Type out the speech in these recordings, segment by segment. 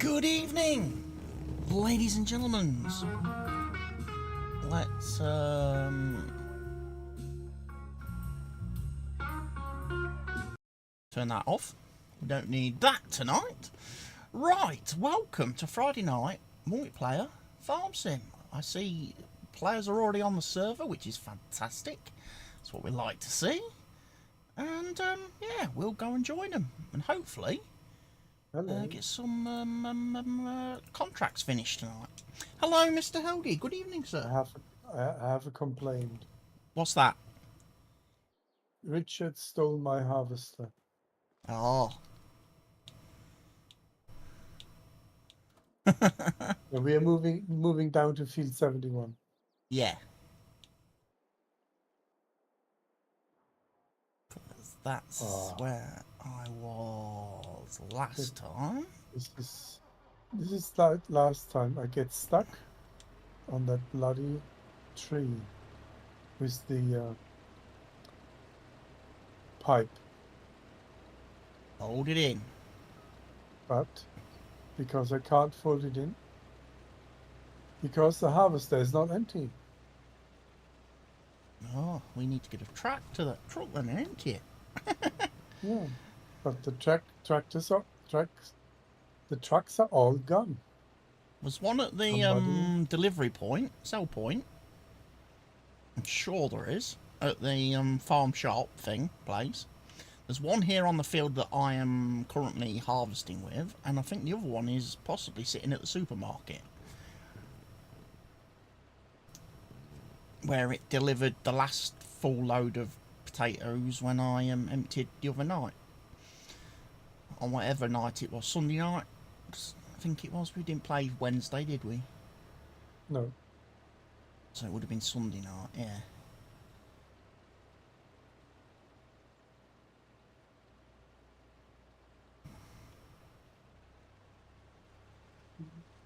Good evening, ladies and gentlemen. Let's turn that off. We don't need that tonight. Right, welcome to Friday night multiplayer farm sim. I see players are already on the server, which is fantastic. That's what we like to see. And yeah, we'll go and join them, and hopefully get some contracts finished tonight. Hello, Mr. Helgi. Good evening, sir. I have a complaint. What's that? Richard stole my harvester. Oh. We are moving down to field 71. Yeah. That's where I was last time. This is like last time. I get stuck on that bloody tree with the pipe. Hold it in. But because I can't fold it in, because the harvester is not empty. Oh, we need to get a track to that truck then, empty it. Yeah, but the trucks are all gone. Was one at the delivery point, sell point. I'm sure there is at the farm shop place. There's one here on the field that I am currently harvesting with, and I think the other one is possibly sitting at the supermarket, where it delivered the last full load of potatoes when I emptied the other night. On whatever night it was, Sunday night, I think it was. We didn't play Wednesday, did we? No. So it would have been Sunday night, yeah.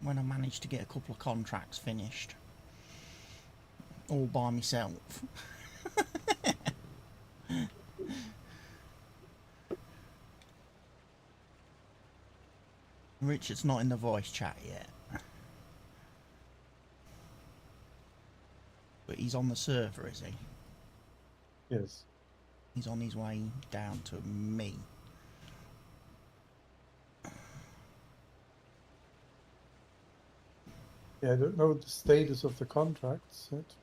When I managed to get a couple of contracts finished. All by myself. Richard's not in the voice chat yet. But he's on the server, is he? Yes. He's on his way down to me. Yeah, I don't know the status of the contracts yet.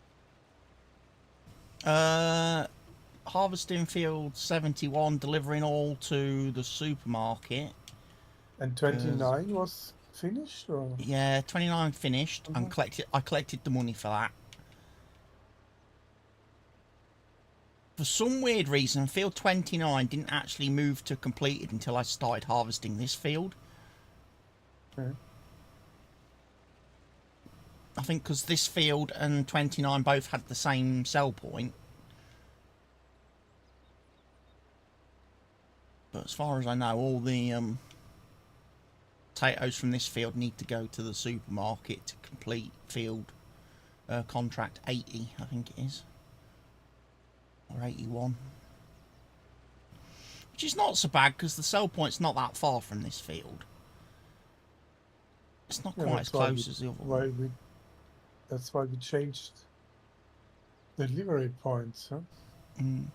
Harvesting field 71, delivering all to the supermarket. And 29 was finished, or? Yeah, 29 finished, and I collected the money for that. For some weird reason, field 29 didn't actually move to completed until I started harvesting this field. Okay. I think because this field and 29 both had the same sell point. But as far as I know, all the potatoes from this field need to go to the supermarket to complete field contract 80, I think it is. Or 81. Which is not so bad because the sell point's not that far from this field. It's not quite as close as the other one. That's why we changed the delivery points, huh? Mm.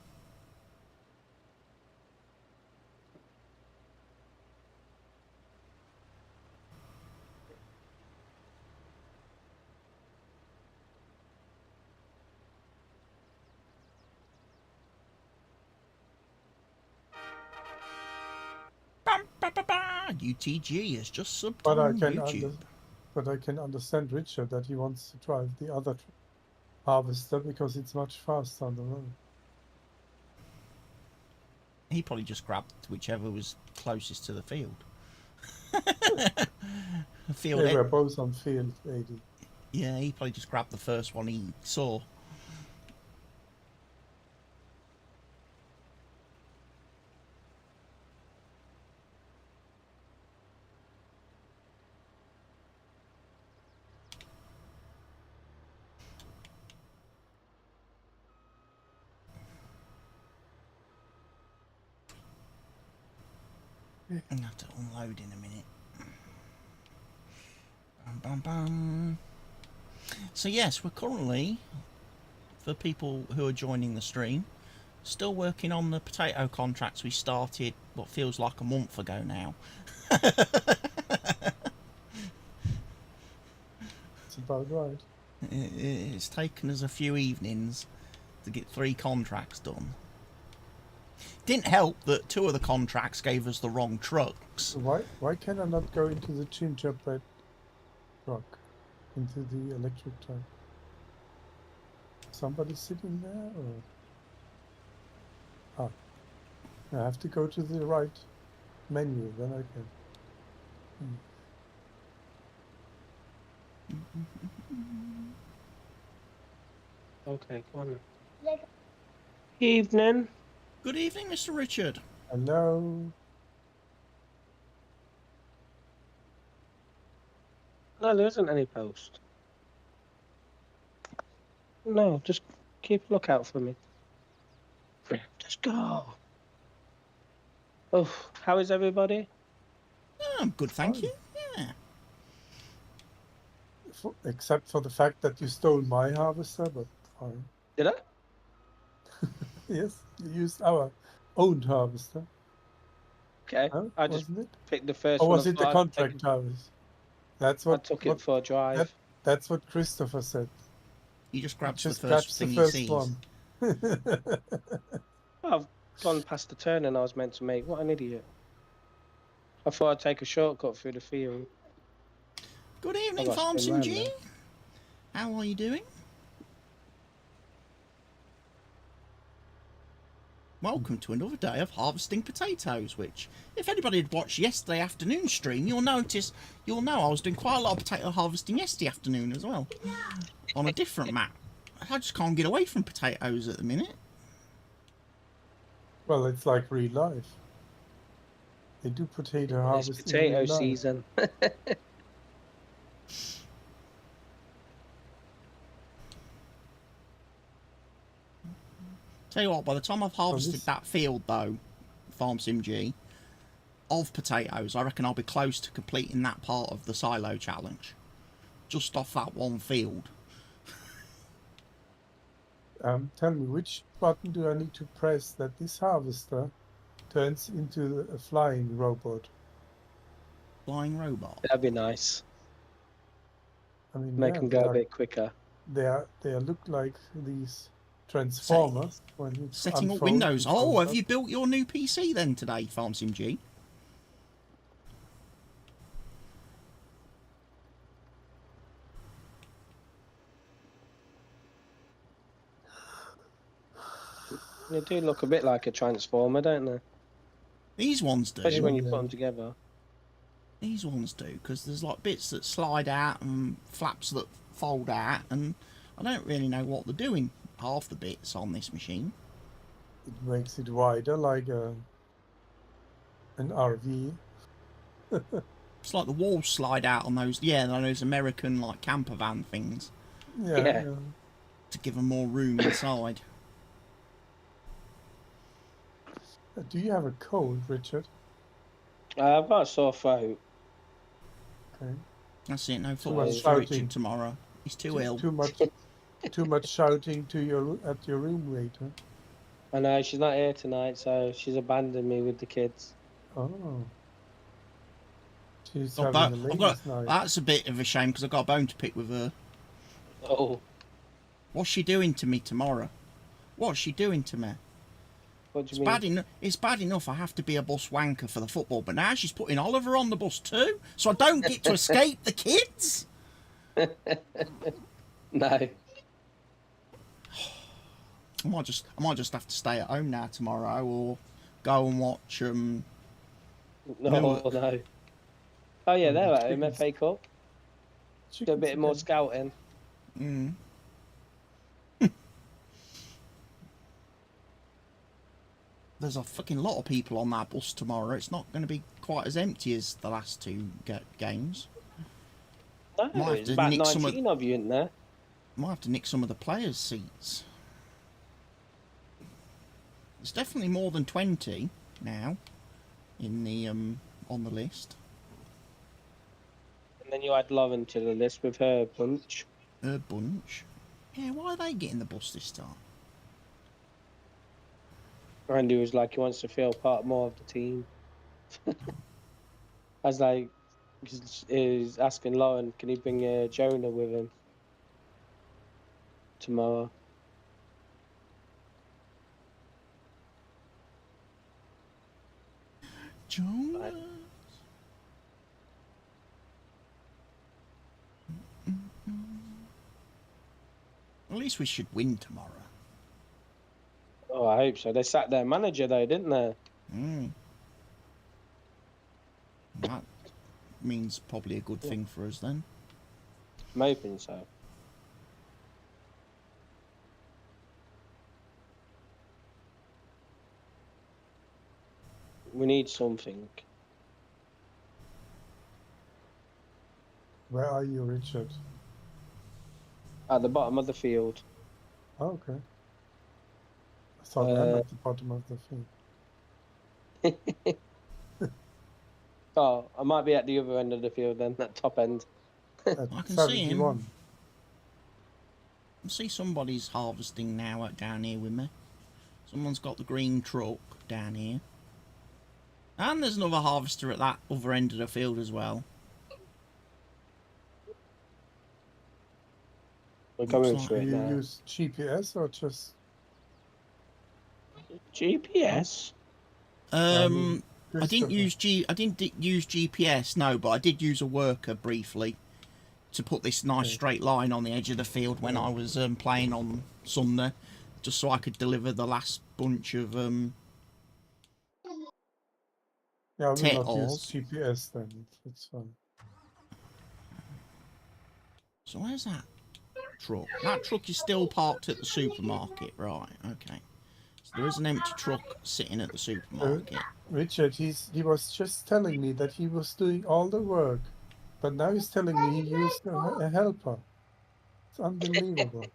UTG is just subbed on YouTube. But I can understand Richard that he wants to drive the other harvester because it's much faster on the road. He probably just grabbed whichever was closest to the field. They were both on field 80. Yeah, he probably just grabbed the first one he saw. I'm going to have to unload in a minute. Bum, bum, bum. So yes, we're currently, for people who are joining the stream, still working on the potato contracts we started what feels like a month ago now. It's about right. It's taken us a few evenings to get 3 contracts done. Didn't help that 2 of the contracts gave us the wrong trucks. Why can I not go into the gingerbread truck? Into the electric truck? Somebody sitting there, or I have to go to the right menu, then I can. Okay, come on. Evening. Good evening, Mr. Richard. Hello. No, there isn't any post. No, just keep a lookout for me. Just go. Oh, how is everybody? I'm good, thank Fine. you. Yeah. Except for the fact that you stole my harvester, but fine. Did I? Yes, you used our own harvester. Okay, Huh? I just Wasn't it? picked the first Or one. was it the contract harvest? That's I what took it for a drive. that's what Christopher said. He just He grabs just the grabs first the thing he first sees. one. I've gone past the turn and I was meant to make. What an idiot. I thought I'd take a shortcut through the field. Good evening, got spin Farmson round G. now. How are you doing? Welcome to another day of harvesting potatoes, which, if anybody had watched yesterday afternoon stream, you'll know I was doing quite a lot of potato harvesting yesterday afternoon as well. On a different map. I just can't get away from potatoes at the minute. Well, it's like real life. They do potato It's harvest in potato real life. season. Tell you what, by the time I've harvested that field though, Farm Sim G, of potatoes, I reckon I'll be close to completing that part of the silo challenge. Just off that one field. Tell me, which button do I need to press that this harvester turns into a flying robot? Flying robot. That'd be nice. I mean, Make yeah, them go a bit quicker. they look like these transformers when you Setting up unfold Windows. and Oh, fold have up. you built your new PC then today, Farm Sim G? They do look a bit like a transformer, don't they? These ones do. Especially when you Yeah. put them together. These ones do, because there's like bits that slide out and flaps that fold out, and I don't really know what they're doing, half the bits on this machine. It makes it wider like an RV. It's like the walls slide out on those, yeah, those American like camper van things, Yeah. to give them more room inside. Do you have a cold, Richard? I've got a sore throat. Okay. That's it, no much football for shouting. Richard tomorrow. He's too ill. Too much shouting to at your roommate, huh? I know she's not here tonight, so she's abandoned me with the kids. Oh. She's Got having a I've got, ladies' night. that's a bit of a shame, because I've got a bone to pick with her. Oh, What's she doing to me tomorrow? What's she doing to me? what do you mean? It's bad enough I have to be a bus wanker for the football, but now she's putting Oliver on the bus too, so I don't get to escape the kids. No. I might just have to stay at home now tomorrow, or go and watch No. No. Oh yeah, they're at Chickens. MFA Cup. Do a Chickens bit more again. scouting. There's a fucking lot of people on that bus tomorrow. It's not going to be quite as empty as the last 2 games. No, Might have it's to about nick some 19 of you in there. Might have to nick some of the players' seats. There's definitely more than 20 now in the on the list. And then you add Lauren to the list with her bunch. Her bunch. Yeah, why are they getting the bus this time? Randy was like, he wants to feel part more of the team. I was like, he's asking Lauren, can he bring Jonah with him tomorrow? Jonas. At least we should win tomorrow. Oh, I hope so. They sacked their manager though, didn't they? That means probably a good thing for us then. I'm hoping so. We need something. Where are you, Richard? At the bottom of the field. Oh, okay. I thought I'm at the bottom of the field. Oh, I might be at the other end of the field then, that top end. At I can see 71. him. I see somebody's harvesting now down here with me. Someone's got the green truck down here. And there's another harvester at that other end of the field as well. We're going like for Do it you now. use GPS or just... GPS? I didn't use GPS, no, but I did use a worker briefly to put this nice straight line on the edge of the field when I was playing on Sunday, just so I could deliver the last bunch of Yeah, I will not use Tetals. GPS then. It's fine. So where's that truck? That truck is still parked at the supermarket, right? Okay. So there is an empty truck sitting at the supermarket. Richard, he was just telling me that he was doing all the work, but now he's telling me he used a helper. It's unbelievable.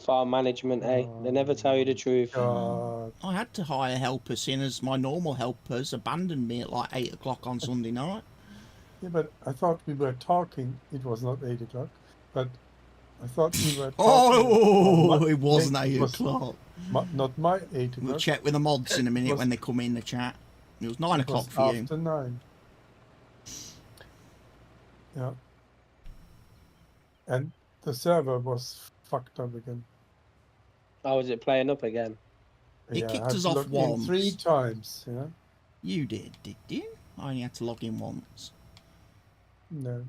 Farm management, eh? They never tell you the truth. God. I had to hire helpers, seeing as my normal helpers abandoned me at like 8 o'clock on Sunday night. Yeah, but I thought we were talking. It was not 8 o'clock, but I thought we were talking. Oh, it wasn't 8 was o'clock. Not my 8 o'clock. We'll check with the mods in a minute when they come in the chat. It was 9 o'clock for you. After 9. Yeah. And the server was fucked up again. Oh, is it playing up again? It kicked I had us to off log in once. 3 times, yeah? You did you? I only had to log in once. No.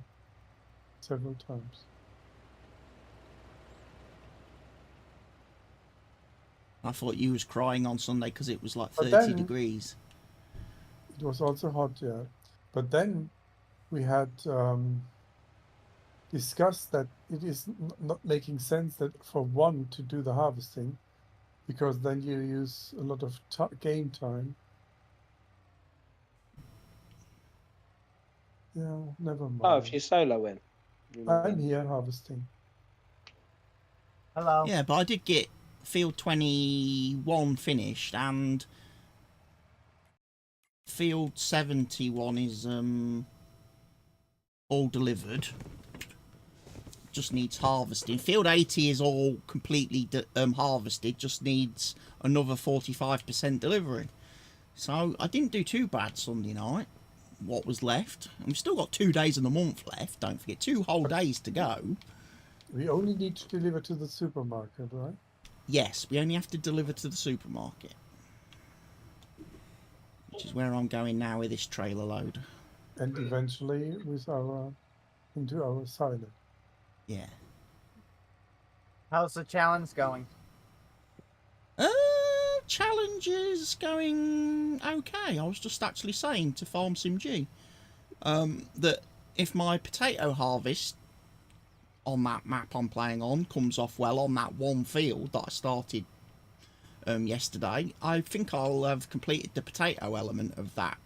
Several times. I thought you was crying on Sunday because it was like But 30 then- degrees. It was also hot, yeah. But then we had discussed that it is not making sense that for one to do the harvesting, because then you use a lot of game time. Yeah, never mind. Oh, if you're soloing. I'm here harvesting. Hello. Yeah, but I did get field 21 finished, and field 71 is all delivered. Just needs harvesting. Field 80 is all completely harvested, just needs another 45% delivery. So I didn't do too bad Sunday night, what was left. And we've still got 2 days of the month left, don't forget, 2 whole days to go. We only need to deliver to the supermarket, right? Yes, we only have to deliver to the supermarket. Which is where I'm going now with this trailer load. And eventually with into our silo. Yeah. How's the challenge going? Challenge is going okay. I was just actually saying to Farm Sim G that if my potato harvest on that map I'm playing on comes off well on that one field that I started yesterday, I think I'll have completed the potato element of that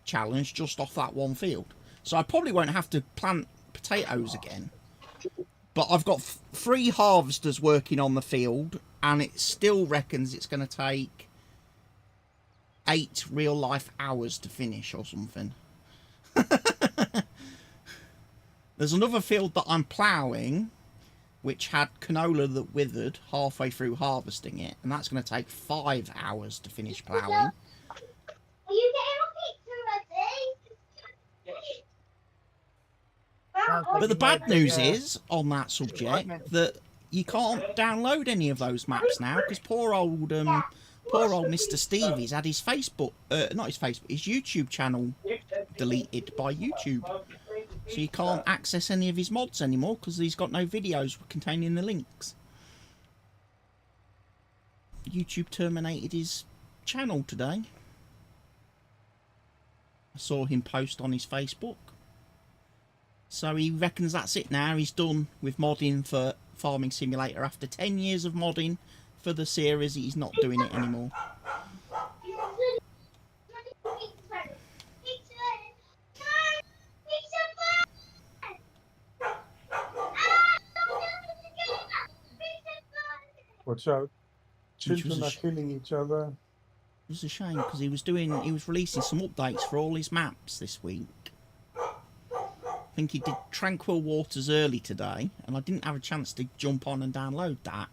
challenge just off that one field. So I probably won't have to plant potatoes again. But I've got 3 harvesters working on the field, and it still reckons it's going to take 8 real-life hours to finish or something. There's another field that I'm ploughing, which had canola that withered halfway through harvesting it, and that's going to take 5 hours to finish ploughing. Are you getting a picture ready? But the bad news is, on that subject, that you can't download any of those maps now, because poor old Mr. Stevie's had his Facebook, not his Facebook, his YouTube channel deleted by YouTube. So you can't access any of his mods anymore, because he's got no videos containing the links. YouTube terminated his channel today. I saw him post on his Facebook. So he reckons that's it now. He's done with modding for Farming Simulator. After 10 years of modding for the series, he's not doing it anymore. Watch out. Children are killing each other. It was a shame, because he was releasing some updates for all his maps this week. I think he did Tranquil Waters early today, and I didn't have a chance to jump on and download that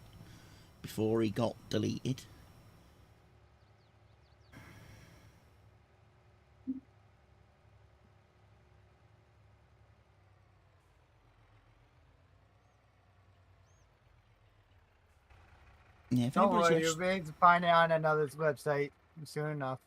before he got deleted. Yeah, if Don't worry, anybody's you'll be able to find it on another's website soon enough.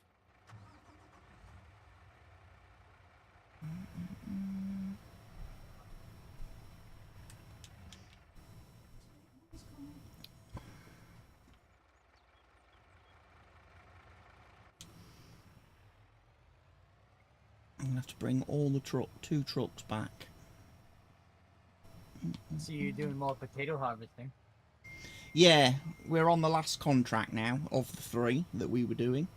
I'm gonna have to bring all the two trucks back. So you're doing more potato harvesting. Yeah, we're on the last contract now of the 3 that we were doing.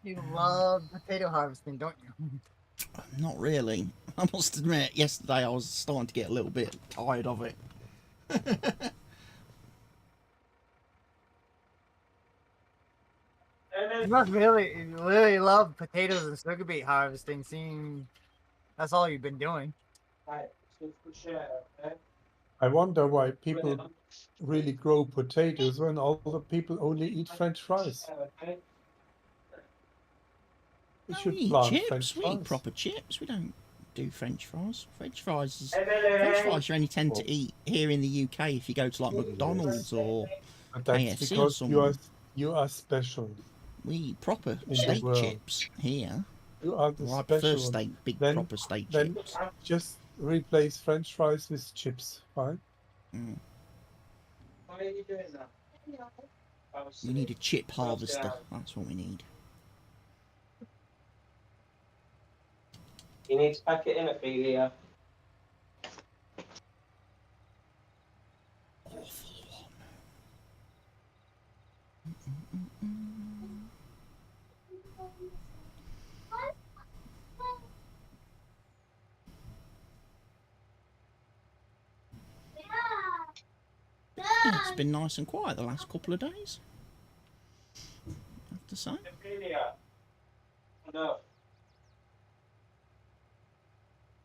You love potato harvesting, don't you? Not really. I must admit, yesterday I was starting to get a little bit tired of it. You must really love potatoes and sugar beet harvesting, seeing that's all you've been doing. I wonder why people really grow potatoes when all the people only eat French fries. We should We eat plant chips. French We fries. eat proper chips. We don't do French fries. French fries you only tend to eat here in the UK if you go to like McDonald's or But that's KFC or because something. you are special. We eat proper the steak world. chips here. You are the Well, I prefer special one. big Then- proper steak Then chips. just replace French fries with chips, fine? Mm. Why are you doing that? We need a chip harvester. That's what we need. You need to pack it in, Ophelia. Awful one. Yeah, it's been nice and quiet the last couple of days, I have to say. Ophelia. No.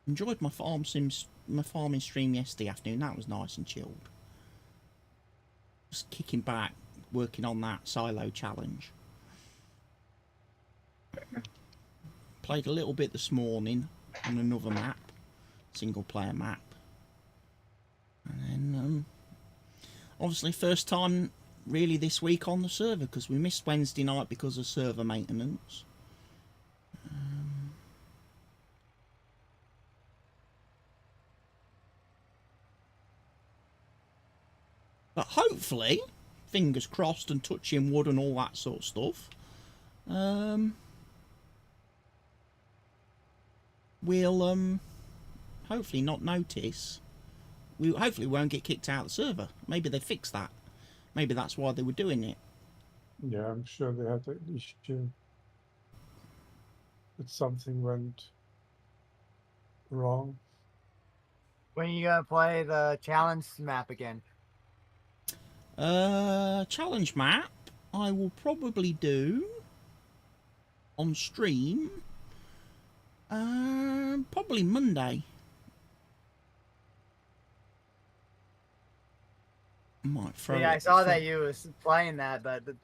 Enjoyed my farming stream yesterday afternoon. That was nice and chilled. Just kicking back, working on that silo challenge. Played a little bit this morning on another map, single player map. And then, obviously first time really this week on the server, because we missed Wednesday night because of server maintenance. But hopefully, fingers crossed and touching wood and all that sort of stuff, we'll hopefully not notice. We hopefully won't get kicked out of the server. Maybe they fixed that. Maybe that's why they were doing it. Yeah, I'm sure they had an issue. That something went wrong. When are you gonna play the challenge map again? Challenge map I will probably do on stream probably Monday. Might throw Yeah, I it- saw throw- that you was playing that, but the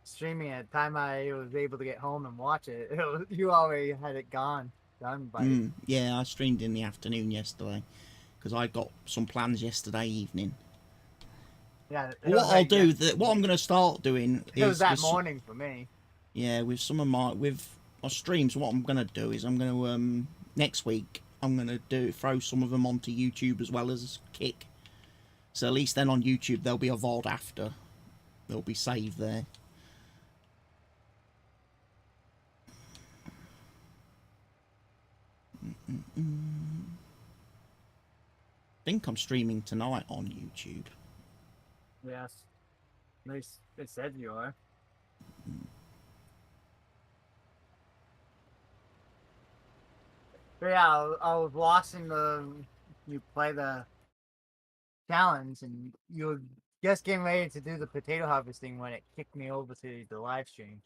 streaming at the time I was able to get home and watch it, you already had it done by. Yeah, I streamed in the afternoon yesterday because I got some plans yesterday evening. Yeah. What I'll do, what I'm going to start doing It was is that with morning for me. yeah, with some of my streams. What I'm going to do is I'm going to next week I'm going to throw some of them onto YouTube as well as Kick. So at least then on YouTube there'll be a VOD after. They'll be saved there. I think I'm streaming tonight on YouTube. Yes. It said you are. But yeah, I was watching you play the challenge, and you were just getting ready to do the potato harvesting when it kicked me over to the live stream.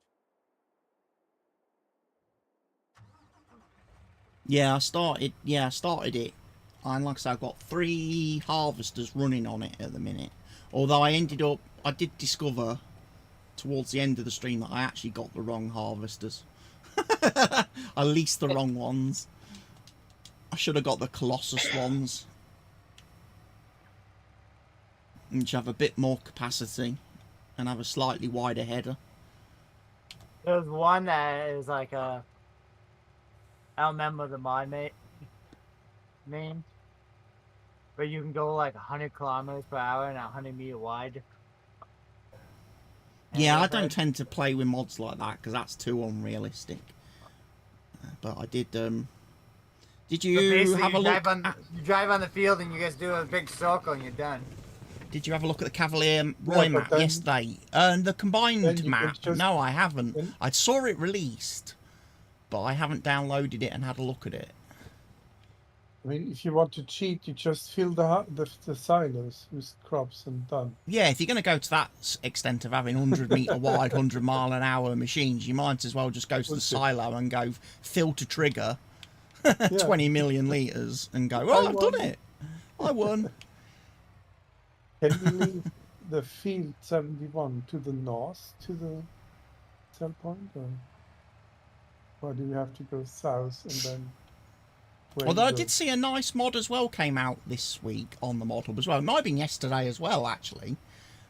Yeah, I started it. And like I said, I've got 3 harvesters running on it at the minute. Although I did discover towards the end of the stream that I actually got the wrong harvesters. I leased the wrong ones. I should have got the Colossus ones. Which have a bit more capacity and have a slightly wider header. There's one that is like a... I don't remember the mod name. But you can go like 100 kilometers per hour and 100 meter wide. And Yeah, I overhead. don't tend to play with mods like that because that's too unrealistic. But I did. Did So you basically, have a look? You drive on the field and you guys do a big circle and you're done. Did you have a look at the Cavalier Roy but map then- yesterday? And the then combined you can map? just- No, I haven't. then- I saw it released, but I haven't downloaded it and had a look at it. I mean, if you want to cheat, you just fill the silos with crops and done. Yeah, if you're going to go to that extent of having 100-meter wide, 100-mile-an-hour machines, you might as well just go to the Bullshit. silo and go fill to trigger Yeah. 20 million litres and go, oh, I've done it. I won. Can you leave the field 71 to the north to the cell point, or do you have to go south and then? where Although you I go? did see a nice mod as well came out this week on the mod hub as well. It might have been yesterday as well, actually.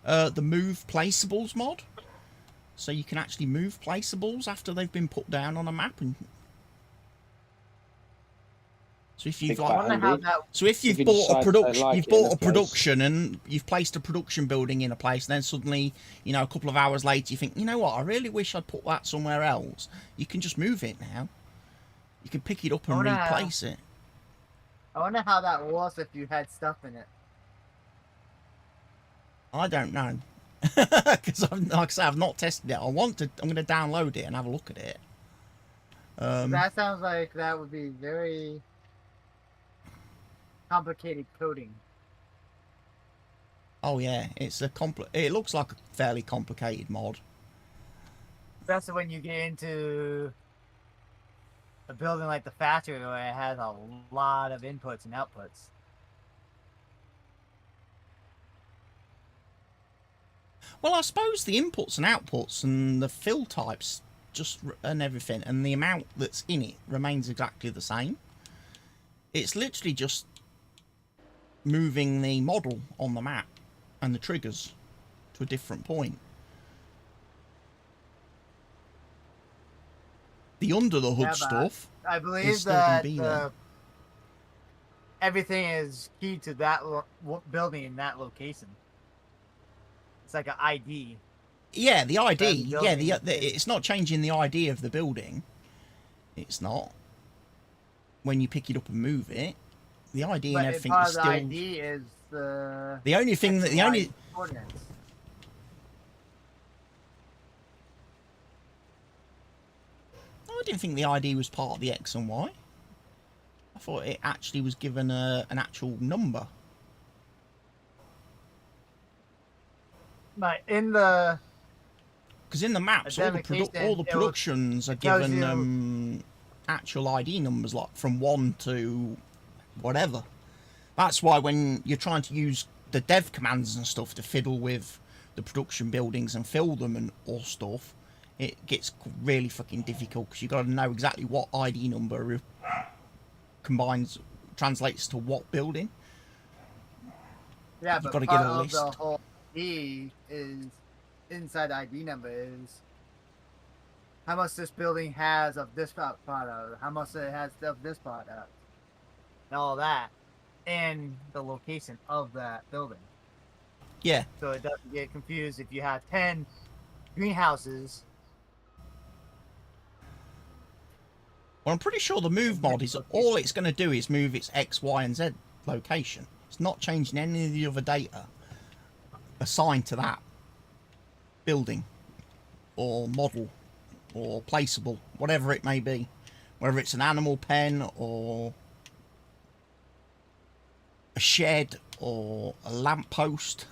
The Move Placeables mod. So you can actually move placeables after they've been put down on a map. And so if you've Think about like, I wonder how handy. that. so if you've you bought a decide they production, like you've it in bought a a place. production and you've placed a production building in a place, and then suddenly, you know, a couple of hours later, you think, you know what, I really wish I'd put that somewhere else. You can just move it now. You can pick it up and Oh, no. replace it. I wonder how that was if you had stuff in it. I don't know, because like I say, I've not tested it. I'm going to download it and have a look at it. That sounds like that would be very complicated coding. Oh yeah, it's it looks like a fairly complicated mod. Especially when you get into a building like the factory where it has a lot of inputs and outputs. Well, I suppose the inputs and outputs and the fill types and everything and the amount that's in it remains exactly the same. It's literally just moving the model on the map and the triggers to a different point. The under the hood Yeah, but stuff I believe is still gonna that be there. everything is key to that building in that location. It's like an ID. Yeah, the ID. That Yeah, building it's not changing the ID of the building. It's not. When you pick it up and move it, the ID But and everything part is of still. the ID is the. The only thing that the only coordinates. I didn't think the ID was part of the X and Y. I thought it actually was given an actual number. But in the Because in the maps, all the Identification, it was- productions are tells given actual ID numbers, like from 1 to whatever. That's why when you're trying to use the dev commands and stuff to fiddle with the production buildings and fill them and all stuff, it gets really fucking difficult because you've got to know exactly what ID number translates to what building. Yeah, You've but got to part get a of list. the whole ID is inside ID number is how much this building has of this product, how much it has of this product, and all that, and the location of that building. Yeah. So it doesn't get confused if you have 10 greenhouses. Well, I'm pretty sure the move mod is all it's going to do is move its X, Y, and Z location. It's not changing any of the other data assigned to that building or model or placeable, whatever it may be. Whether it's an animal pen or a shed or a lamppost.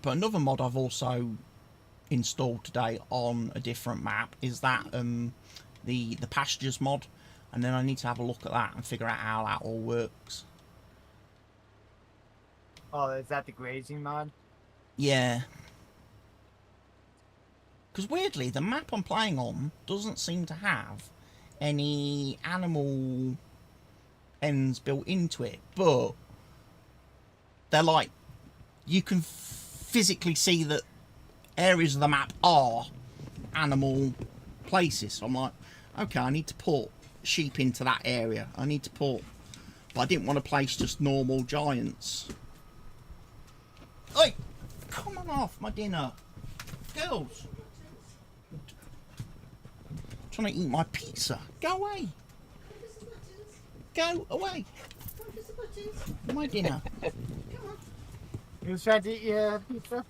But another mod I've also installed today on a different map is that the pastures mod, and then I need to have a look at that and figure out how that all works. Oh, is that the grazing mod? Yeah. Because weirdly, the map I'm playing on doesn't seem to have any animal ends built into it, but they're like, you can physically see that areas of the map are animal places. So I'm like, okay, I need to put sheep into that area. I need to put, but I didn't want to place just normal giants. Oi! Come on off my dinner. Girls! I'm trying to eat my pizza. Go away! Go away! My dinner. You was trying to eat your pizza?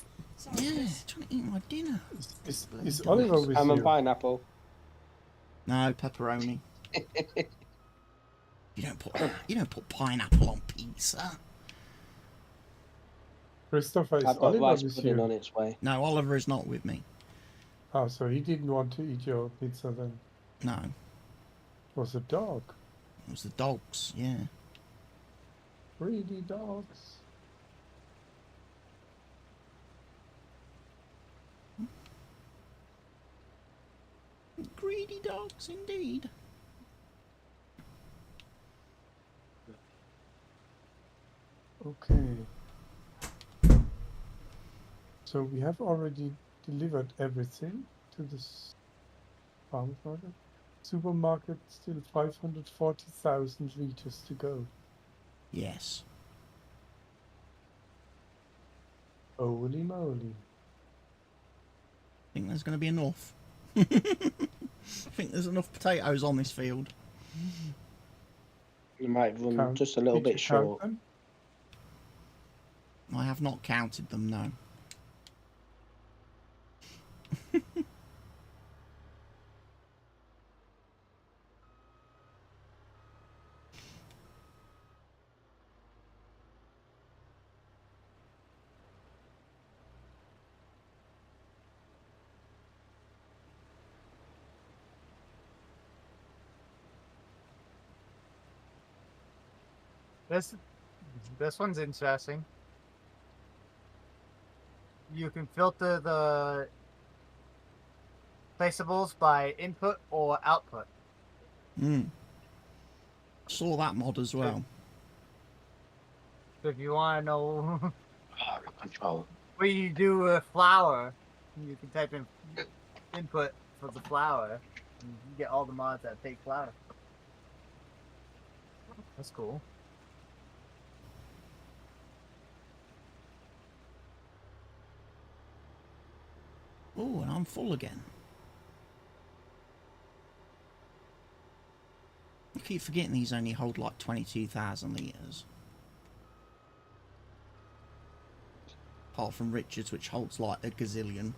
Yeah, trying to eat my dinner. Is Oliver with Ham and you? pineapple. No, pepperoni. You don't put pineapple on pizza. Christopher, is I've got Oliver rice with pudding you? on its way. No, Oliver is not with me. Oh, so he didn't want to eat your pizza then. No, It was a dog. it was the dogs. Yeah. Greedy dogs. Greedy dogs, indeed. Okay. So we have already delivered everything to this farm product. Supermarket, still 540,000 liters to go. Yes. Holy moly. I think there's going to be enough. I think there's enough potatoes on this field. You might run Count- just a little did bit you count short. them? I have not counted them, no. This one's interesting. You can filter the placeables by input or output. Saw that mod as well. So if you want to know Oh, control. what you do with flour, you can type in input for the flour, and you get all the mods that take flour. That's cool. Oh, and I'm full again. I keep forgetting these only hold like 22,000 litres. Apart from Richard's, which holds like a gazillion.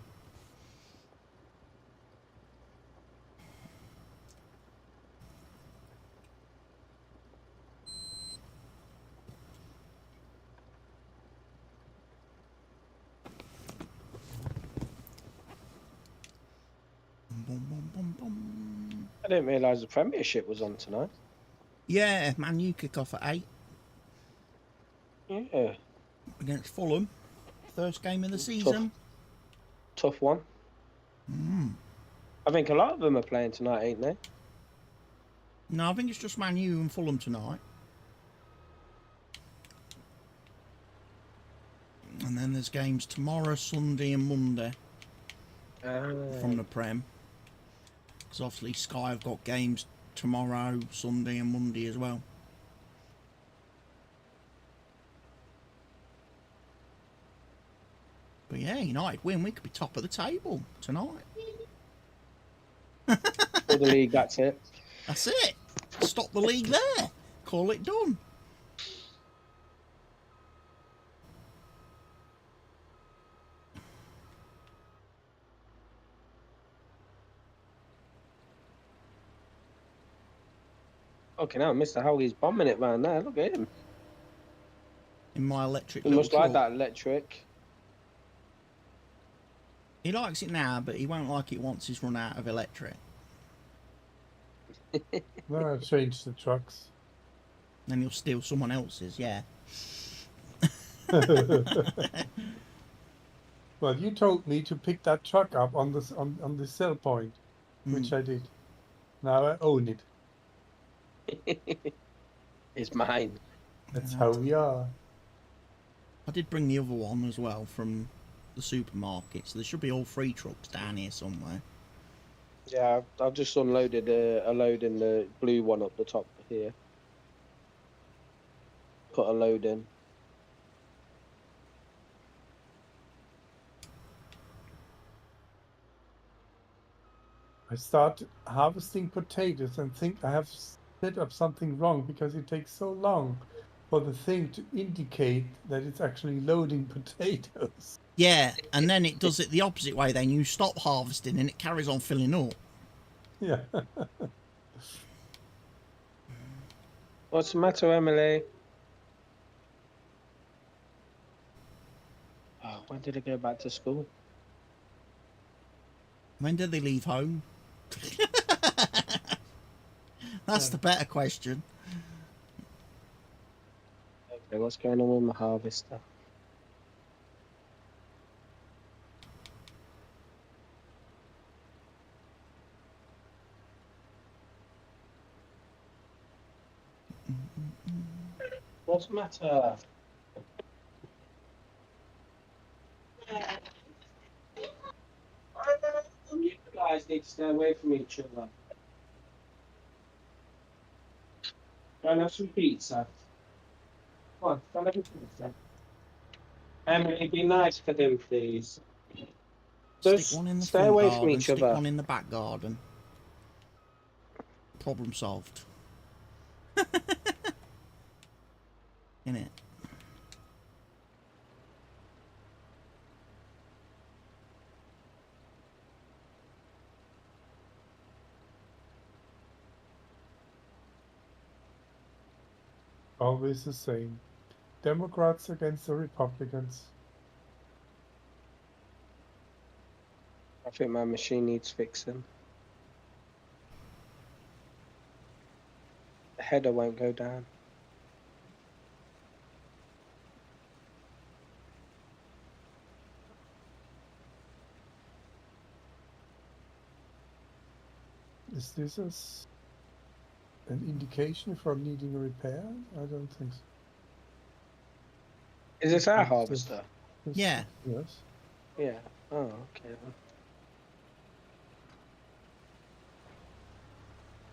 I didn't realise the Premiership was on tonight. Yeah, Man U kick off at 8 Yeah, against Fulham. First game of the season. tough one. I think a lot of them are playing tonight, ain't they? No, I think it's just Man U and Fulham tonight. And then there's games tomorrow, Sunday and Monday from the Prem. Because obviously Sky have got games tomorrow, Sunday and Monday as well. But yeah, United win, we could be top of the table tonight. For the league, that's it. That's it. Stop the league there. Call it done. Okay, now Mr. Howley's bombing it round there. Look at him. In my electric He little must like truck. that electric. He likes it now, but he won't like it once he's run out of electric. No, I've changed the trucks. Then he'll steal someone else's, yeah. Well, you told me to pick that truck up on this on the sell point, which I did. Now I own it. It's mine. That's how we are. I did bring the other one as well from the supermarket, so there should be all 3 trucks down here somewhere. Yeah, I've just unloaded a load in the blue one up the top here. Put a load in. I start harvesting potatoes and think I have set up something wrong because it takes so long for the thing to indicate that it's actually loading potatoes. Yeah, and then it does it the opposite way. Then you stop harvesting and it carries on filling up. Yeah. What's the matter, Emily? Oh, when did I go back to school? When did they leave home? That's the better question. Okay, what's going on with my harvester? What's the matter? You guys need to stay away from each other. Go and have some pizza. Come on, go and have some pizza. Emily, be nice for them, please. Just Stick one in the stay front away garden, from each stick other. one in the back garden. Problem solved. Innit? Always the same. Democrats against the Republicans. I think my machine needs fixing. The header won't go down. Is this an indication for needing a repair? I don't think so. Is this our It's harvester? Yeah. Yes. Yeah. Oh, okay.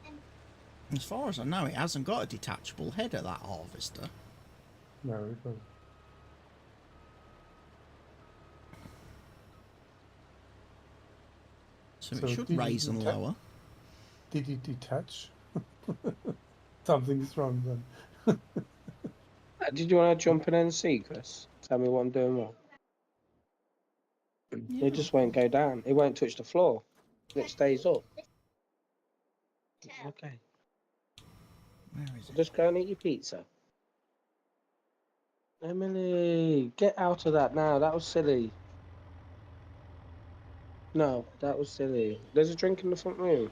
then. As far as I know, it hasn't got a detachable header, that harvester. No, it doesn't. So So it should did it raise and detach? lower. Did it detach? Something's wrong then. Did you want to jump in and see, Chris? Tell me what I'm doing wrong. Yeah. It just won't go down. It won't touch the floor. It stays up. Okay. Where is it? Just go and eat your pizza. Emily, get out of that now. That was silly. No, that was silly. There's a drink in the front room.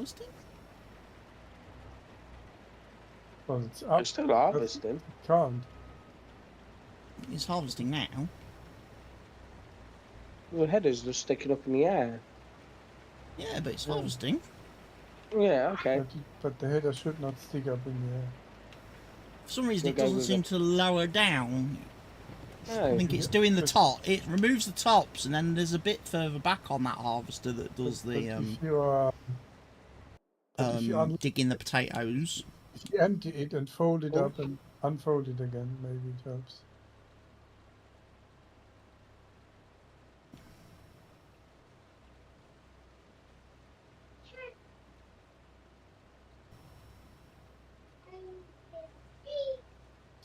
harvesting? Well, it's up. I'm still harvesting. It can't. It's harvesting now. The header's just sticking up in the air. Yeah, but it's Oh. harvesting. Yeah, okay. But the header should not stick up in the air. For some reason, We'll it go doesn't with seem it. to lower down. I Oh, think it's doing the top. It removes the tops, and then there's a bit further back on that harvester that does But the if you are if you digging the potatoes. empty it and fold it Oh. up and unfold it again, maybe it helps.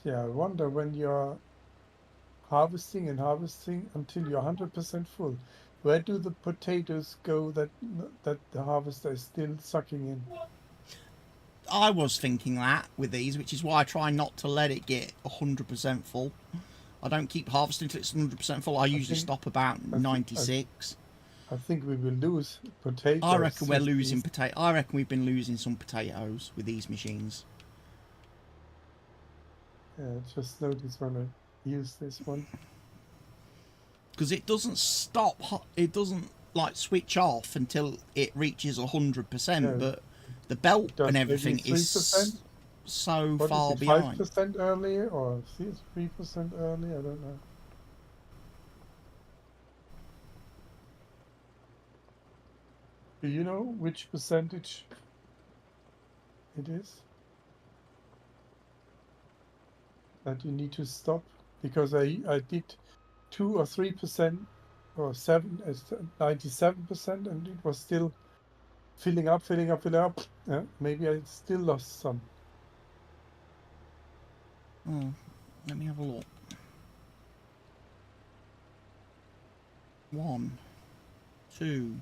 Yeah, I wonder when you're harvesting and harvesting until you're 100% full, where do the potatoes go that the harvester is still sucking in? I was thinking that with these, which is why I try not to let it get 100% full. I don't keep harvesting until it's 100% full. I usually stop about 96. I think we will lose potatoes. I reckon we're if losing these- potato. I reckon we've been losing some potatoes with these machines. Yeah, just notice when I use this one. Because it doesn't stop. It doesn't like switch off until it reaches 100%. No. But the belt Does and maybe everything is 3%? so What far is it, behind. 5% early or 3% early? I don't know. Do you know which percentage it is that you need to stop? Because I did 2 or 3% or 97%, and it was still filling up. Yeah, maybe I still lost some. Oh, let me have a look. 1, 2,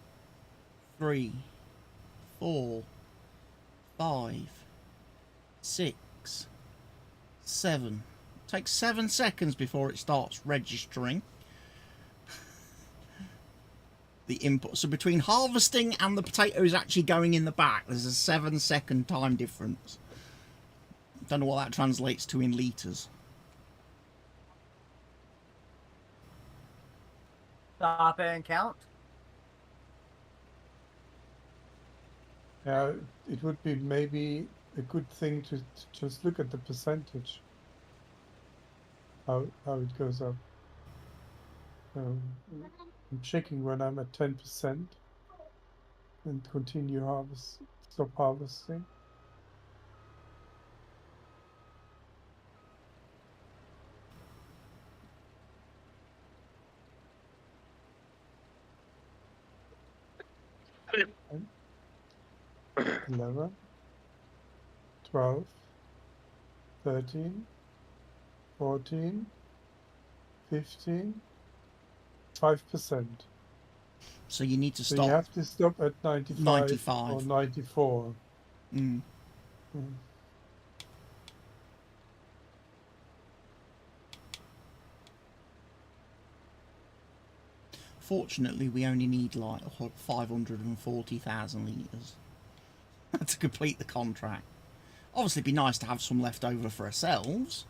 3, 4, 5, 6, 7. It takes 7 seconds before it starts registering the input. So between harvesting and the potatoes actually going in the back, there's a 7-second time difference. Don't know what that translates to in litres. Stop and count. Yeah, it would be maybe a good thing to just look at the percentage, how it goes up. I'm checking when I'm at 10% and stop harvesting. And 11, 12, 13, 14, 15, 5%. So you need to So stop. you have to stop at 95, 95. or 94. Mm. Mm. Fortunately, we only need like 540,000 litres to complete the contract. Obviously, it'd be nice to have some left over for ourselves.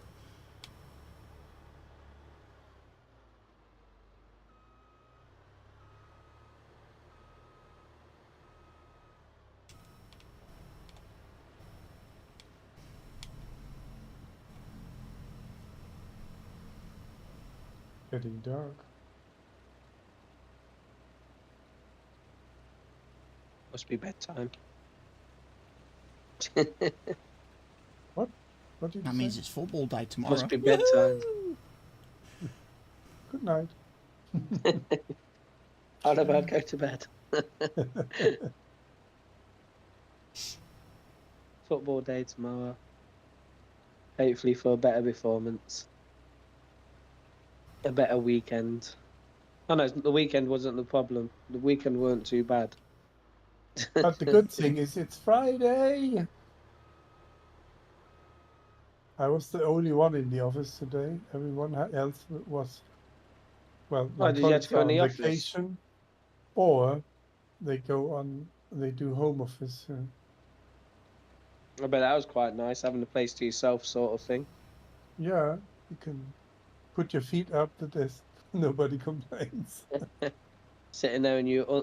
Getting dark. Must be bedtime. What did you That say? means it's football day tomorrow. Must be bedtime. Good night. How about go to bed? Football day tomorrow. Hopefully for a better performance. A better weekend. Oh no, the weekend wasn't the problem. The weekend weren't too bad. But the good thing is it's Friday. I was the only one in the office today. Everyone else was, well, Oh, my did you have colleagues to go are in on the office? vacation, or they go on they do home office. I bet that was quite nice, having a place to yourself, sort of thing. Yeah, you can put your feet up the desk. Nobody complains. Sitting there in your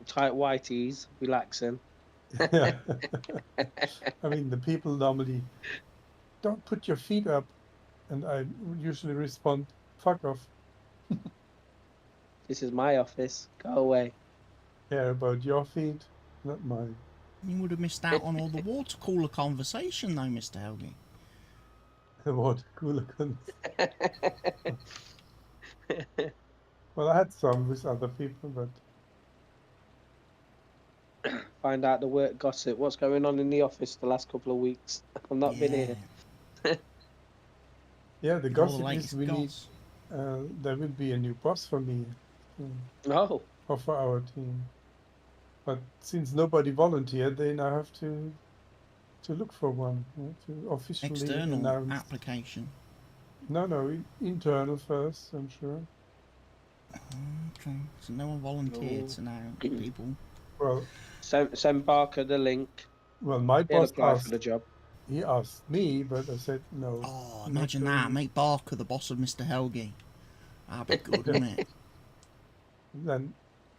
tight whiteys, relaxing. Yeah. I mean, the people normally don't put your feet up, and I usually respond, "Fuck off." This is my office. Go away. Care about your feet, not mine. You would have missed out on all the water cooler conversation, though, Mr. Helgi. The water cooler guns. Well, I had some with other people, but Find out the work gossip. What's going on in the office the last couple of weeks? I've not been here. yeah, the With all the gossip is latest we need. goss. There will be a new boss for me, Oh, or for our team. But since nobody volunteered, they now have to look for one, to officially External announce. application. No, internal first, I'm sure. Okay, so no one volunteered to now, people. Well, send Barker the link. my He'll boss apply asked. for the job. He asked me, but I said no. Oh, not imagine for that. me. Make Barker the boss of Mr. Helgi. That'd be good, wouldn't it?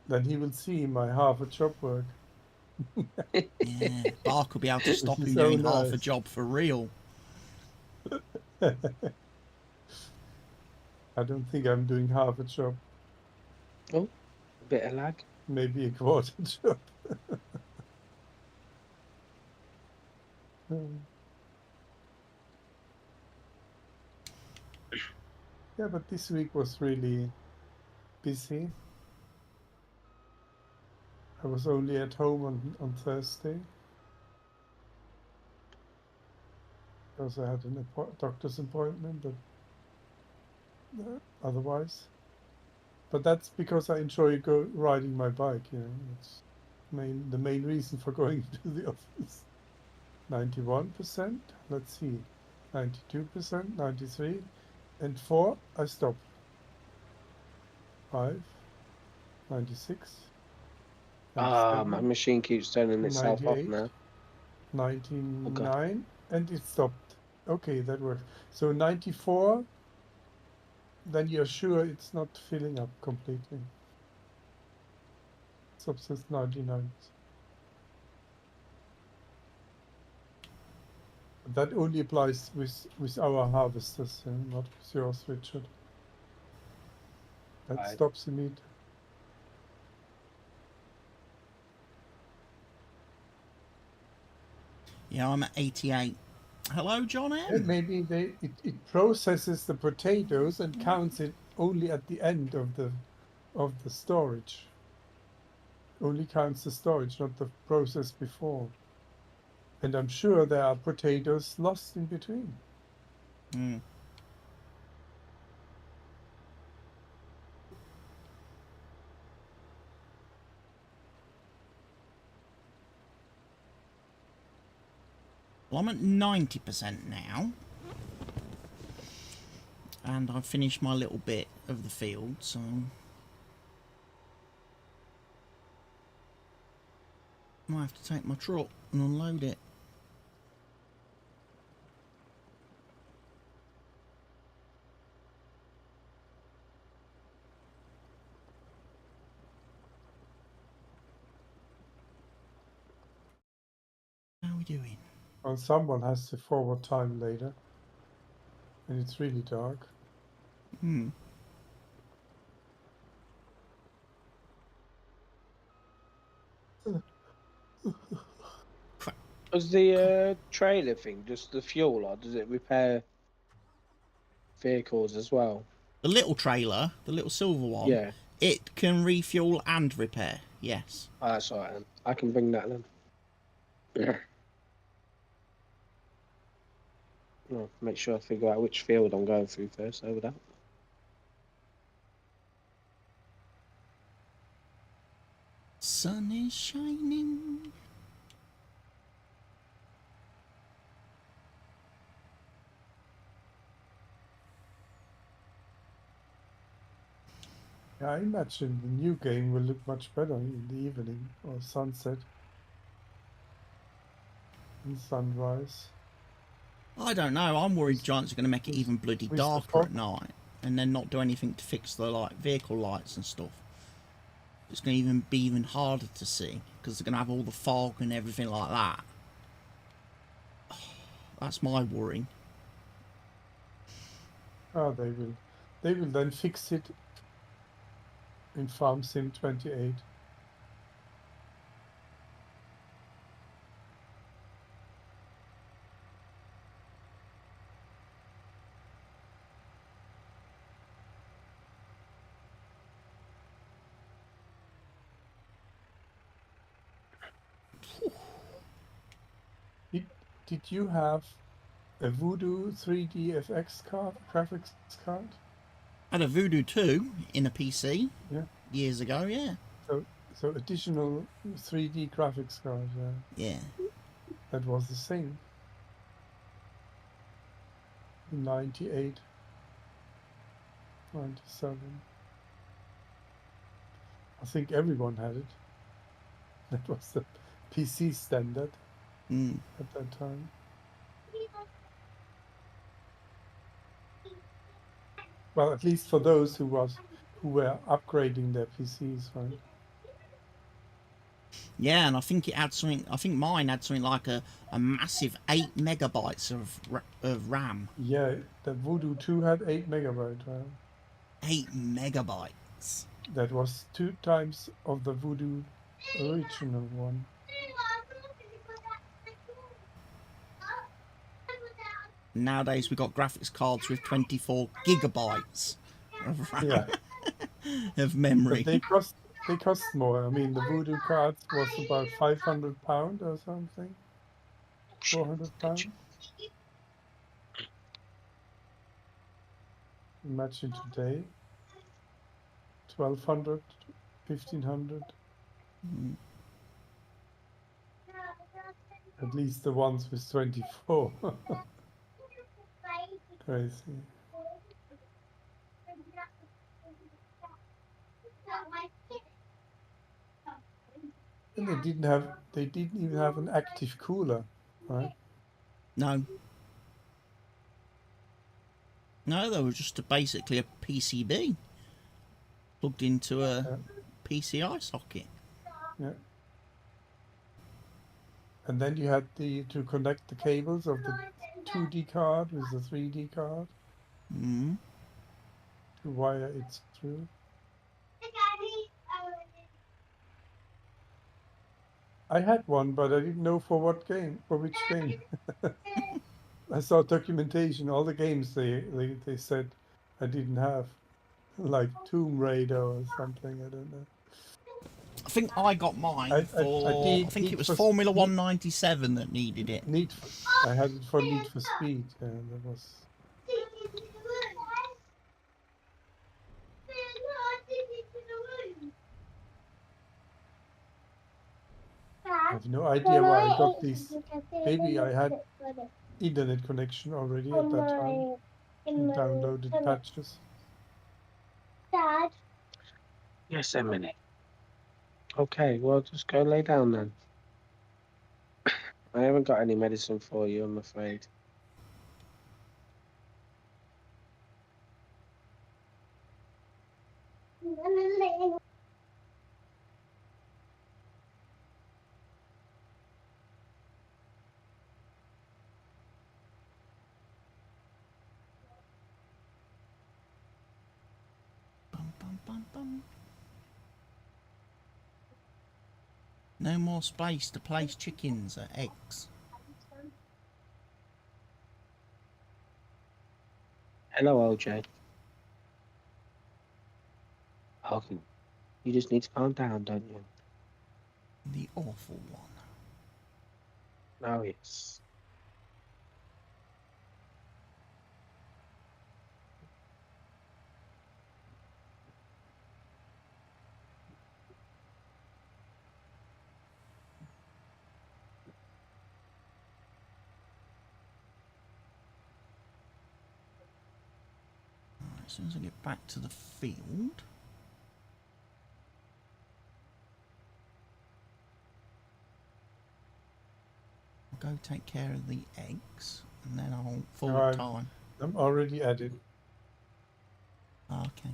Then he will see my half a job work. Yeah, Barker will be able to stop Which him is so doing half a nice. job for real. I don't think I'm doing half a job. Oh, a bit of lag. Maybe a quarter job. Yeah, but this week was really busy. I was only at home on Thursday because I had an doctor's appointment, but otherwise. But that's because I enjoy riding my bike. It's the main reason for going to the office. 91%. Let's see, 92%, 93, and 4. I stopped. 5, 96. Ah, 97, my machine keeps turning itself off 98, now. 99, and it stopped. Okay, that works. So 94, then you're sure it's not filling up completely. Stops at 99. That only applies with our harvesters, not with yours, Richard. That Right. stops immediately. Yeah, I'm at 88. Hello, John And M. maybe it processes the potatoes and counts it only at the end of the storage. Only counts the storage, not the process before. And I'm sure there are potatoes lost in between. Hmm. Well, I'm at 90% now. And I've finished my little bit of the field, so... I might have to take my truck and unload it. How are we doing? Well, someone has to forward time later. And it's really dark. Hmm. Crap. Was the trailer thing just the fuel, or does it repair vehicles as well? The little trailer, the little silver one, Yeah. it can refuel and repair, yes. Oh, that's all right then. I can bring that then. Yeah. Well, make sure I figure out which field I'm going through first over that. Sun is shining. Yeah, I imagine the new game will look much better in the evening or sunset. and sunrise. I don't know. I'm worried Giants are going to make it even bloody Where's the darker fog? at night, and then not do anything to fix the like vehicle lights and stuff. It's going to be even harder to see because they're going to have all the fog and everything like that. That's my worry. Oh, they will then fix it in Farm Sim 28. Did you have a Voodoo 3D FX card, graphics card? I had a Voodoo 2 in a PC Yeah. years ago, yeah. So additional 3D graphics card, yeah. Yeah. That was the thing. In 98, 97. I think everyone had it. That was the PC standard Mm. at that time. Well, at least for those who were upgrading their PCs, right? Yeah, and I think it had something. I think mine had something like a massive 8 megabytes of RAM. Yeah, the Voodoo 2 had 8 megabyte RAM. 8 megabytes. That was 2 times of the Voodoo original one. Nowadays we got graphics cards with 24 gigabytes of RAM, Yeah, of but memory. they cost more. I mean, the Voodoo cards was about £500 or something, £400. Imagine today, 1,200, 1,500. Mm. At least the ones with 24. Crazy. And they didn't even have an active cooler, right? No. No, they were just basically a PCB plugged into a Yeah, PCI socket. yeah. And then you had to connect the cables of the 2D card with the 3D card Mm. to wire it through. I had one, but I didn't know for which game. I saw documentation, all the games they said I didn't have, like Tomb Raider or something, I don't know. I think I got mine for, I think it was Formula 197 that needed it. I had it for Need for Speed, and that was. I have no idea why I got these. Maybe I had internet connection already at that time and downloaded patches. Dad. Yes, Emily. Okay, well, just go lay down then. I haven't got any medicine for you, I'm afraid. Bum, bum, bum, bum. No more space to place chickens or eggs. Hello, OJ. Okay. You just need to calm down, don't you? The awful one. Oh, yes. Right, as soon as I get back to the field. I'll go take care of the eggs, and then I'll forward Alright. time. I'm already at it. Okay.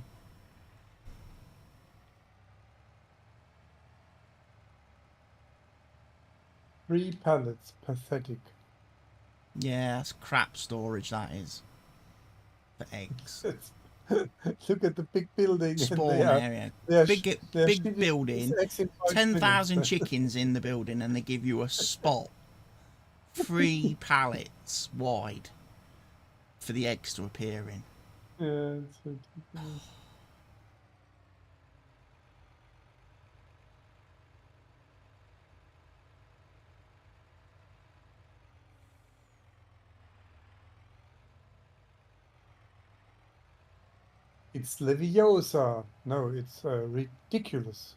Three pallets. Pathetic. Yeah, that's crap storage, that is. For eggs. Look at the big building. Spawn area. They are Big shitting building. these eggs in 5 10,000 minutes. chickens in the building, and they give you a spot. 3 pallets wide for the eggs to appear in. Yeah, it's ridiculous. It's Leviosa. No, it's ridiculous.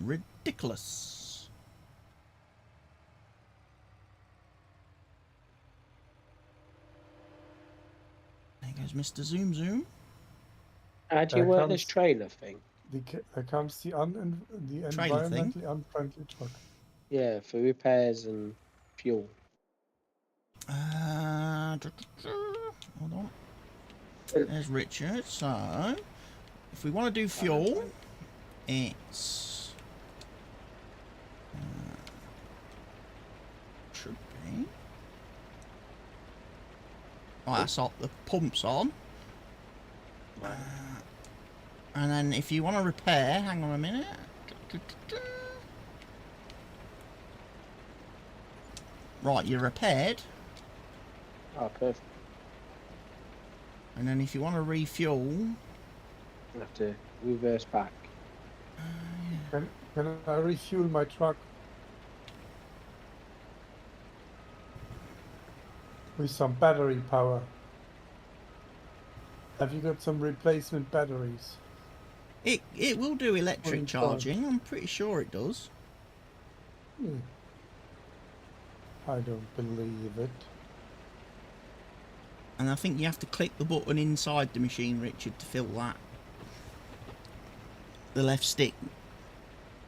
Ridiculous. There goes Mr. Zoom Zoom. How do you There work this comes- trailer thing? There comes the Trailer thing? environmentally unfriendly truck. Yeah, for repairs and fuel. Hold on. There's Richard. So, if we want to do fuel, it's should be. Oh, that's up. The pump's on. And then if you want to repair, hang on a minute. Right, you're repaired. Oh, perfect. And then if you want to refuel, I have to reverse back. Can I refuel my truck? With some battery power. Have you got some replacement batteries? it will do electric Fully charging. I'm pretty sure it does. I don't believe it. And I think you have to click the button inside the machine, Richard, to fill that. The left stick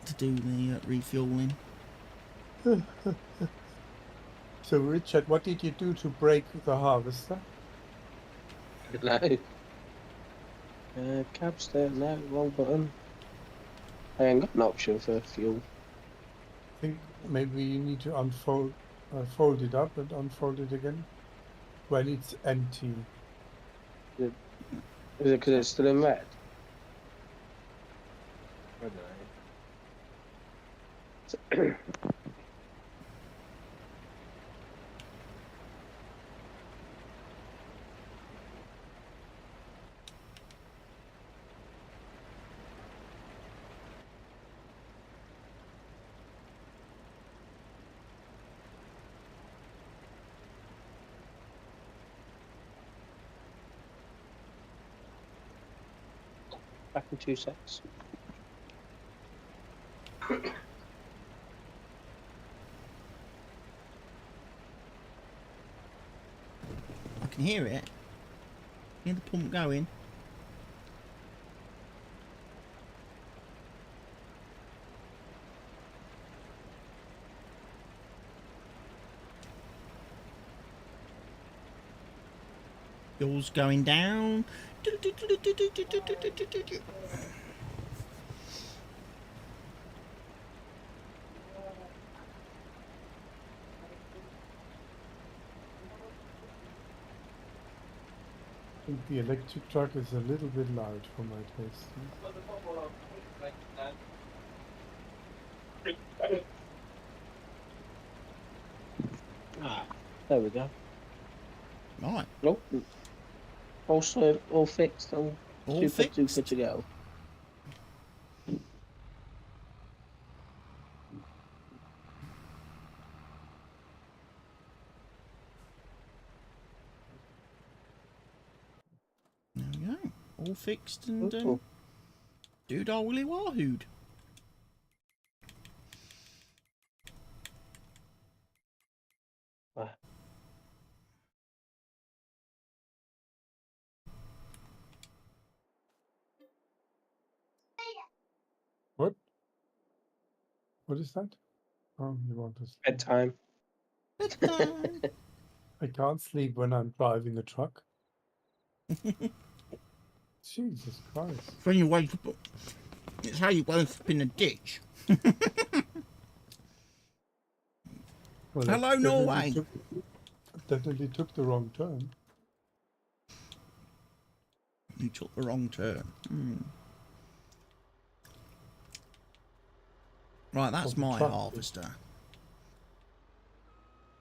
to do the refueling. So Richard, what did you do to break the harvester? No. Cabs there, no, wrong button. I ain't got an option for fuel. I think maybe you need to fold it up and unfold it again. Well, it's empty. Is it because it's still in red? I don't know. Back in 2 secs. I can hear it. Hear the pump going. Fuel's going down. I think the electric truck is a little bit loud for my taste. Ah, there we go. Right, Nope. Also, all fixed. All all super fixed. duper to go. There we go. All fixed and Cool. doodah willy wahooed. Ah. What? What is that? Oh, you want to sleep? Bedtime. Bedtime. I can't sleep when I'm driving a truck. Jesus Christ. When you wake up, it's how you woke up in a ditch. Well, Hello, I Norway. Definitely took the wrong turn. You took the wrong turn. Right, that's Of the my truck. harvester.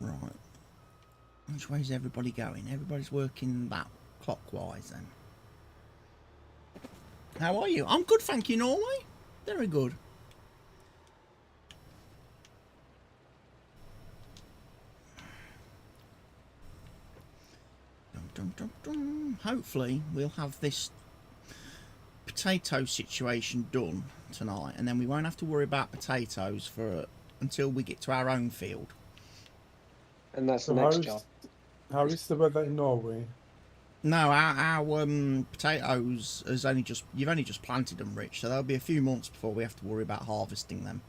Right. Which way's everybody going? Everybody's working that clockwise then. How are you? I'm good, thank you, Norway. Very good. Dum, dum, dum, dum. Hopefully we'll have this potato situation done tonight, and then we won't have to worry about potatoes for until we get to our own field. And that's So the next job. how is the weather in Norway? No, our potatoes has only just, you've only just planted them, Rich, so there'll be a few months before we have to worry about harvesting them.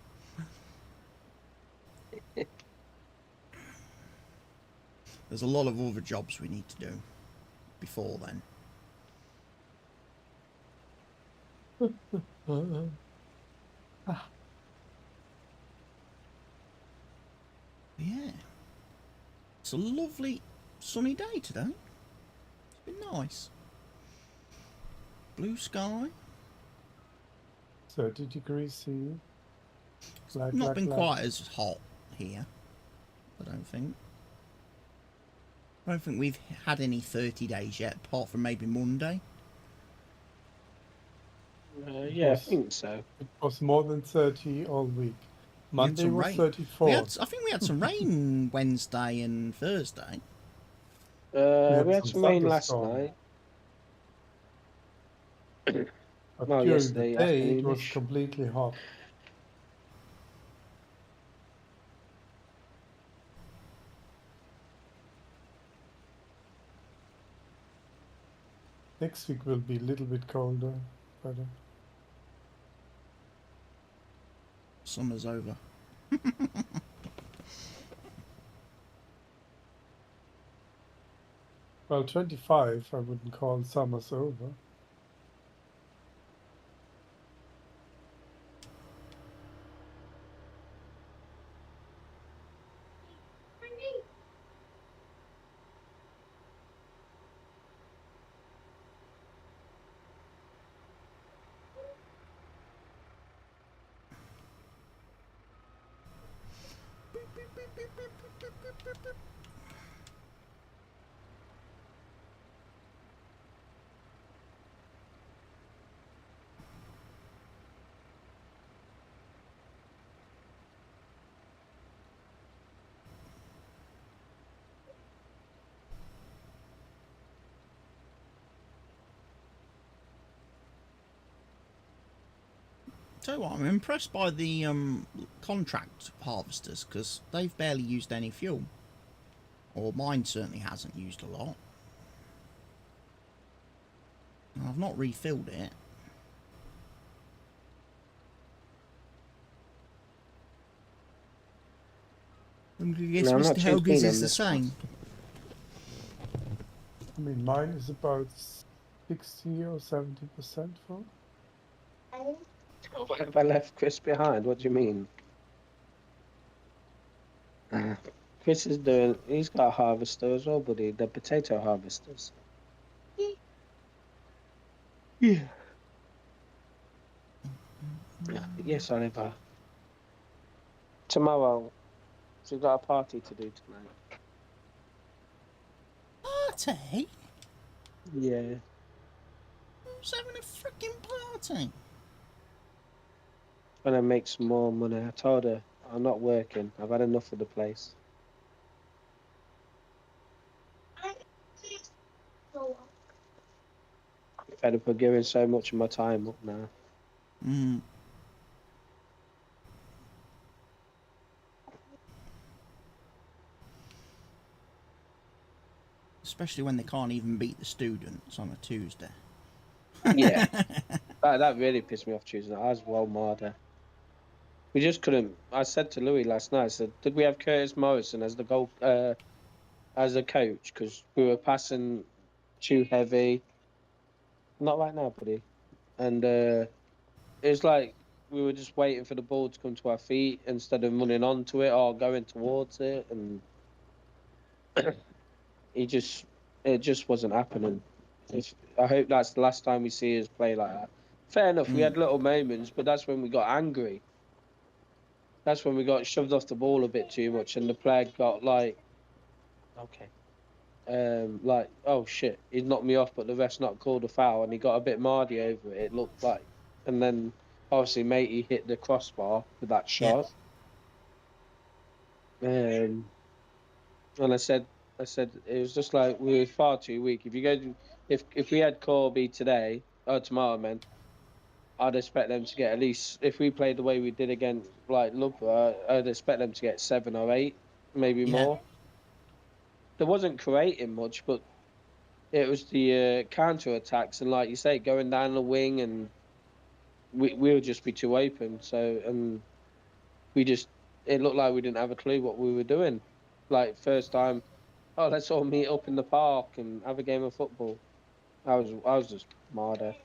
There's a lot of other jobs we need to do before then. Yeah. It's a lovely sunny day today. It's been nice. Blue sky. 30 degrees C. It's not been quite as hot here, I don't think. I don't think we've had any 30 days yet, apart from maybe Monday. Yeah, I think so. It was more than 30 all week. We had Monday some was rain. 34. I think we had some rain Wednesday and Thursday. We had some rain last thunderstorm. night. But No, during the yesterday day it was afternoonish. completely hot. Next week will be a little bit colder, but Summer's over. well, 25 I wouldn't call summer's over. Tell you what, I'm impressed by the contract harvesters, because they've barely used any fuel. Or mine certainly hasn't used a lot. And I've not refilled it. I guess No, I'm not Mr. too Helgers keen on is the this one. same. I mean, mine is about 60 or 70% full. What have I left Chris behind? What do you mean? Chris is doing, he's got a harvester as well, buddy. The potato harvesters. Yeah. Yes, Oliver. Tomorrow, so we've got a party to do tonight. Party? Yeah. Who's having a freaking party? Trying to make some more money. I told her I'm not working. I've had enough of the place. I'm fed up of giving so much of my time up now. Especially when they can't even beat the students on a Tuesday. Yeah. that really pissed me off Tuesday night. I was well marder. We just couldn't. I said to Louis last night, I said, did we have Curtis Morrison as the goal as a coach? Because we were passing too heavy. Not right now, buddy. And it was like we were just waiting for the ball to come to our feet instead of running onto it or going towards it. And it just wasn't happening. I hope that's the last time we see us play like that. Fair enough, we had little moments, but that's when we got angry. That's when we got shoved off the ball a bit too much, and the player got like, okay, like, oh shit, he's knocked me off, but the ref's not called a foul, and he got a bit mardy over it. It looked like, and then obviously Matey hit the crossbar with that shot. And I said it was just like we were far too weak. If you go, if we had Corby today or tomorrow, man, I'd expect them to get at least, if we played the way we did against like Loughborough, I'd expect them to get 7 or 8, maybe more. There wasn't creating much, but it was the counter attacks and, like you say, going down the wing, and we would just be too open. So, and it looked like we didn't have a clue what we were doing. Like first time, oh, let's all meet up in the park and have a game of football. I was just marder.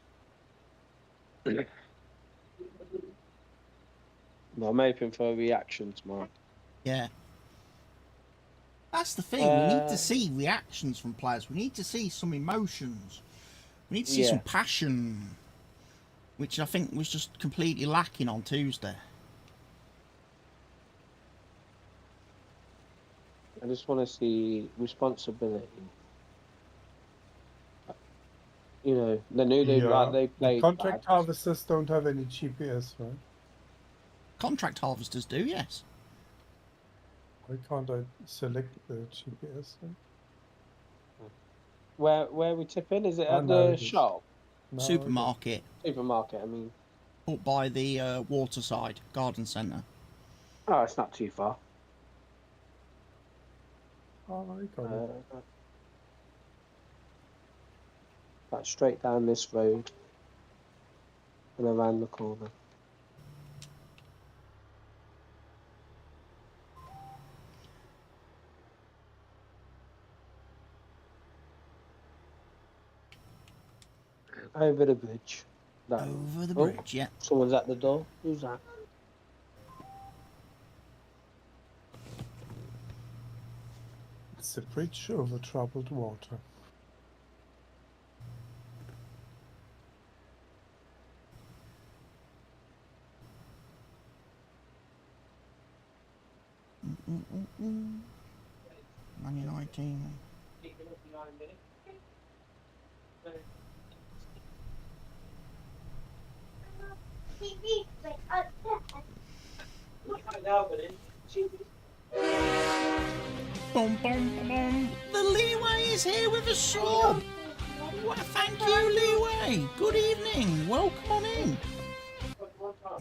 No, I'm hoping for a reaction tomorrow. Yeah. That's the thing. We need to see reactions from players. We need to see some emotions. We need to see some passion, which I think was just completely lacking on Tuesday. I just want to see responsibility. You know, they knew they played. The contract harvesters don't have any GPS, right? Contract harvesters do, yes. Why can't I select the GPS? Then? Where we tip in? Is it at the shop? No, Supermarket. Supermarket, I mean. Up by the Waterside Garden Centre. Oh, it's not too far. Oh, I got it. Like straight down this road and around the corner. Over the bridge. Over the bridge, yeah. Someone's at the door. Who's that? It's a bridge over troubled water. Man United. Boom, boom, boom. The Leeway is here with a sub. Well, thank you, Leeway. Good evening. Welcome on in.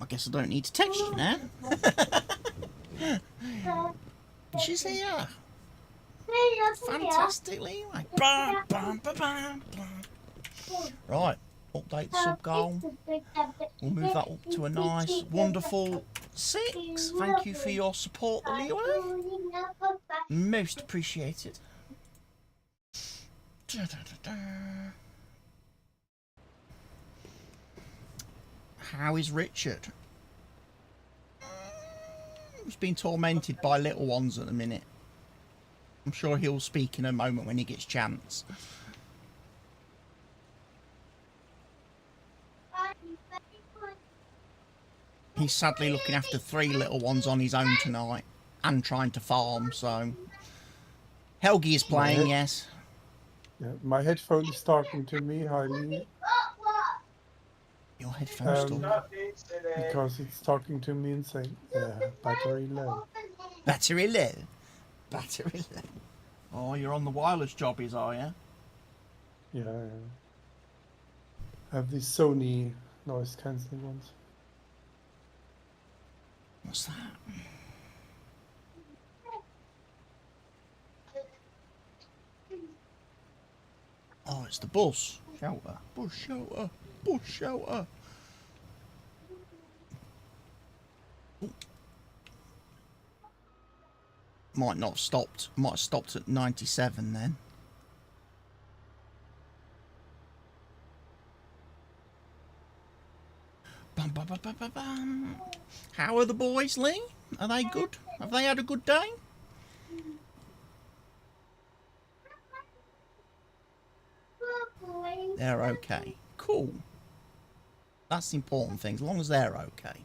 I guess I don't need to text you now. She's here. Fantastic, Leeway. Bam, bam, bam, bam, bam. Right, update the sub goal. We'll move that up to a nice, wonderful 6. Thank you for your support, Leeway. Most appreciated. How is Richard? He's been tormented by little ones at the minute. I'm sure he'll speak in a moment when he gets a chance. He's sadly looking after 3 little ones on his own tonight and trying to farm, so... Helgi is playing, yes. Yeah, my headphone is talking to me, highly. Your headphones talk? Because it's talking to me and saying, battery low. Battery low. Battery low. Oh, you're on the wireless jobbies, are you? Yeah. I have these Sony noise cancelling ones. What's that? Oh, it's the bus. Shelter. Bus shelter. Bus shelter. Oh, Might not have stopped. Might have stopped at 97 then. Bum, bum, bum, bum, bum, bum. How are the boys, Lee? Are they good? Have they had a good day? They're okay. Cool. That's the important thing, as long as they're okay.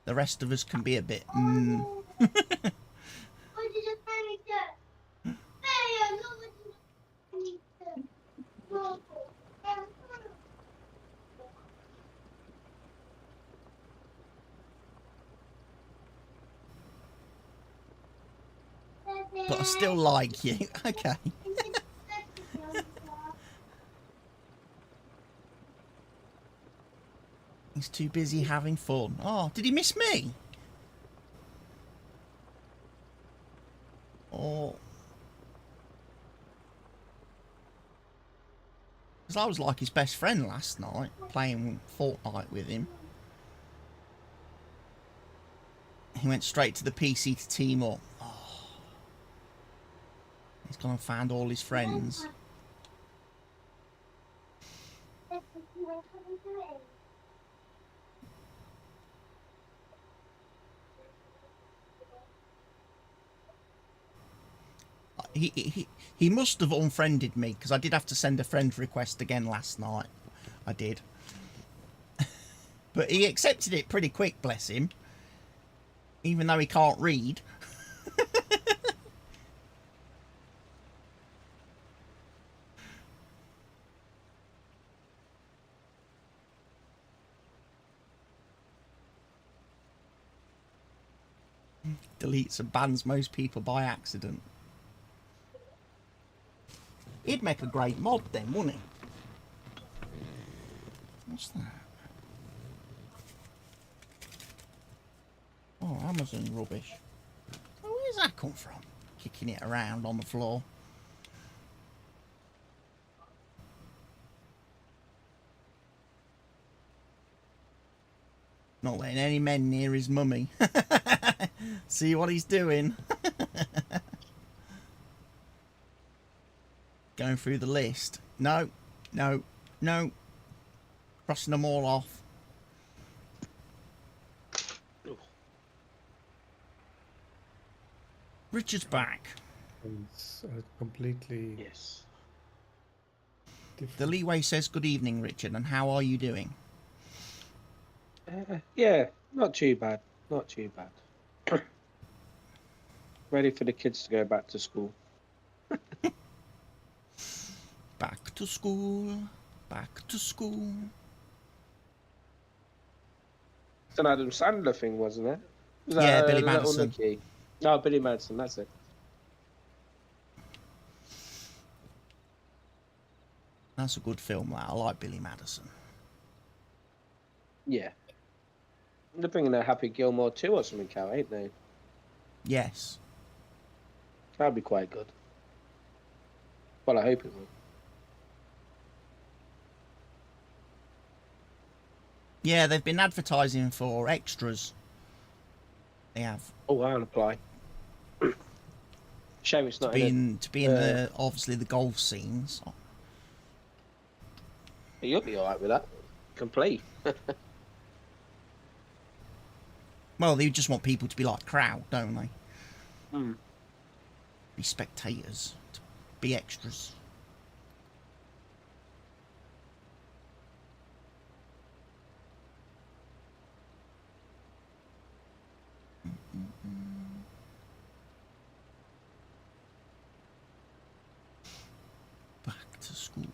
The rest of us can be a bit... But I still like you. Okay. He's too busy having fun. Oh, did he miss me? Or... Because I was like his best friend last night, playing Fortnite with him. He went straight to the PC to team up. Oh. He's gone and found all his friends. He must have unfriended me, because I did have to send a friend request again last night. I did. But he accepted it pretty quick, bless him. Even though he can't read. Deletes and bans most people by accident. He'd make a great mod then, wouldn't he? What's that? Oh, Amazon rubbish. Oh, where's that come from? Kicking it around on the floor. Not letting any men near his mummy. See what he's doing. Going through the list. No, no, no. Crossing them all off. Richard's back. It's completely Yes. different. The Leeway says, good evening, Richard, and how are you doing? Yeah, not too bad. Not too bad. Ready for the kids to go back to school. Back to school. Back to school. It's an Adam Sandler thing, wasn't it? Was that, Yeah, Billy Little Madison. Nicky? No, Billy Madison, that's it. That's a good film, that. I like Billy Madison. Yeah. They're bringing a Happy Gilmore 2 or something out, ain't they? Yes. That'd be quite good. Well, I hope it will. Yeah, they've been advertising for extras. They have. Oh, I'll apply. Shame it's not To be in the obviously the golf scenes. You'll be alright with that. Complete. Well, they just want people to be like crowd, don't they? Hmm. Be spectators, to be extras. Back to school.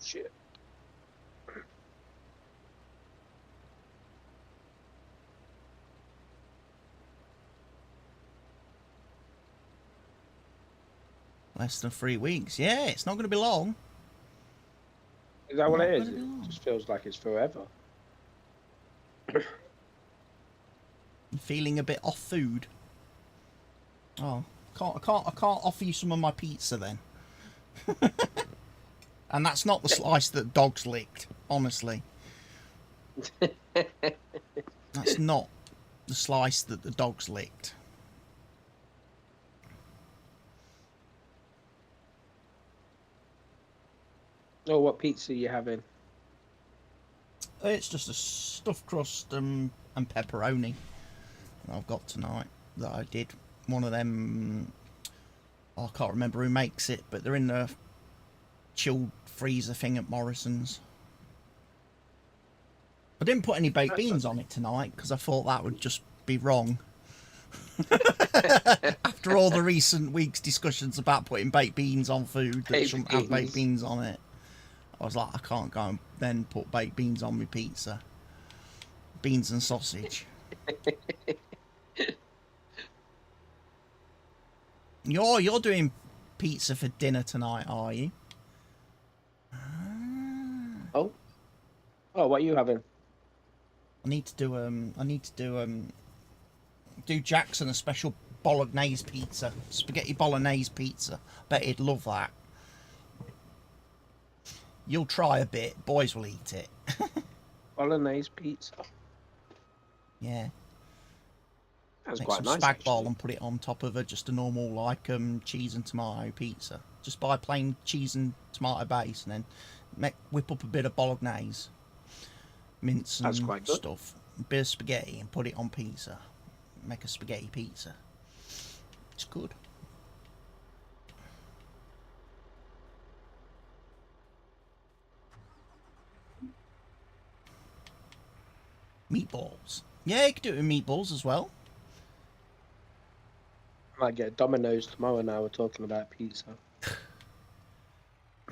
Shit. Less than 3 weeks. Yeah, it's not going to be long. Is that what Not it is? gonna be long. It just feels like it's forever. You feeling a bit off food? Oh, I can't offer you some of my pizza then. And that's not the slice that dogs licked, honestly. That's not. the slice that the dogs licked. Oh, what pizza are you having? It's just a stuffed crust and pepperoni that I've got tonight that I did. One of them, I can't remember who makes it, but they're in the chilled freezer thing at Morrison's. I didn't put any baked beans on it tonight because I thought that would just be wrong. After all the recent weeks' discussions about putting baked beans on food that shouldn't have baked beans on it, I was like, I can't go and then put baked beans on my pizza. Beans and sausage. You're doing pizza for dinner tonight, are you? Oh, what are you having? I need to do Jackson a special bolognese pizza, spaghetti bolognese pizza. Bet he'd love that. You'll try a bit, boys will eat it. Bolognese pizza. Yeah. That's Make quite some nice. spag Actually. bol and put it on top of just a normal cheese and tomato pizza. Just buy plain cheese and tomato base, and then whip up a bit of bolognese, mince and stuff, a bit of spaghetti, and put it on pizza. Make a spaghetti pizza. It's good. Meatballs. Yeah, you could do it with meatballs as well. I might get Domino's tomorrow. Now we're talking about pizza.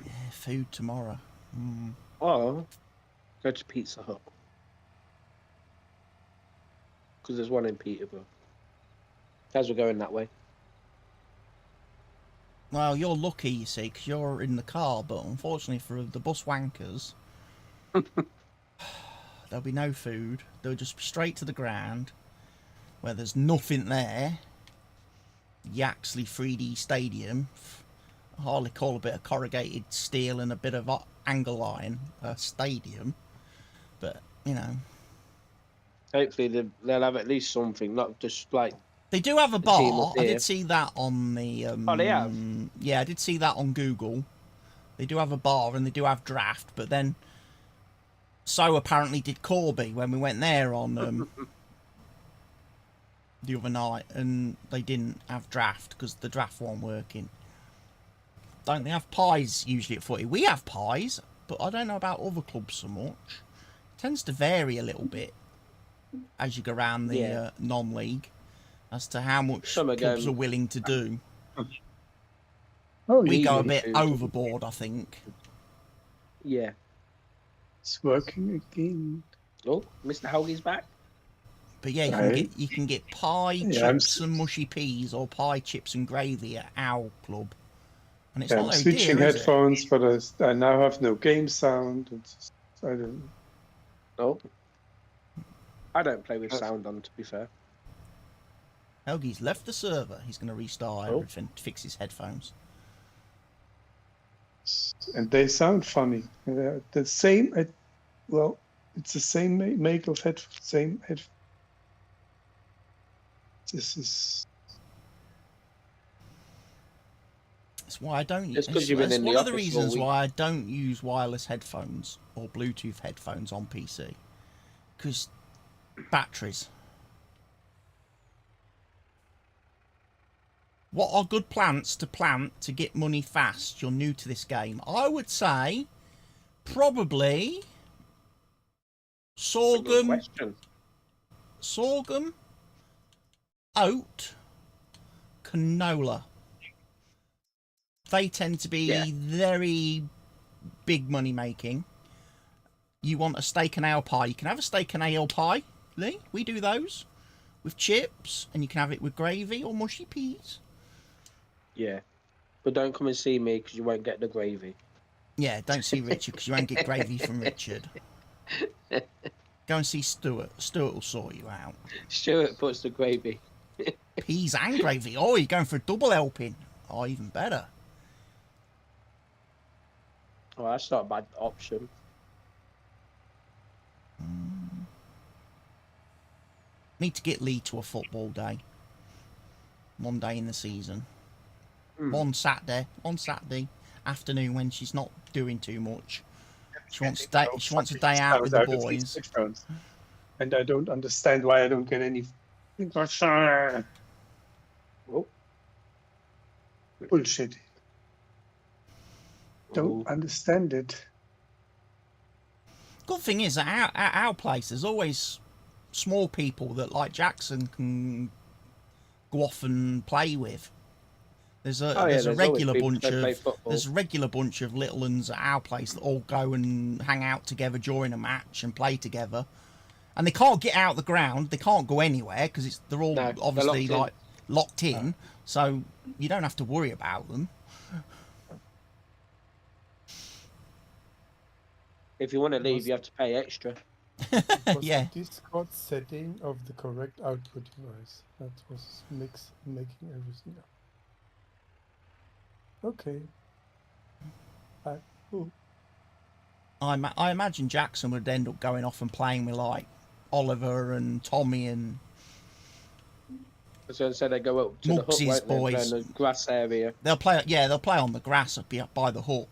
Yeah, food tomorrow. Or go to Pizza Hut because there's one in Peterborough. As we're going that way. Well, you're lucky, you see, because you're in the car, but unfortunately for the bus wankers, there'll be no food. They'll just be straight to the ground, where there's nothing there. Yaxley 3D Stadium. I hardly call a bit of corrugated steel and a bit of angle iron a stadium, but, you know. Hopefully they'll have at least something, not just like... They do have a bar. I here. did see that on the... Oh, they have? Yeah, I did see that on Google. They do have a bar and they do have draft, but then... So apparently did Corby when we went there on the other night, and they didn't have draft because the draft wasn't working. Don't they have pies usually at footy? We have pies, but I don't know about other clubs so much. It tends to vary a little bit as you go around the non-league as to how much clubs are willing to do. Oh, We go a bit overboard, I think. Yeah. It's working again. Oh, Mr. Hoggy's back. But yeah, you can get pie, chips and mushy peas, or pie, chips and gravy at our club. And it's not I'm very switching dear, headphones, but I now have no game sound. I don't. Oh. I don't play with sound on, to be fair. Helgi's left the server. He's going to restart everything to fix his headphones. And they sound funny. The same. Well, it's the same make of headphones. Same head. This is. That's why I don't. It's because you've been in the one of the office reasons all week. why I don't use wireless headphones or Bluetooth headphones on PC. Because batteries. What are good plants to plant to get money fast? You're new to this game. I would say probably sorghum, oat, canola. They tend to be very big money making. You want a steak and ale pie? You can have a steak and ale pie, Lee. We do those with chips, and you can have it with gravy or mushy peas. Yeah, but don't come and see me because you won't get the gravy. Yeah, don't see Richard because you won't get gravy from Richard. Go and see Stuart. Stuart will sort you out. Stuart puts the gravy. Peas and gravy. Oh, you're going for a double helping. Oh, even better. Oh, that's not a bad option. Need to get Lee to a football day. One day in the season. One Saturday afternoon when she's not doing too much. She wants a day out with the boys. Headphones. And I don't understand why I don't get any. Oh. Bullshit. Don't understand it. Good thing is that at our place there's always small people that like Jackson can go off and play with. There's a regular bunch of little uns at our place that all go and hang out together during a match and play together. And they can't get out the ground. They can't go anywhere because they're all obviously locked in. So you don't have to worry about them. If you want to leave, you have to pay extra. Yeah. Discord setting of the correct output device. That was making everything up. Okay. I imagine Jackson would end up going off and playing with like Oliver and Tommy and. So they go up to Muggsy's the hut, boys. the grass area. They'll play on the grass by the hut.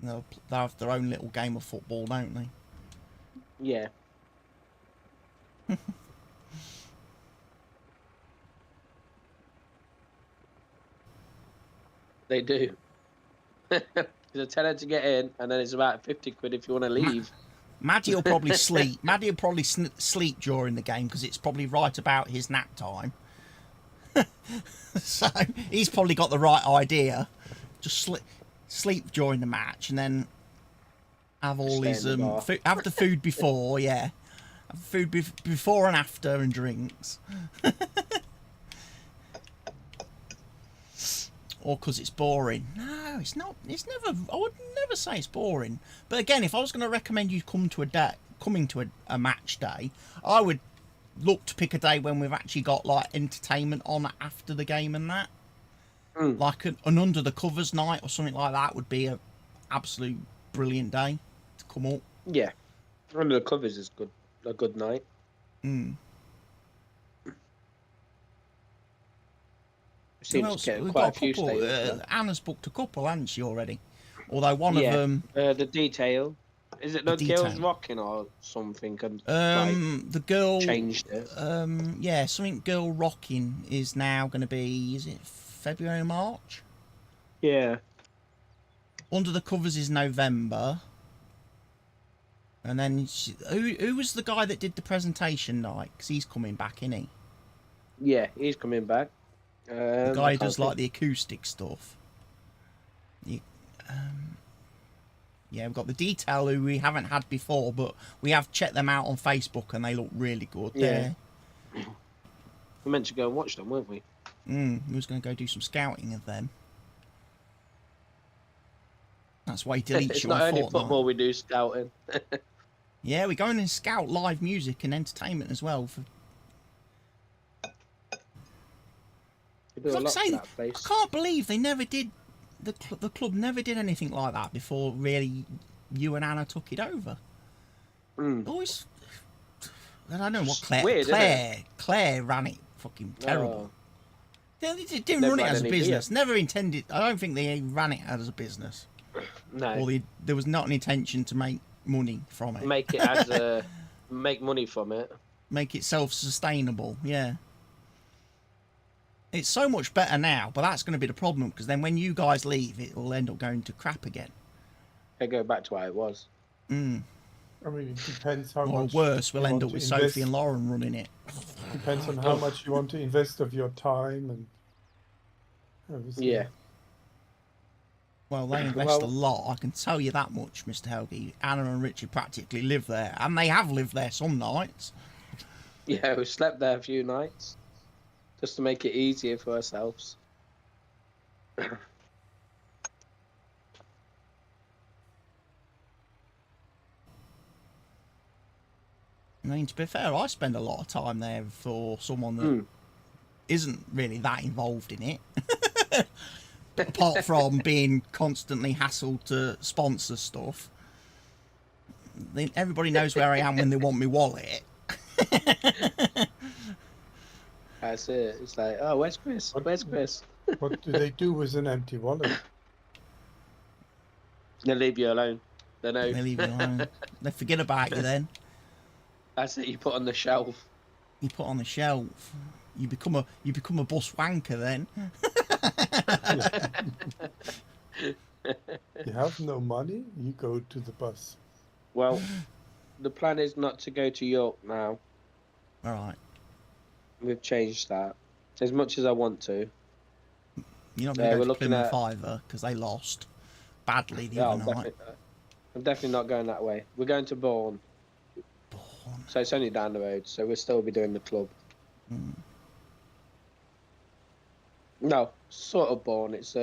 They'll have their own little game of football, don't they? Yeah. They do. There's a tenner to get in, and then it's about 50 quid if you want to leave. Maddie will probably sleep. Maddie will probably sleep during the game because it's probably right about his nap time. So he's probably got the right idea. Just sleep during the match and then have all his have the food before, yeah. Have food before and after and drinks. Or because it's boring. No, it's not. It's never. I would never say it's boring. But again, if I was going to recommend you coming to a match day, I would look to pick a day when we've actually got like entertainment on after the game and that. Like an under the covers night or something like that would be a absolute brilliant day to come up. Yeah, under the covers is good. A good night. Seems to get quite a few stages. Anna's booked a couple, hasn't she already? Although one of them, the detail. Is it the girls rocking or something? The girl changed it. Yeah, something girl rocking is now going to be. Is it February or March? Yeah. Under the covers is November. And then who was the guy that did the presentation night? Because he's coming back, isn't he? Yeah, he's coming back. The guy who does like the acoustic stuff. Yeah, we've got the detail who we haven't had before, but we have checked them out on Facebook and they look really good. Yeah. We meant to go and watch them, weren't we? We was going to go do some scouting of them. That's why he deletes it's you not on only Fortnite. football we do scouting. Yeah, we go in and scout live music and entertainment as well. Like I say, I can't believe they never did. The club never did anything like that before. Really, you and Anna took it over. Always, I don't know what Claire ran it. Fucking terrible. They didn't run it as a business. Beer. Never intended. I don't think they ran it as a business. No. Or there was not an intention to make money from it. Make it as a make money from it. Make it self-sustainable. Yeah. It's so much better now, but that's going to be the problem because then when you guys leave, it will end up going to crap again. They go back to how it was. I mean, it depends how much. Or worse, we'll end up with Sophie and Lauren running it. Depends on how much you want to invest of your time and everything. Yeah. Well, they invest a lot, I can tell you that much, Mr. Helge. Anna and Richard practically live there, and they have lived there some nights. Yeah, we slept there a few nights. Just to make it easier for ourselves. I mean, to be fair, I spend a lot of time there for someone that isn't really that involved in it. Apart from being constantly hassled to sponsor stuff. Everybody knows where I am when they want my wallet. That's it. It's like, oh, where's Chris? What- Where's Chris? What do they do with an empty wallet? They leave you alone. They know. They leave you alone. They forget about you then. That's it. You put on the shelf. You put on the shelf. You become a bus wanker then. You have no money, you go to the bus. Well, the plan is not to go to York now. All right. We've changed that. As much as I want to. You're not going to we're go to looking Plymouth at- either because they lost badly the Yeah, other night. I'm definitely not going that way. We're going to Bourne. Bourne. So it's only down the road. So we'll still be doing the club. Mm. No, sort of Bourne. It's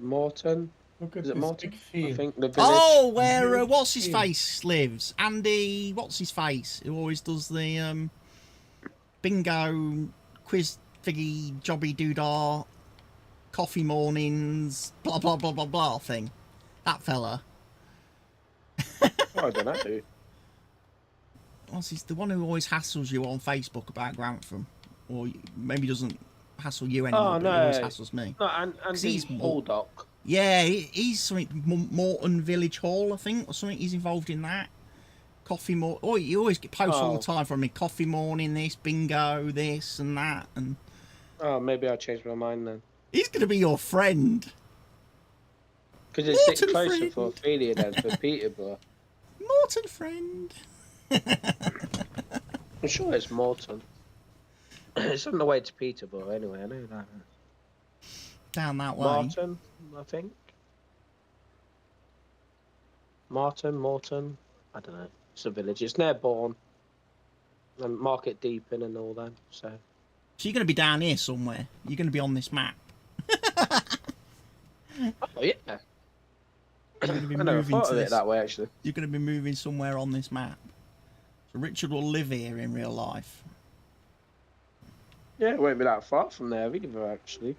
Morton. Look at Is it this Morton? big I field. think the village. Oh, where Huge what's his field. face lives? Andy, what's his face? Who always does the bingo quiz thingy, jobby doodah, coffee mornings, blah blah blah blah blah thing. That fella. Oh, I don't know. Dude. What's his, the one who always hassles you on Facebook about Grantham, or maybe doesn't hassle you anymore, Oh, but he always no. hassles me. No, Andy he's more- Baldock. Yeah, he's something Morton Village Hall, I think, or something. He's involved in that. Coffee more. Oh, you always get posts all Oh. the time from me. Coffee morning, this bingo, this and that, and Oh, maybe I'll change my mind then. he's gonna be your friend, Because it's a bit Morton closer friend. for Ophelia than for Peterborough. Morton friend. I'm sure it's Morton. It's on the way to Peterborough anyway, I know that. Down that way. Martin, I think. Morton, I don't know. It's a village. It's near Bourne. And Market Deeping and all that, so. So you're gonna be down here somewhere. You're gonna be on this map. Oh, yeah. You're gonna be I never moving thought to of this. it that way, actually. You're gonna be moving somewhere on this map. So Richard will live here in real life. Yeah, it won't be that far from there either, actually.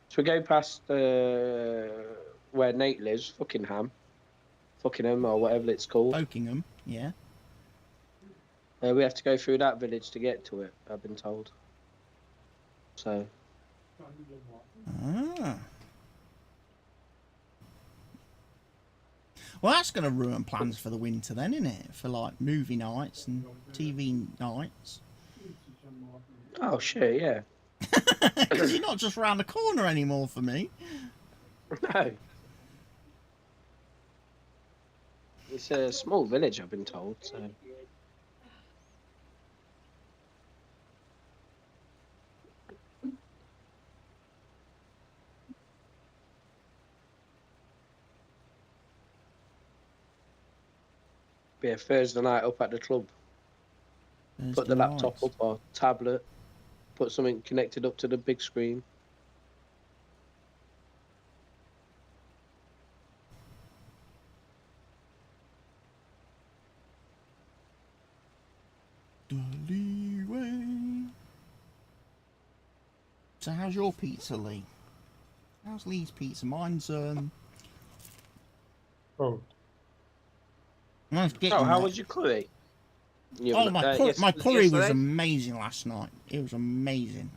So we go past where Nate lives, Fuckingham, or whatever it's called. Oakingham, yeah. We have to go through that village to get to it, I've been told. So, Ah. Well, that's going to ruin plans for the winter then, isn't it? For like movie nights and TV nights. oh shit, yeah. Because you're not just round the corner anymore for me. No. It's a small village, I've been told, so. Be a Thursday night up at the club. Put the laptop up or tablet. Put something connected up to the big screen. Leeway. So how's your pizza, Lee? How's Lee's pizza? Mine's Oh, mine's getting Oh, how there. was your curry? Oh, my curry was yesterday? amazing last night. It was amazing.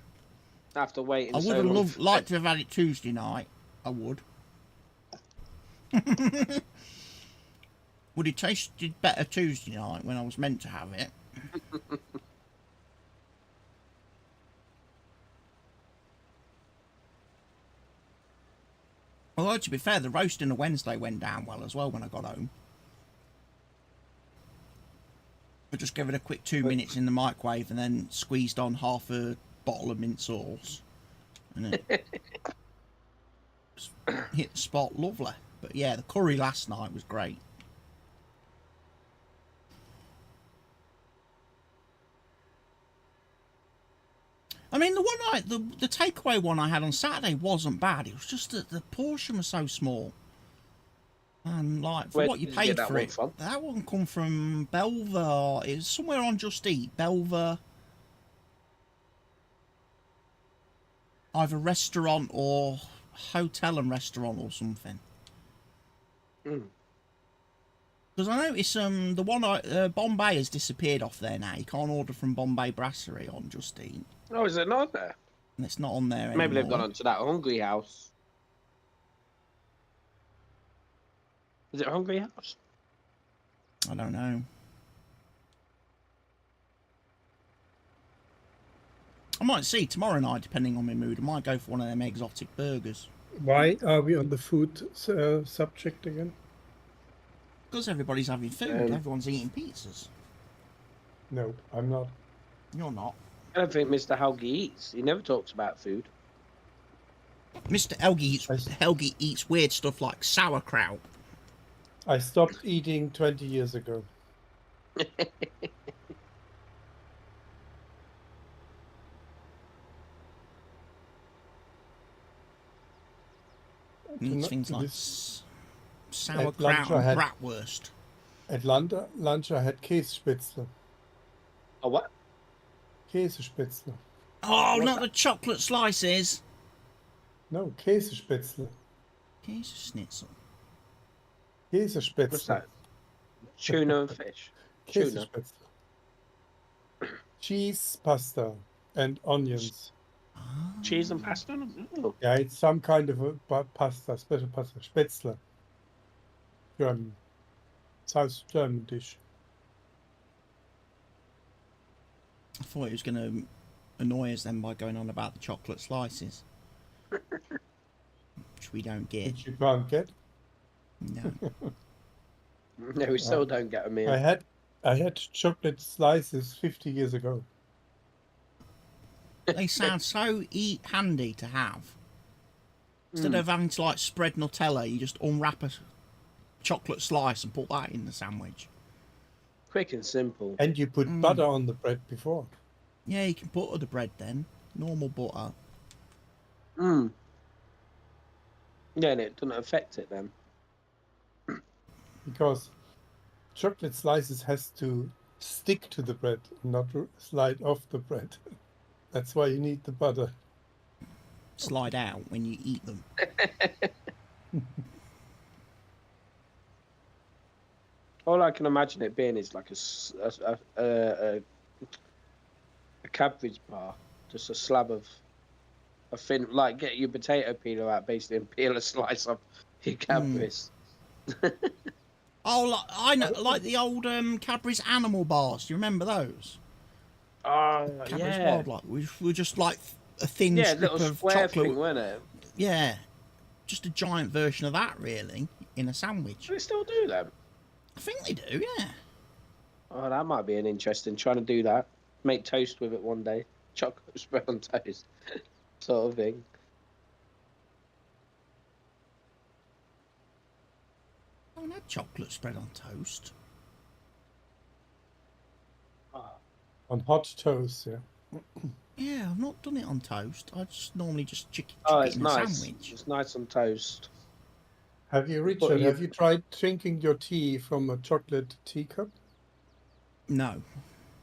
After waiting I so would have long. liked to have had it Tuesday night. I would. Would it tasted better Tuesday night when I was meant to have it? Although, to be fair, the roasting of Wednesday went down well as well when I got home. I just gave it a quick 2 minutes in the microwave and then squeezed on half a bottle of mint sauce. And it just hit the spot lovely. But yeah, the curry last night was great. I mean, the one the takeaway one I had on Saturday wasn't bad. It was just that the portion was so small. And like for Where what you did you get paid that for one it, from? that one come from Belver. It was somewhere on Just Eat. Belver, either restaurant or hotel and restaurant or something. Mm. Because I noticed the one Bombay has disappeared off there now. You can't order from Bombay Brasserie on Just Eat. Oh, is it not there? And it's not on there anymore. Maybe they've gone on to that Hungry House. Is it Hungry House? I don't know. I might see tomorrow night, depending on my mood. I might go for one of them exotic burgers. Why are we on the food subject again? Because everybody's having food. Everyone's eating pizzas. No, I'm not. You're not. I don't think Mr. Helgi eats. He never talks about food. Mr. Helgi eats weird stuff like sauerkraut. I stopped eating 20 years ago. He eats not- things like this- sauerkraut lunch I and had- bratwurst. At lunch I had Käsespätzle. Oh, what? Käsespätzle. Oh, What's not that? the chocolate slices. No, Käsespätzle. Käseschnitzel. Käsespätzle. What's that? Tuna and fish. Tuna. Käsespätzle. Cheese, pasta, and onions. Cheese and pasta? Oh. Yeah, it's some kind of a pasta, special pasta. Spätzle. German. South German dish. I thought he was going to annoy us then by going on about the chocolate slices. Which we don't get. Which you can't get. No. No, we still don't get a meal. I had chocolate slices 50 years ago. They sound so handy to have. Instead of having to like spread Nutella, you just unwrap a chocolate slice and put that in the sandwich. Quick and simple. And you put butter on the bread before. Yeah, you can butter the bread then. Normal butter. Mm. Yeah, and it doesn't affect it then. Because chocolate slices has to stick to the bread, not slide off the bread. That's why you need the butter. Slide out when you eat them. All I can imagine it being is like a Cadbury's bar, just a slab of a thin, like get your potato peeler out basically and peel a slice off your Cadbury's. Oh, I know, like the old Cadbury's animal bars. Do you remember those? Oh, Cadbury's yeah. Wildlife. We were just like a thin Yeah, strip little of square chocolate. thing, wasn't it? Yeah, just a giant version of that, really, in a sandwich. Do they still do them? I think they do, yeah. Oh, that might be an interesting. Trying to do that. Make toast with it one day. Chocolate spread on toast. Sort of thing. I haven't had chocolate spread on toast. On hot toast, yeah. Yeah, I've not done it on toast. I just normally just chuck Oh, it it's in nice. a sandwich. It's nice on toast. Have you, Richard, have you tried drinking your tea from a chocolate teacup? No,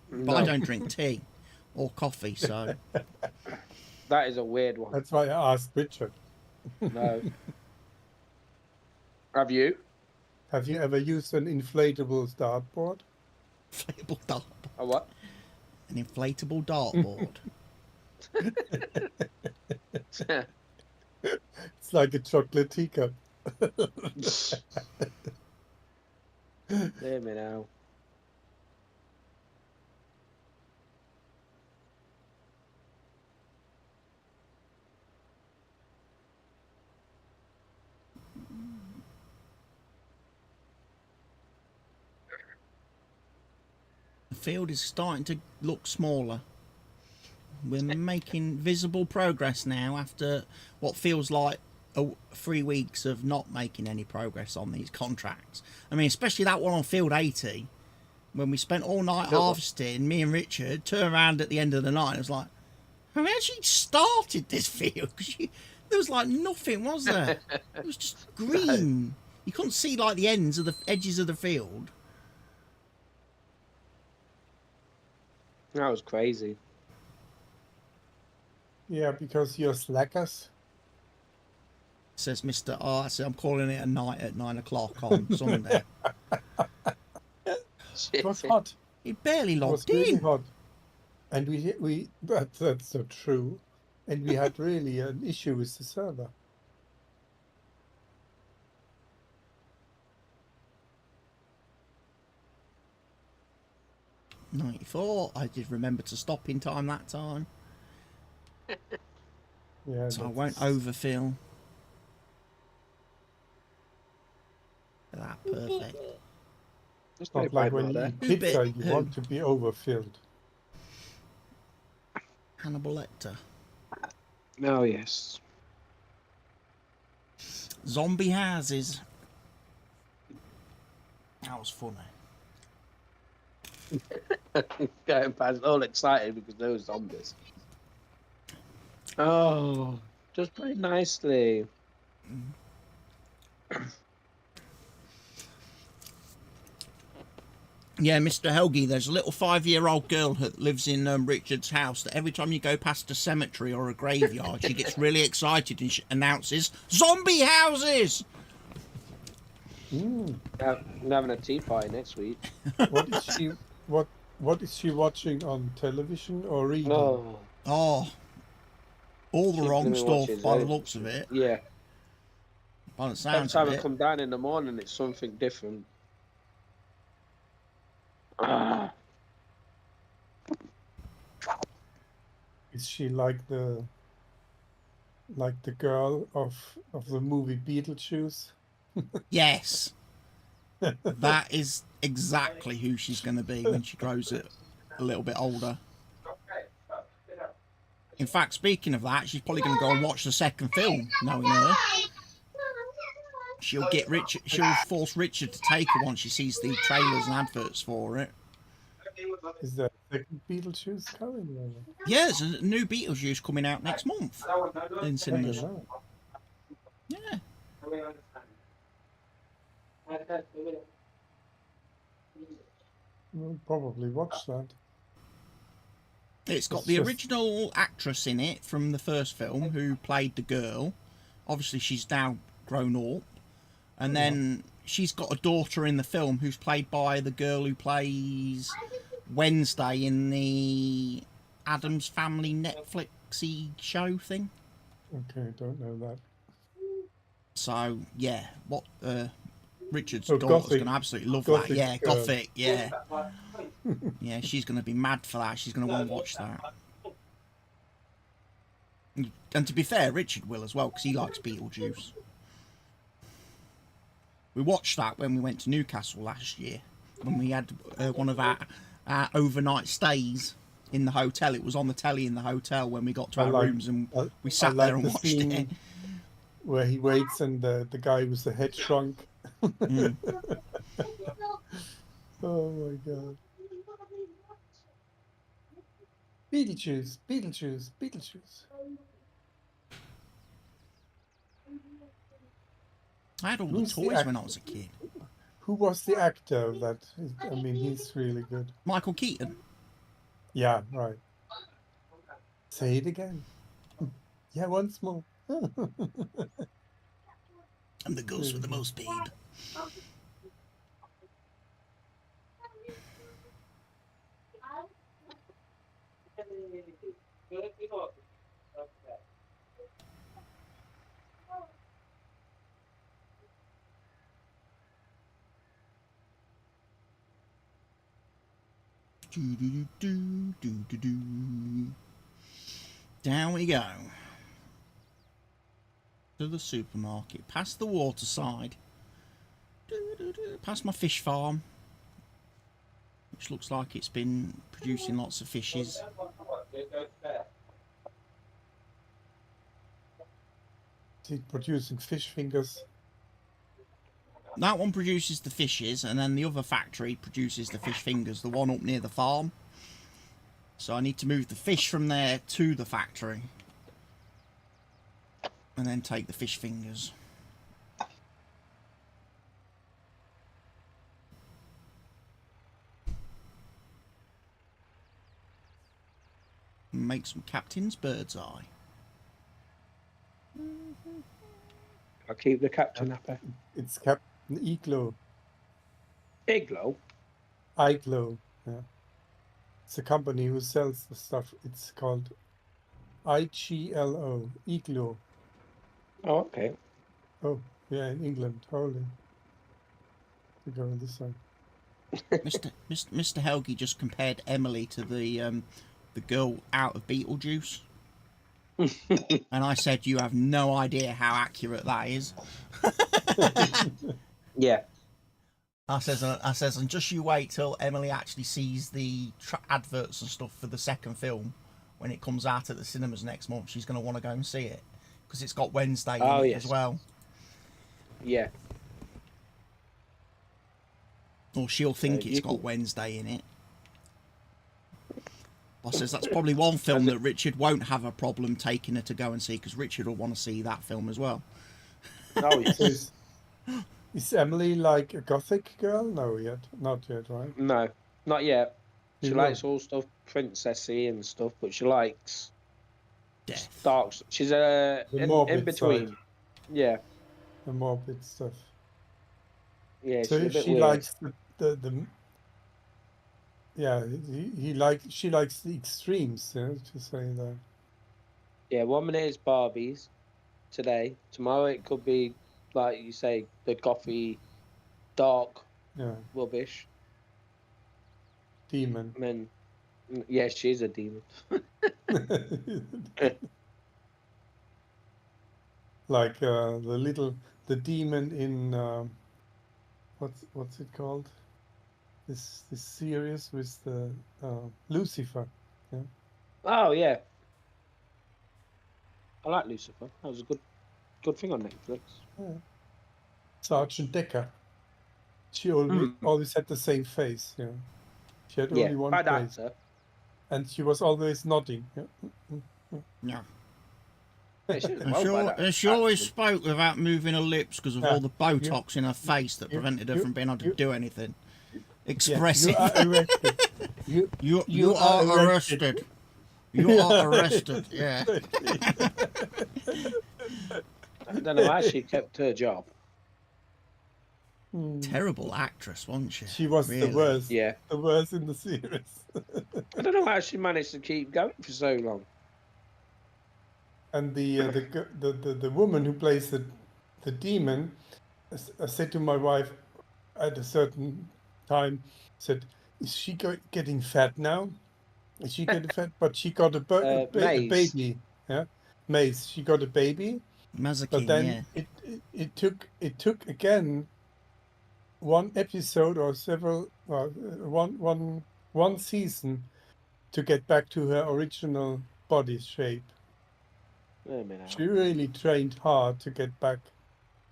but No, I don't drink tea or coffee, so that is a weird one. That's why I asked Richard. No. Have you? Have you ever used an inflatable dartboard? inflatable dartboard. A what? An inflatable dartboard. It's like a chocolate teacup. Hear me now. The field is starting to look smaller. We're making visible progress now after what feels like 3 weeks of not making any progress on these contracts. I mean, especially that one on field 80, when we spent all night harvesting, me and Richard turned around at the end of the night and was like, have we actually started this field? 'Cause there was like nothing, was there? It was just green. You couldn't see like the edges of the field. That was crazy. Yeah, because you're slackers. Says Mr. R. I said, I'm calling it a night at 9 o'clock on Sunday. It was hot. He barely It was logged really in. hot. And that's not true. And we had really an issue with the server. '94. I did remember to stop in time that time, Yeah, so I that's- won't overfill. That perfect. It's no Not like bad when not you there. eat Who pizza, bit you who? want to be overfilled. Hannibal Lecter. Oh yes. Zombie houses. That was funny. Getting past all excited because there were zombies. Oh, just play nicely. Yeah, Mr. Helgi, there's a little 5-year-old girl that lives in Richard's house that every time you go past a cemetery or a graveyard, she gets really excited and she announces, "Zombie houses!" Mm. I'm having a tea party next week. What is she? What is she watching on television or reading? Oh, Oh, all the she's wrong gonna be stuff watching by the it. looks of it. Yeah. By the Every sounds time of I it. come down in the morning, it's something different. Ah, Is she like the girl of the movie Beetlejuice? Yes. That is exactly who she's going to be when she grows a little bit older. In fact, speaking of that, she's probably going to go and watch the second film, knowing her. She'll force Richard to take her once she sees the trailers and adverts for it. Is there a second Beetlejuice coming? Or... Yeah, there's a new Beetlejuice coming out next month in I don't cinemas. know. Yeah. We'll probably watch that. It's got It's the just- original actress in it from the first film who played the girl. Obviously, she's now grown up. And then she's got a daughter in the film who's played by the girl who plays Wednesday in the Addams Family Netflixy show thing. Okay, don't know that. So, yeah, what Richard's Oh, daughter's Gothic. going to absolutely love that. Gothic Yeah, girl. Gothic, yeah. Yeah, she's going to be mad for that. She's going to want to watch that. And to be fair, Richard will as well, because he likes Beetlejuice. We watched that when we went to Newcastle last year, when we had one of our overnight stays in the hotel. It was on the telly in the hotel when we got to I our like- rooms, and I- we I sat like there and the watched scene it. where he waits and the guy with the head shrunk. Mm. Oh my god. Beetlejuice, Beetlejuice, Beetlejuice. I had all the Who's the toys when I act- was a kid. Who was the actor of that? I mean, he's really good. Michael Keaton. Yeah, right. Say it again. Yeah, once more. I'm the ghost with the most speed. Down we go. To the supermarket, past the waterside, past my fish farm, which looks like it's been producing lots of fishes. Is he producing fish fingers? That one produces the fishes, and then the other factory produces the fish fingers, the one up near the farm. So I need to move the fish from there to the factory, and then take the fish fingers. And make some captain's bird's eye. I'll keep the captain happy. It's Captain Iglo. Iglo? Iglo. Yeah. It's a company who sells the stuff. It's called IGLO. Iglo. Oh, okay. Oh, yeah, in England. Holy. We go on this side. Mr. Helgi just compared Emily to the girl out of Beetlejuice, and I said you have no idea how accurate that is. Yeah. I says, and just you wait till Emily actually sees the adverts and stuff for the second film when it comes out at the cinemas next month. She's going to want to go and see it because it's got Wednesday in it as well. Yeah. Or she'll think it's got Wednesday in it. I says that's probably one film that Richard won't have a problem taking her to go and see because Richard will want to see that film as well. Oh, yes. Is Emily like a gothic girl? No, not yet, right? No, not yet. She You likes will. all stuff princessy and stuff, but she likes Death. dark. She's The in morbid between. side. Yeah. The morbid stuff. Yeah, So she's a bit she weird. likes the yeah, she likes the extremes, to say that. Yeah, 1 minute it's Barbies today. Tomorrow it could be, like you say, the gothy, dark Yeah, rubbish. demon. And then, yeah, she's a demon. Like the demon in what's it called? This series with the Lucifer. Yeah. Oh, yeah. I like Lucifer. That was a good thing on Netflix. Yeah. Sergeant Decker. She always had the same face. Yeah. She had only one bad face, actor. and she was always nodding. Yeah. Yeah. Yeah, she was And well bad she always actually. spoke without moving her lips because of all the Botox in her face that you- prevented her you- from being able to you- do anything. Yeah, Expressive. you are arrested. You are arrested. You are arrested. Yeah. I don't know how she kept her job. Terrible actress, wasn't she? She was Really? the worst. Yeah. The worst in the series. I don't know how she managed to keep going for so long. And the woman who plays the demon I said to my wife at a certain time, said, "Is she getting fat now? Is she getting fat?" But she got a Maze. baby. Yeah, Maze. She got a baby. Mazikeen, But then it took again one episode or several one season to get back to her original body shape. Wait a minute. She really trained hard to get back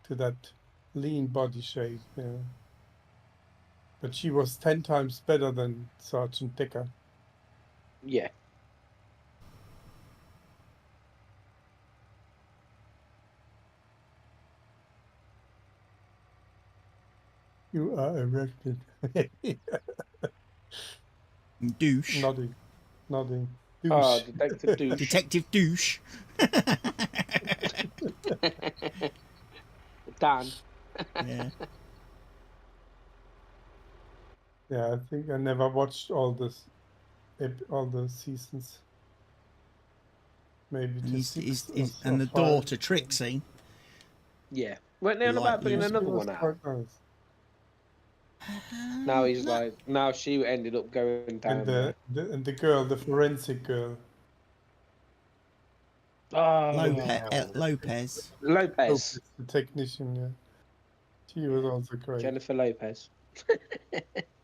to that lean body shape. Yeah. But she was 10 times better than Sergeant Decker. Yeah. You are arrested. douche. Nodding. Douche. Oh, Detective Douche. Detective douche. Dan. Yeah. Yeah, I think I never watched all the seasons. Maybe And the daughter Trixie. Yeah. Weren't they on Like about bringing Lucy. another one out? Now he's like, now she ended up going down And the girl, the forensic girl. Lopez. Lopez. The technician, yeah. She was also great. Jennifer Lopez.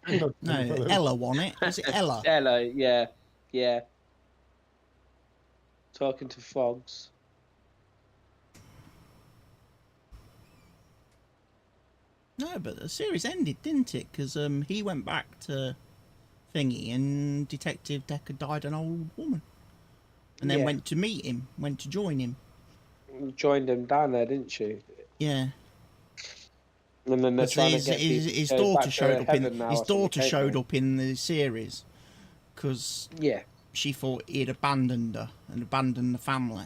Not No, Jennifer Lopez. Ella won it. Was it Ella? Ella, yeah. Yeah. Talking to frogs. No, but the series ended, didn't it? Because he went back to Thingy and Detective Decker died an old woman. And then went to meet him, went to join him. Joined him down there, didn't she? Yeah. And then they're trying to get his go daughter back showed to up in heaven now his or something, daughter don't showed they? up in the series because Yeah. she thought he had abandoned her and abandoned the family.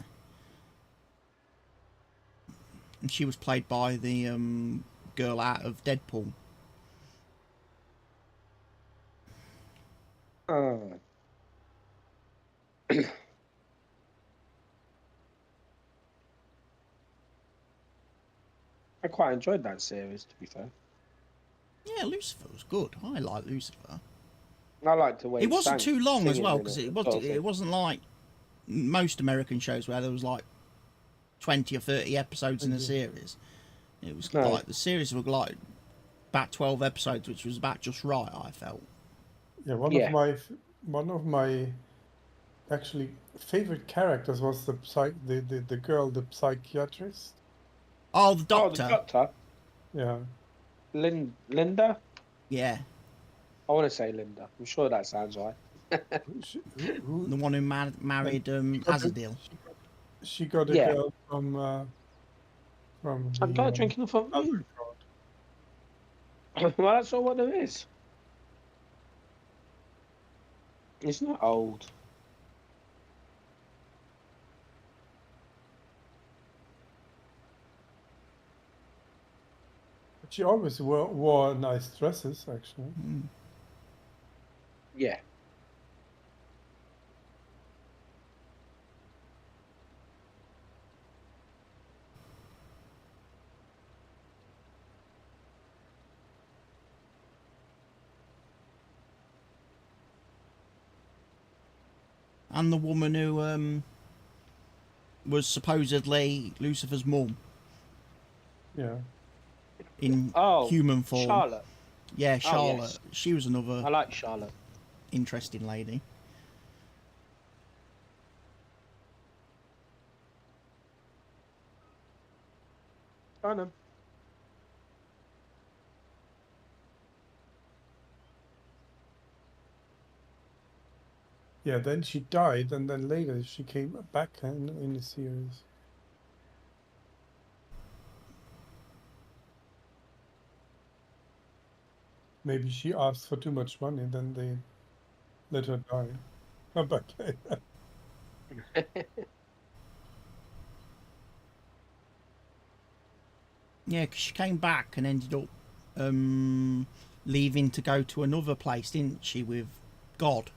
And she was played by the girl out of Deadpool. Oh. I quite enjoyed that series, to be fair. Yeah, Lucifer was good. I like Lucifer. I like the way It wasn't sang, too long as singing well, in because it, it sort of thing. wasn't like most American shows where there was like 20 or 30 episodes in a series. It was No. like the series were like about 12 episodes, which was about just right, I felt. Yeah, Yeah. one of my actually favorite characters was the girl, the psychiatrist. Oh, the Oh, the Doctor. Doctor. Yeah. Linda? Yeah, I want to say Linda. I'm sure that sounds right. the one who married Azadil. She got a Yeah. girl from I'm the not drinking from. other god. Well, that's all what there is. It's not old. But she always wore nice dresses, actually. Mm. Yeah. And the woman who was supposedly Lucifer's mum Yeah. in Oh, human form. Charlotte. Yeah, Charlotte. yes. She was another I like Charlotte. interesting lady. I know. Yeah, then she died, and then later she came back in the series. Maybe she asked for too much money, then they let her die. Oh, but Yeah, because she came back and ended up leaving to go to another place, didn't she, with God,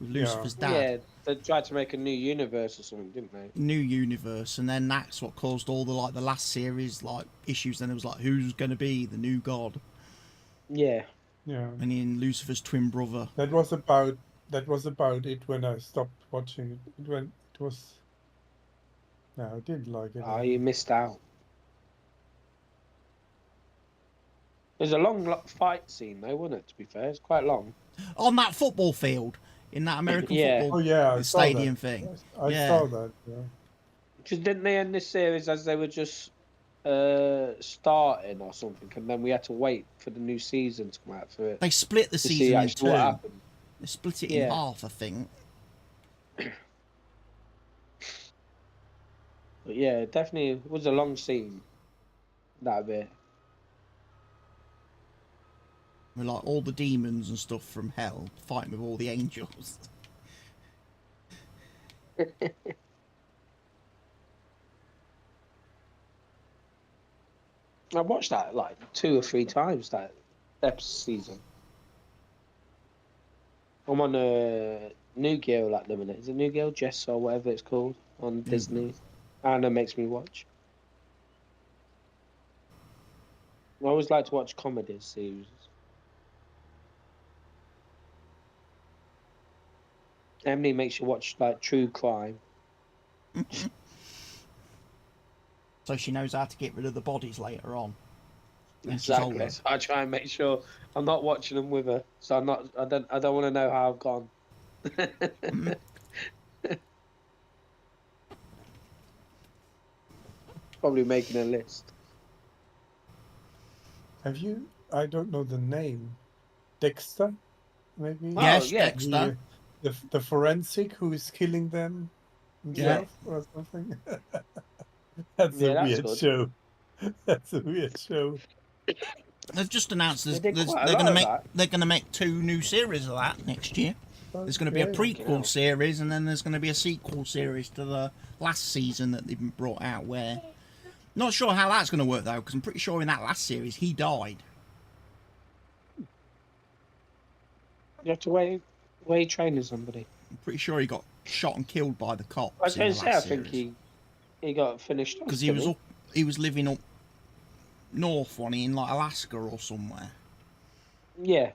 with Yeah. Lucifer's dad. Yeah, they tried to make a new universe or something, didn't they? New universe, and then that's what caused all the last series issues. Then it was like, who's going to be the new God? Yeah. yeah, And in Lucifer's twin brother. that was about it when I stopped watching it. It was. No, I didn't like it. Oh, you missed out. There's a long fight scene, though, wasn't it? To be fair, it's quite long. On that football field, in that American Yeah. football Oh yeah, I saw stadium that. thing. I Yeah. saw that. Yeah. Because didn't they end this series as they were just starting or something, and then we had to wait for the new season to come out for it They split the to see season in actually what two. happened. They split it in Yeah. half, I think. But yeah, it definitely was a long scene. That bit. With like all the demons and stuff from hell fighting with all the angels. I watched that like 2 or 3 times that season. I'm on a New Girl at the minute. Is it New Girl, Jess, or whatever it's called on Disney? Anna makes me watch. I always like to watch comedy series. Emily makes you watch like true crime. So she knows how to get rid of the bodies later on. when she's Exactly. older. So I try and make sure I'm not watching them with her. So I don't want to know how I've gone. Probably making a list. Have you? I don't know the name. Dexter, maybe. Oh, Yes, yeah. Dexter. The forensic who is killing them himself or something. That's a that's weird good. show. That's a weird show. They've just announced They did quite a they're lot going to of make that. they're going to make 2 new series of that next year. There's going to be a Okay. prequel series, and then there's going to be a sequel series to the last season that they've brought out, where Not sure how that's going to work though, because I'm pretty sure in that last series he died. You have to wait training somebody. I'm pretty sure he got shot and killed by the I cops was in going the to say, I last think series. he got finished off. Because he was living up north, one in like Alaska or somewhere. Yeah.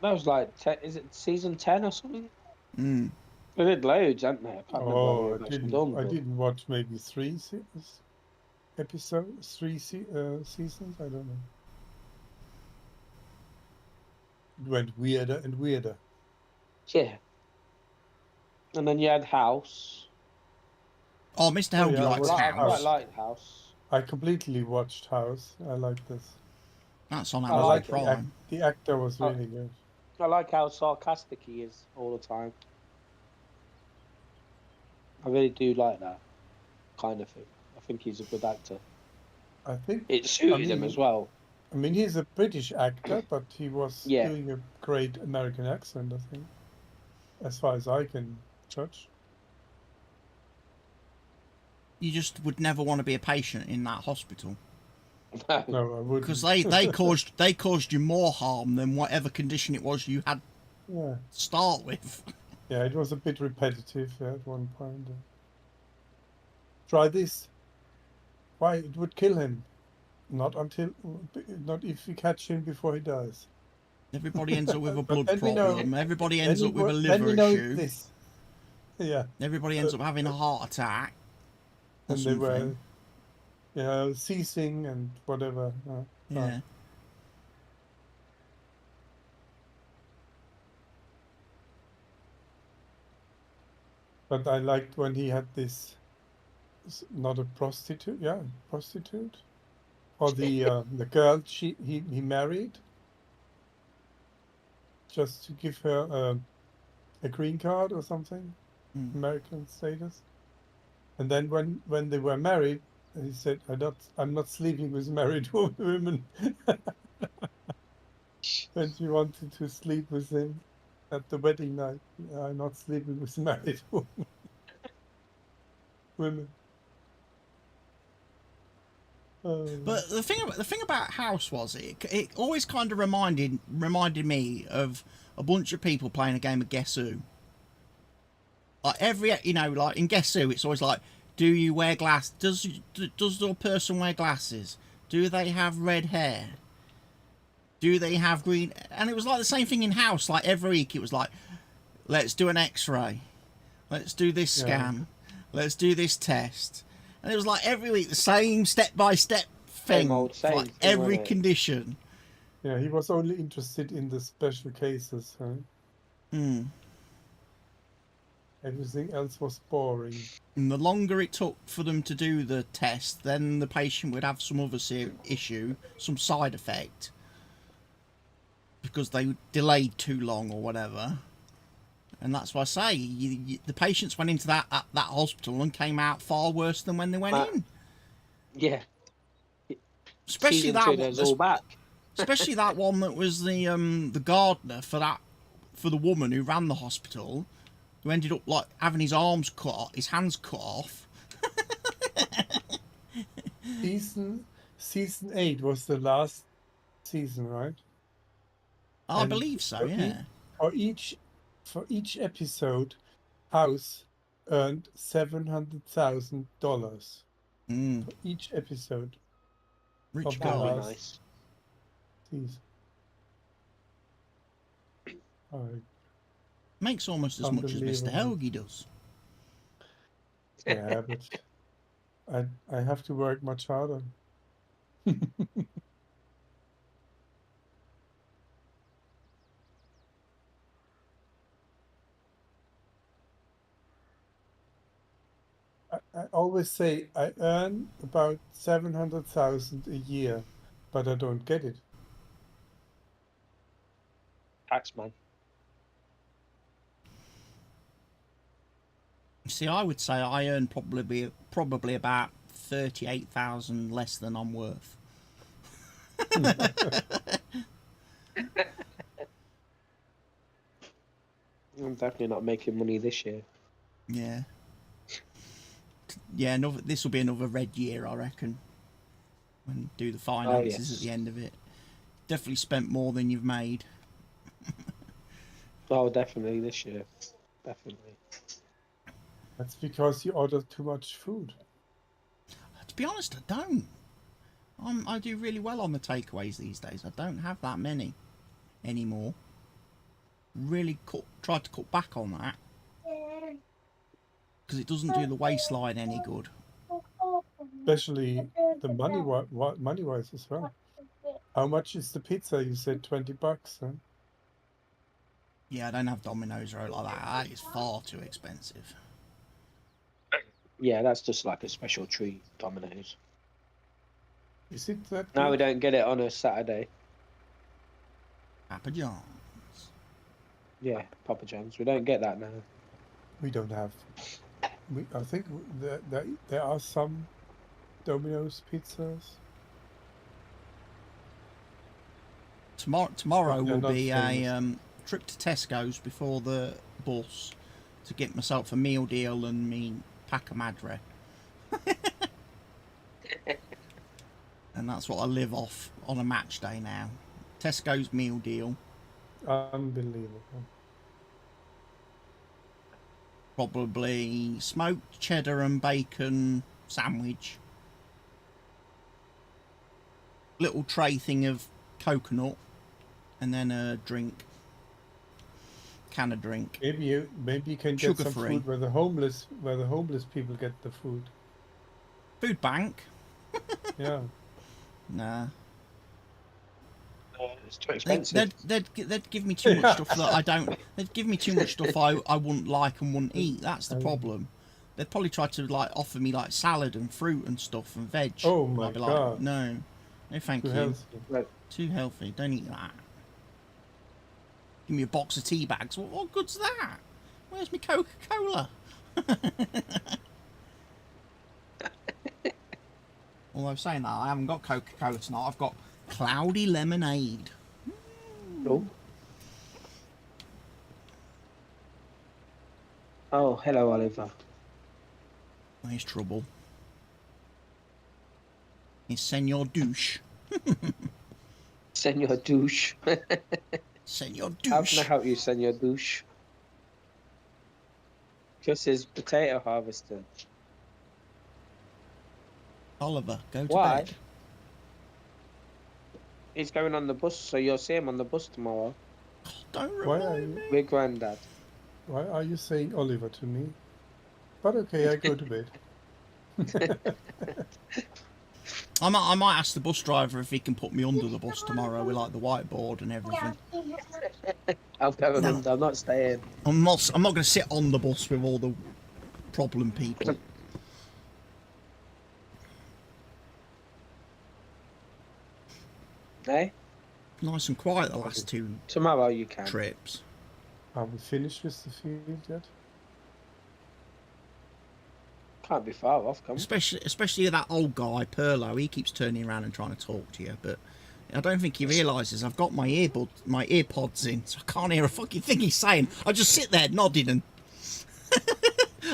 That was like, is it season 10 or something? Mm. They did loads, haven't they? I can't remember how many Oh, they've actually done. I But didn't watch maybe episodes, seasons. I don't know. It went weirder and weirder. yeah. And then you had House. Oh, Mr. Oh, Helgi yeah, I likes watched I quite House. like House. I completely watched House. I like this. That's on I Amazon like Prime. The actor was Oh. really good. I like how sarcastic he is all the time. I really do like that kind of thing. I think he's a good actor. I think. It suited him as well. I mean, he's a British actor, but he was Yeah. doing a great American accent, I think, as far as I can judge. You just would never want to be a patient in that hospital. No, I wouldn't. Because they caused you more harm than whatever condition it was you had Yeah, to start with. yeah, it was a bit repetitive at one point. Try this. Why, it would kill him. Not if you catch him before he dies. Everybody ends up with a blood then we know- problem. Everybody ends Then up with a then liver we know issue. this. Yeah, Everybody ends up having a heart attack. Or and they something. were, ceasing and whatever. Yeah. But I liked when he had this, not a prostitute, prostitute, or the girl he married, just to give her a green card or something, American status. And then when they were married, he said, "I'm not sleeping with married women." When she wanted to sleep with him at the wedding night, I'm not sleeping with married women. But the thing about House was it always kind of reminded me of a bunch of people playing a game of Guess Who. Like like in Guess Who, it's always like, do you wear glass? Does the person wear glasses? Do they have red hair? Do they have green? And it was like the same thing in House. Like every week, it was like, let's do an X-ray, let's do this scan, let's do this test. And it was like every week the same step-by-step thing, Same like thing, every wasn't it? condition. Yeah, he was only interested in the special cases. Everything else was boring. And the longer it took for them to do the test, then the patient would have some other issue, some side effect, because they delayed too long or whatever. And that's why I say the patients went into that hospital and came out far worse than when they went in. Yeah. Especially Season that 2, one. there's all back. Especially that one that was the gardener for the woman who ran the hospital, who ended up like having his arms cut off, his hands cut off. Season 8 was the last season, right? I And believe so. Yeah. For each episode, House earned $700,000 for each episode. Rich of guy. the That'd be last nice. season. Makes almost as much as Mr. Unbelievable. Helgi does. Yeah, but I have to work much harder. I always say I earn about 700,000 a year, but I don't get it. Taxman. See, I would say I earn probably about 38,000 less than I'm worth. I'm definitely not making money this year. Yeah. Yeah, this will be another red year, I reckon. When you do the finances at the end of it. Definitely spent more than you've made. Oh, definitely this year. Definitely. That's because you ordered too much food. To be honest, I don't. I do really well on the takeaways these days. I don't have that many anymore. Really tried to cut back on that. Because it doesn't do the waistline any good. Especially the money-wise as well. How much is the pizza? You said $20, huh? Yeah, I don't have Domino's or like that. That is far too expensive. Yeah, that's just like a special treat, Domino's. Is it that Now we good? don't get it on a Saturday. Papa John's. Yeah, Papa John's. We don't get that now. We don't have. I think there are some Domino's pizzas. Tomorrow They're will not be famous. a trip to Tesco's before the bus to get myself a meal deal and me pack a madre. And that's what I live off on a match day now. Tesco's meal deal. Unbelievable. Probably smoked cheddar and bacon sandwich. Little tray thing of coconut. And then a drink. Can of drink. Maybe you can get some Sugar-free. food where the homeless people get the food. Food bank. Yeah. Nah. It's too expensive. They'd give me too much stuff that I don't. They'd give me too much stuff I wouldn't like and wouldn't eat. That's the problem. They'd probably try to like offer me like salad and fruit and stuff and veg. Oh And my I'd be God. like, no, thank Too you. healthy. Too healthy. Don't eat that. Give me a box of tea bags. What good's that? Where's my Coca-Cola? Although saying that, I haven't got Coca-Cola tonight. I've got cloudy lemonade. Oh. Oh, hello, Oliver. There's trouble. It's Senor Douche. Senor Douche. Senor How Douche. can I help you, Senor Douche? Just his potato harvester. Oliver, go to Why? bed. He's going on the bus, so you'll see him on the bus tomorrow Don't Why remind me. with Grandad. Why are you saying Oliver to me? But okay, I go to bed. I might ask the bus driver if he can put me under the bus tomorrow with like the whiteboard and everything. I'm going No. under, I'm not staying. I'm not going to sit on the bus with all the problem people. Eh? Nice and quiet the last two Tomorrow you can. trips. Are we finished with the field yet? Can't be far off, can we? Especially that old guy, Perlo. He keeps turning around and trying to talk to you, but I don't think he realises I've got my earpods in, so I can't hear a fucking thing he's saying. I just sit there nodding and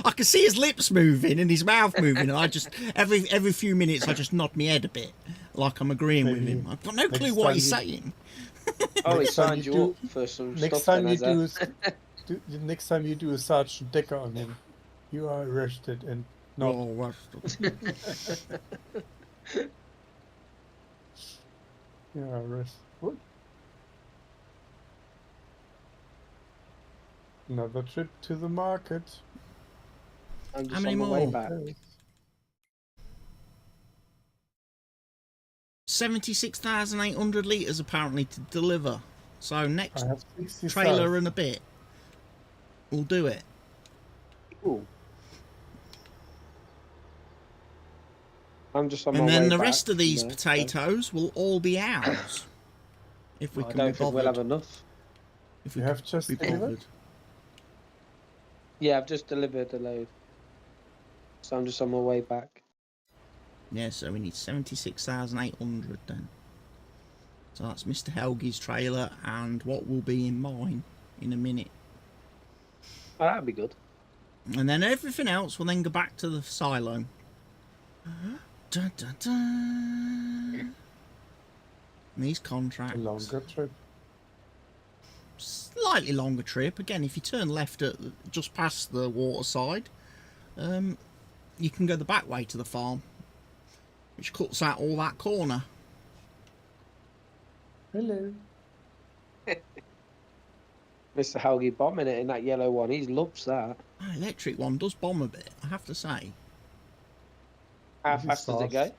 I can see his lips moving and his mouth moving, and I just every few minutes I just nod my head a bit, like I'm agreeing with him. I've got no clue what he's saying. Oh, he Next time signed you you up for some Next stuff time then, you has next time you do a Sergeant Decker on him, you are arrested and not. Oh, well, You are arrested. What? Another trip to the market. I'm just How many on my way more? back. Okay. 76,800 litres apparently to deliver. So next I have 60 trailer south. and a bit will do it. Ooh. I'm just on my And way then the back rest of these from there, so potatoes will all be ours. If we I can don't be think we'll bothered. have enough. If we You can have just be delivered? bothered. Yeah, I've just delivered a load. So I'm just on my way back. Yeah, so we need 76,800 then. So that's Mr. Helge's trailer and what will be in mine in a minute. Oh, that'd be good. And then everything else will then go back to the silo. Dun, dun, dun. And these A contracts. longer trip. Slightly longer trip. Again, if you turn left at just past the water side, you can go the back way to the farm, which cuts out all that corner. Hello. Mr. Helgi bombing it in that yellow one. He loves that. That electric one does bomb a bit, I have to say. How It is fast does it go? fast.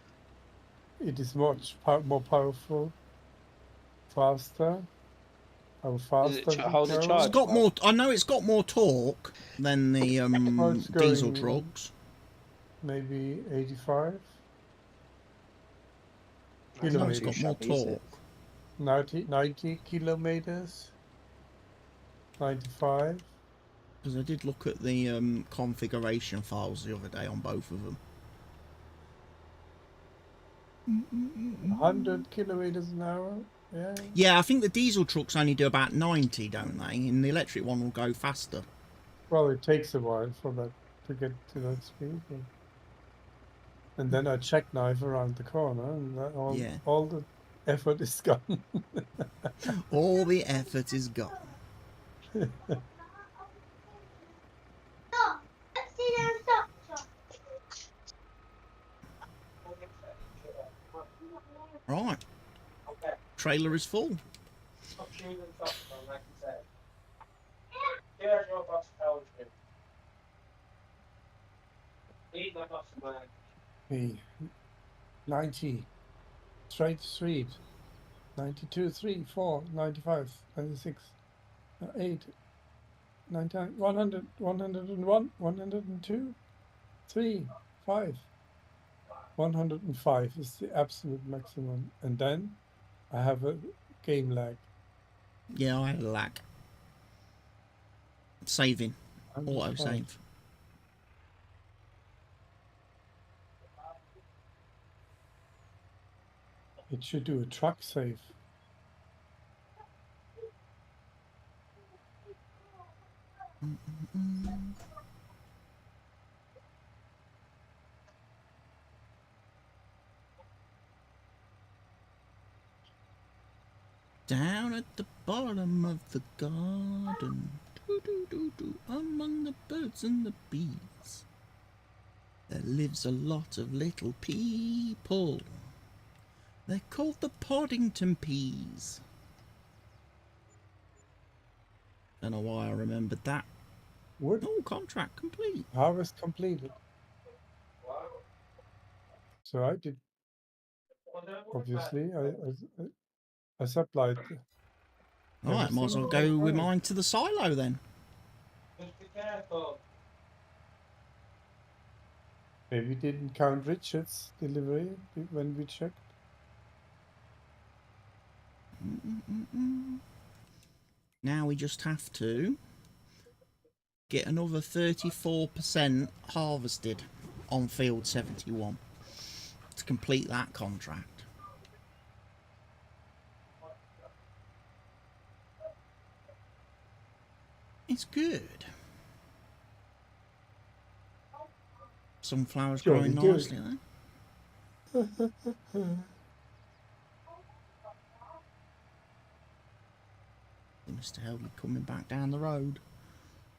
It is much more powerful, faster. How fast it does it hold a go? charge? It's got more. I know it's got more torque than the it's diesel going- trucks. Maybe 85, That's No, not it's too got more shabby, is it? torque. 90 kilometers, 95. Because I did look at the configuration files the other day on both of them. 100 kilometers an hour. Yeah. Yeah, I think the diesel trucks only do about 90, don't they? And the electric one will go faster. Well, it takes a while for that to get to that speed. And then I jackknife around the corner, and Yeah. all the effort is gone. All the effort is gone. Stop. Let's see them stop. Right. Trailer is full. Hey, 90, straight street, 92, 3, 4, 95, 96, 8, 99, 100, 101, 102, 3, 5. 105 is the absolute maximum. And then I have a game lag. Yeah, I had a lag. Saving. Auto 105. save. It should do a truck save. Down at the bottom of the garden, doo-doo-doo-doo, among the birds and the bees, there lives a lot of little people. They're called the Poddington Peas. Don't know why I remembered that. Wood Oh, contract complete. harvest completed. So I did, obviously, I supplied. Alright, might as well go with mine to the silo then. Maybe didn't count Richard's delivery when we checked. Now we just have to get another 34% harvested on field 71 to complete that contract. It's good. Sunflowers growing Jolly good. nicely there. Mr. Helgi coming back down the road.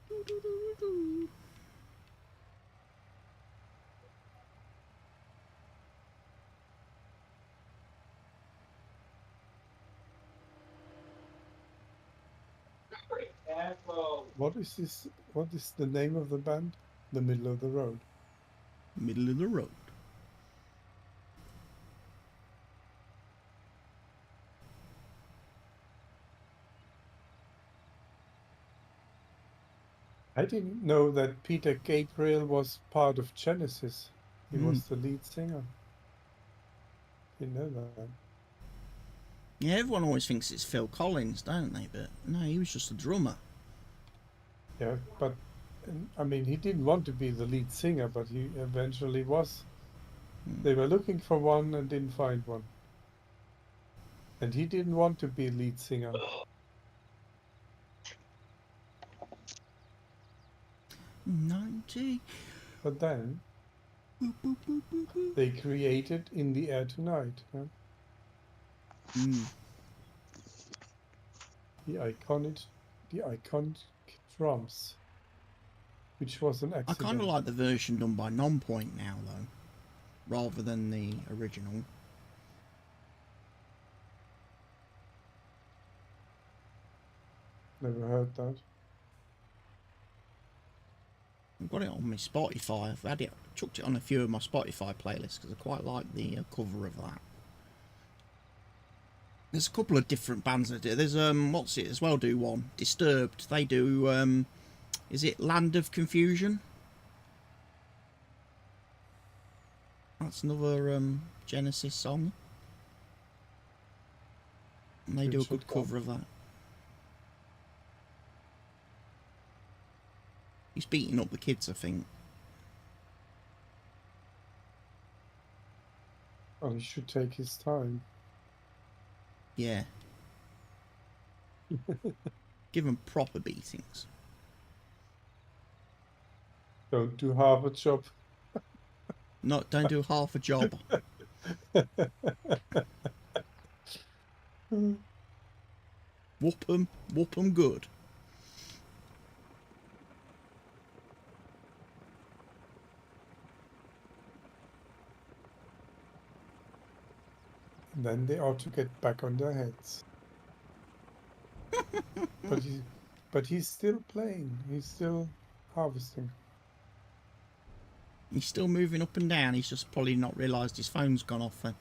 Doo-doo-doo-doo. What is this? What is the name of the band? The Middle of the Road. Middle of the road. I didn't know that Peter Gabriel was part of Genesis. He Hmm. was the lead singer. Didn't know that. Yeah, everyone always thinks it's Phil Collins, don't they? But no, he was just a drummer. Yeah, but I mean, he didn't want to be the lead singer, but he eventually was. They were looking for one and didn't find one. And he didn't want to be lead singer. 90. But then Boop, boop, boop, boop, boop. they created In the Air Tonight, huh? Mm. the iconic drums, which was an I accident. kind of like the version done by Nonpoint now, though, rather than the original. Never heard that. I've got it on my Spotify. I've had it, chucked it on a few of my Spotify playlists because I quite like the cover of that. There's a couple of different bands that do. There's what's it as well? Do one Disturbed? They do. Is it Land of Confusion? That's another Genesis song. And they do a good cover of that. He's beating up the kids, I think. Oh, he should take his time. Yeah. Give them proper beatings. Don't do half a job. Not, don't do half a job. Whoop 'em good. Then they ought to get back on their heads. but he's still playing. He's still harvesting. He's still moving up and down. He's just probably not realised his phone's gone off then.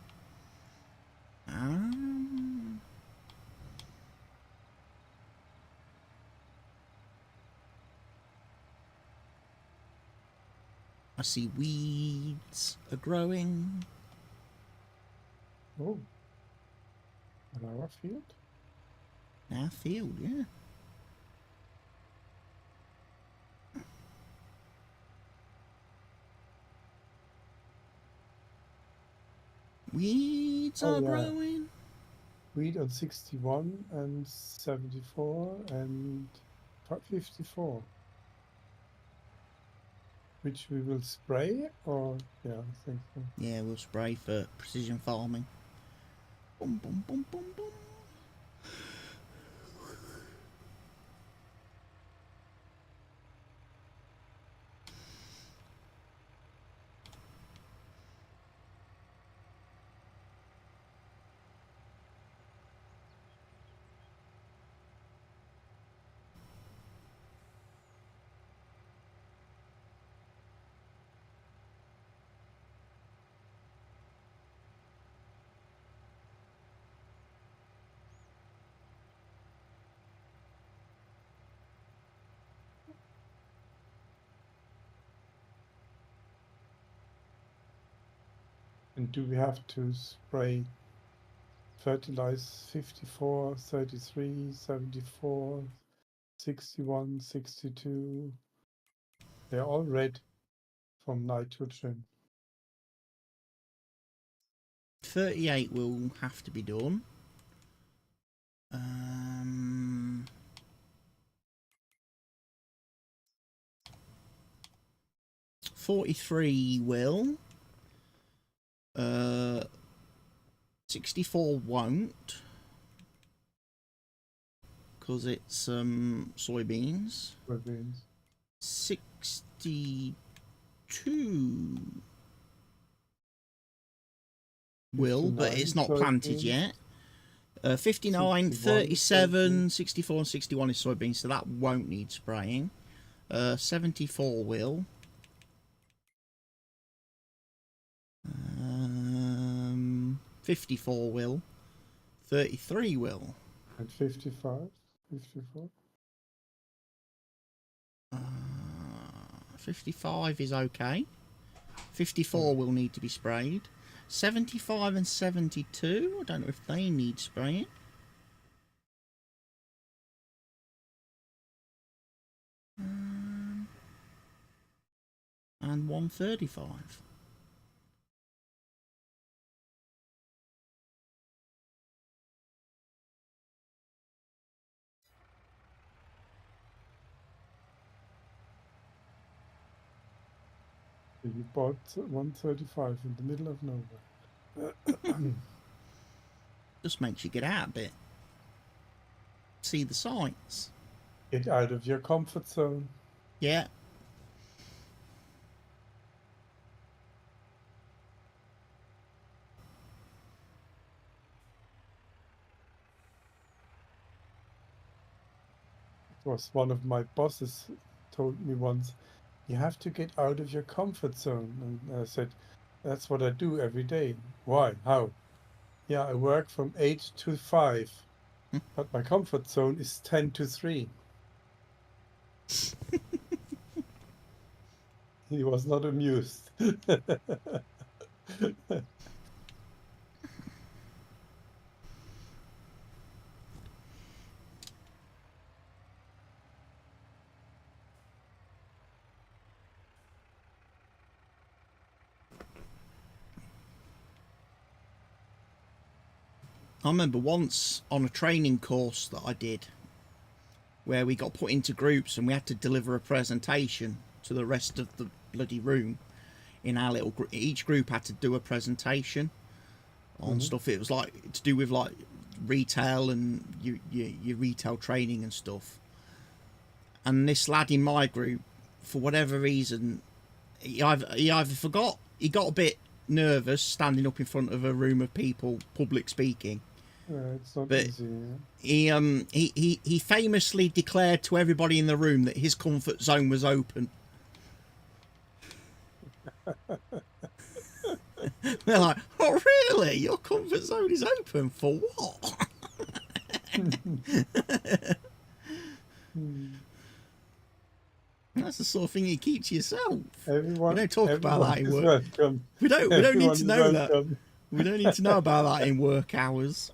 I see weeds are growing. Oh, an hour field? Our field, yeah. Weeds Oh, are yeah. growing. Wheat on 61 and 74 and 54. Which we will spray, or yeah, I think so. Yeah, we'll spray for precision farming. Boom, boom, boom, boom, boom. And do we have to spray fertilize 54, 33, 74, 61, 62? They're all red from nitrogen. 38 will have to be done. 43 will. 64 won't. Because it's soybeans. Soybeans. 62 will, but it's not planted soybeans. yet. 59, 61 37, soybeans. 64 and 61 is soybeans, so that won't need spraying. 74 will. 54 will. 33 will. And 55, 54. 55 is okay. 54 will need to be sprayed. 75 and 72, I don't know if they need spraying. And 135. You bought 135 in the middle of nowhere. Just makes you get out a bit. See the sights. Get out of your comfort zone. Yeah. It was one of my bosses told me once, you have to get out of your comfort zone. And I said, that's what I do every day. Why? How? Yeah, I work from 8 to 5, but my comfort zone is 10 to 3. He was not amused. I remember once on a training course that I did where we got put into groups and we had to deliver a presentation to the rest of the bloody room in our little group. Each group had to do a presentation on stuff. It was like to do with like retail and your retail training and stuff. And this lad in my group, for whatever reason, he either forgot, he got a bit nervous standing up in front of a room of people, public speaking. It's not But easy. Yeah? he famously declared to everybody in the room that his comfort zone was open. They're like, oh really? Your comfort zone is open for what? That's the sort of thing you keep to yourself. Everyone, we don't talk about that in work. Welcome. We don't need to know that. Welcome. We don't need to know about that in work hours.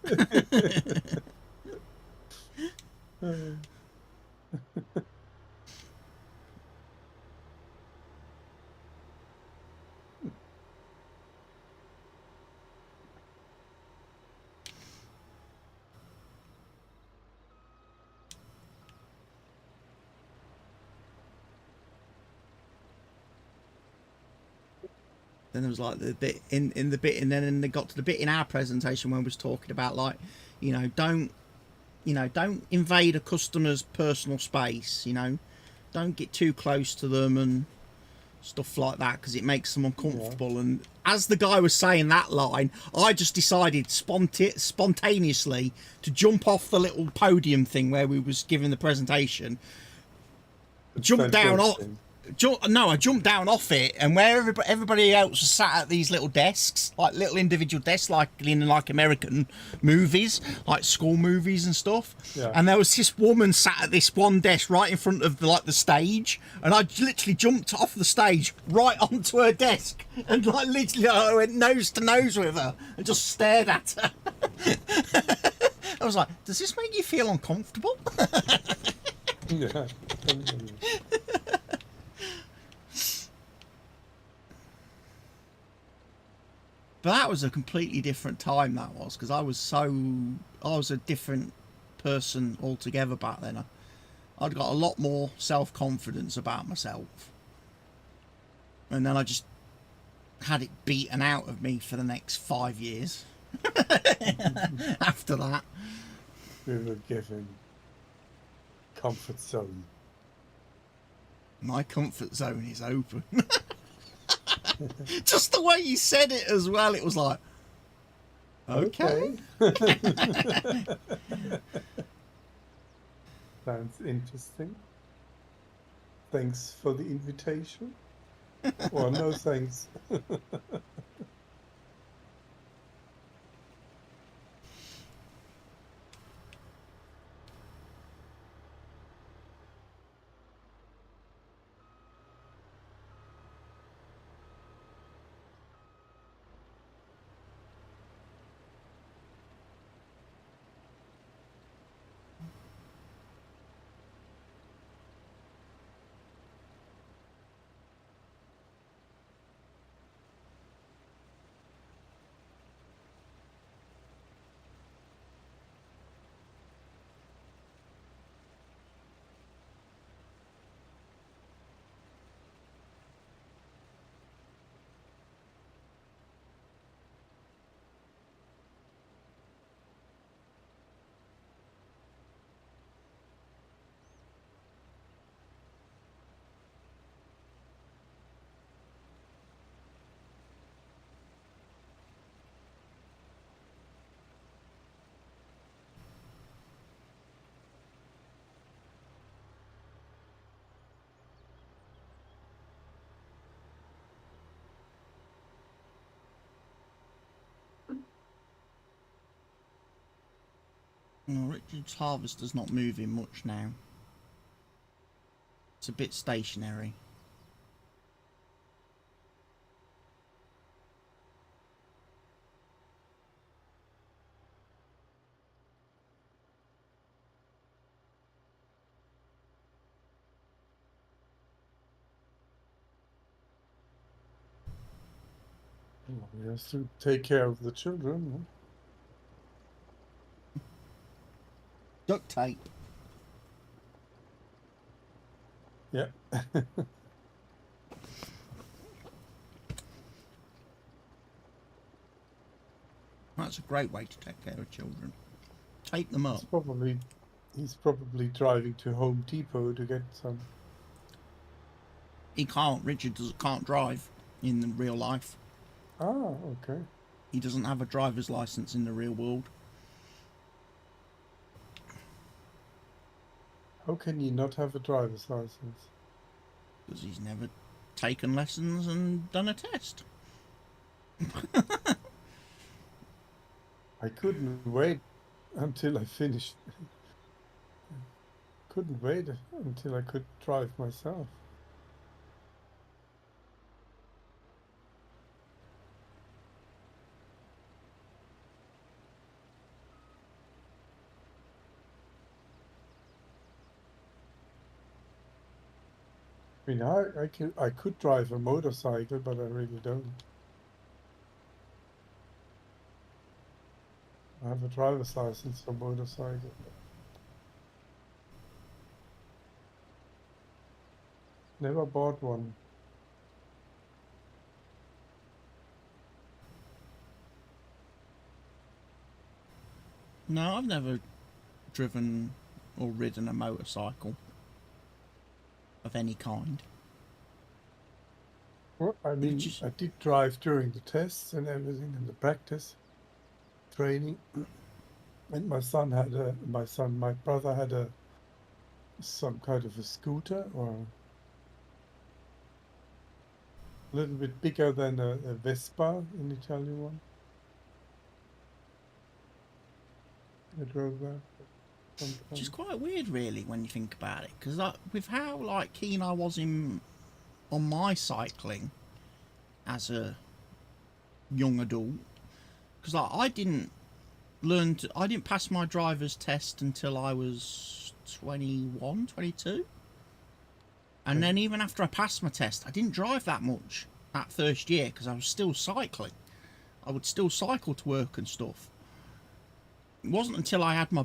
Then there was like the bit in the bit, and then they got to the bit in our presentation when we was talking about like, don't invade a customer's personal space. Don't get too close to them and stuff like that because it makes them uncomfortable. Yeah. And as the guy was saying that line, I just decided spontaneously to jump off the little podium thing where we was giving the presentation, jump down off. I jumped down off it, and where everybody else was sat at these little desks, like little individual desks, like in like American movies, like school movies and stuff. Yeah. And there was this woman sat at this one desk right in front of the stage, and I literally jumped off the stage right onto her desk, and like literally I went nose to nose with her and just stared at her. I was like, "Does this make you feel uncomfortable?" Yeah. But that was a completely different time, that was, because I was a different person altogether back then. I'd got a lot more self-confidence about myself. And then I just had it beaten out of me for the next 5 years. After that. We were given comfort zone. My comfort zone is open. Just the way you said it as well, it was like, okay. Sounds interesting. Thanks for the invitation. Well, no thanks. Richard's harvester's not moving much now. It's a bit stationary. Well, he has to take care of the children. Duct tape. Yeah. That's a great way to take care of children. Tape them up. He's probably driving to Home Depot to get some. He can't. Richard can't drive in the real life. Ah, okay. He doesn't have a driver's license in the real world. How can you not have a driver's license? Because he's never taken lessons and done a test. I couldn't wait until I finished. Couldn't wait until I could drive myself. I mean, I could drive a motorcycle, but I really don't. I have a driver's license for motorcycle. Never bought one. No, I've never driven or ridden a motorcycle of any kind. Well, I mean, I did drive during the tests and everything and the practice training. And my brother had some kind of a scooter, or a little bit bigger than a Vespa, an Italian one. I drove that. Which is quite weird, really, when you think about it, because with how keen I was on my cycling as a young adult, because I didn't pass my driver's test until I was 21, 22. And then even after I passed my test, I didn't drive that much that first year because I was still cycling. I would still cycle to work and stuff. It wasn't until I had my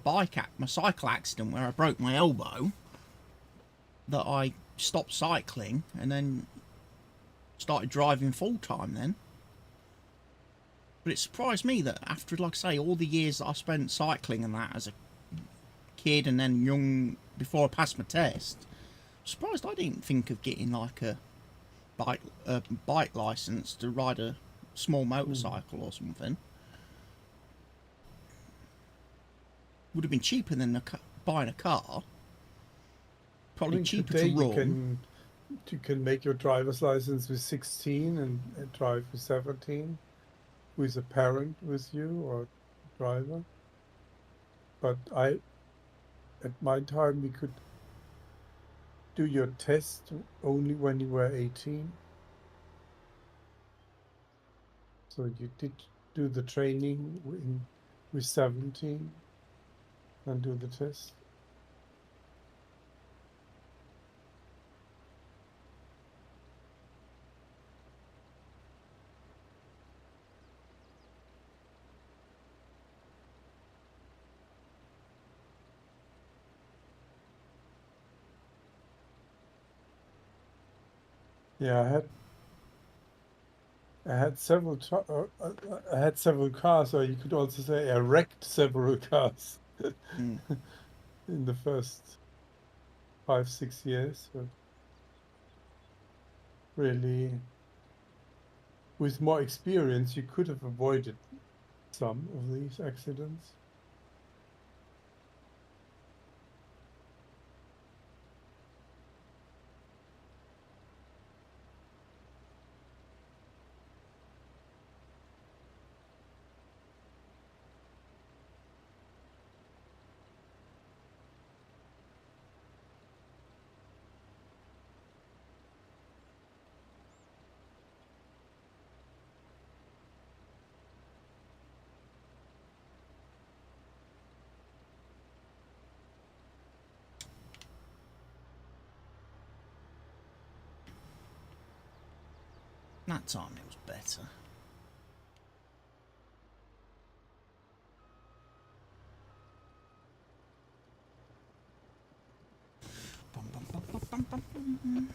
cycle accident where I broke my elbow that I stopped cycling and then started driving full time then. But it surprised me that after, like I say, all the years that I spent cycling and that as a kid and then young before I passed my test, I'm surprised I didn't think of getting like a bike license to ride a small motorcycle or something. Would have been cheaper than buying a car. Probably cheaper to run. You can make your driver's license with 16 and drive with 17 with a parent with you or driver. But at my time, we could do your test only when you were 18. So you did do the training with 17 and do the test. Yeah, I had several cars, or you could also say I wrecked several cars in the first 5-6 years. But really, with more experience, you could have avoided some of these accidents. That time it was better. Bum, bum, bum, bum, bum, bum, bum.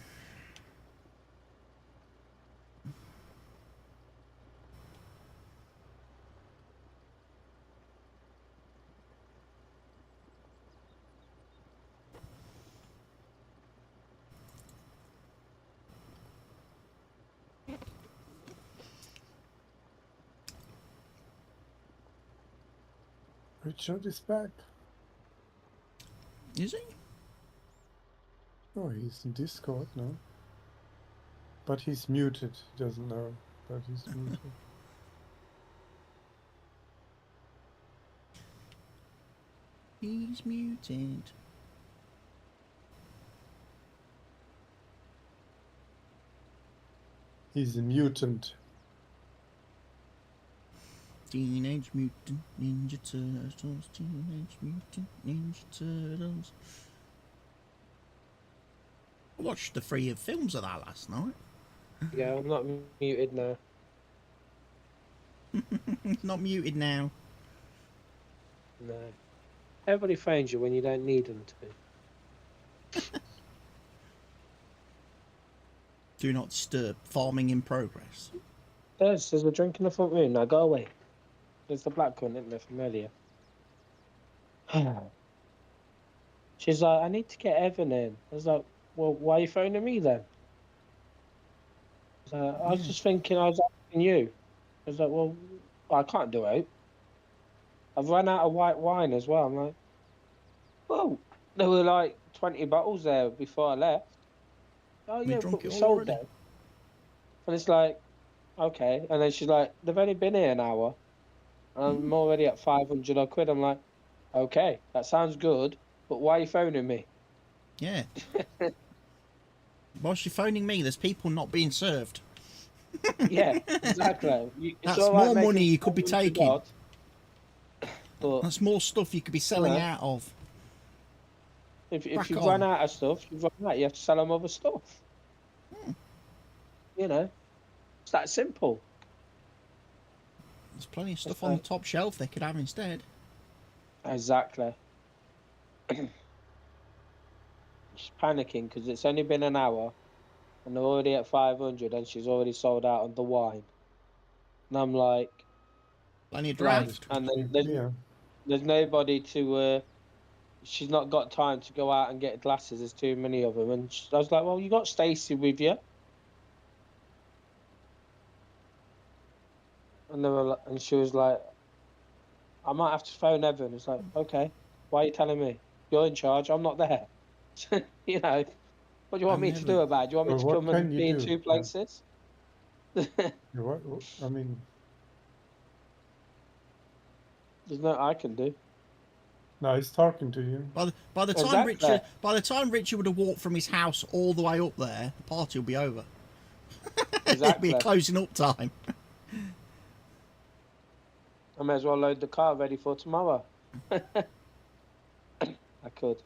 Richard is back. Is he? Oh, he's in Discord now. But he's muted. He doesn't know, but he's muted. He's muted. He's a mutant. Teenage Mutant Ninja Turtles. Teenage Mutant Ninja Turtles. I watched the 3 films of that last night. Yeah, I'm not muted now. Not muted now. No. Everybody phones you when you don't need them to. Do not disturb. Farming in progress. There's a drink in the front room. Now go away. There's the black one, isn't there, from earlier? She's like, I need to get Evan in. I was like, well, why are you phoning me then? I was just thinking, I was asking you. I was like, well, I can't do it. I've run out of white wine as well. I'm like, whoa, there were like 20 bottles there before I left. Oh, We yeah, drunk but we it all sold already. them. And it's like, okay. And then she's like, they've only been here an hour. I'm already at 500 odd quid. I'm like, okay, that sounds good, but why are you phoning me? Yeah. Whilst you're phoning me, there's people not being served. Yeah, exactly. It's That's all right more making money you could be 500 taking. odd, but That's more stuff you could be selling Yeah. out of. if Crack you've on. run out of stuff, you've run out. You have to sell them other stuff. You know, it's that simple. There's plenty of stuff That's on the top shelf they could have instead. Exactly. She's panicking because it's only been an hour and they're already at 500 and she's already sold out on the wine. And I'm like, Plenty of Right, draft. and then yeah. there's nobody to, she's not got time to go out and get glasses. There's too many of them. And I was like, well, you got Stacey with you. And they were, and she was like, I might have to phone Evan. It's like, okay, why are you telling me? You're in charge. I'm not there. You know, what do you want I'm me to never- do about it? Do you want me Well, to what come can and you be in do? 2 Yeah. places? Yeah, I mean, There's no I can do. no, he's talking to you. By the time Exactly. Richard would have walked from his house all the way up there, the party will be over. Exactly. It'll be closing up time. I may as well load the car ready for tomorrow. I could.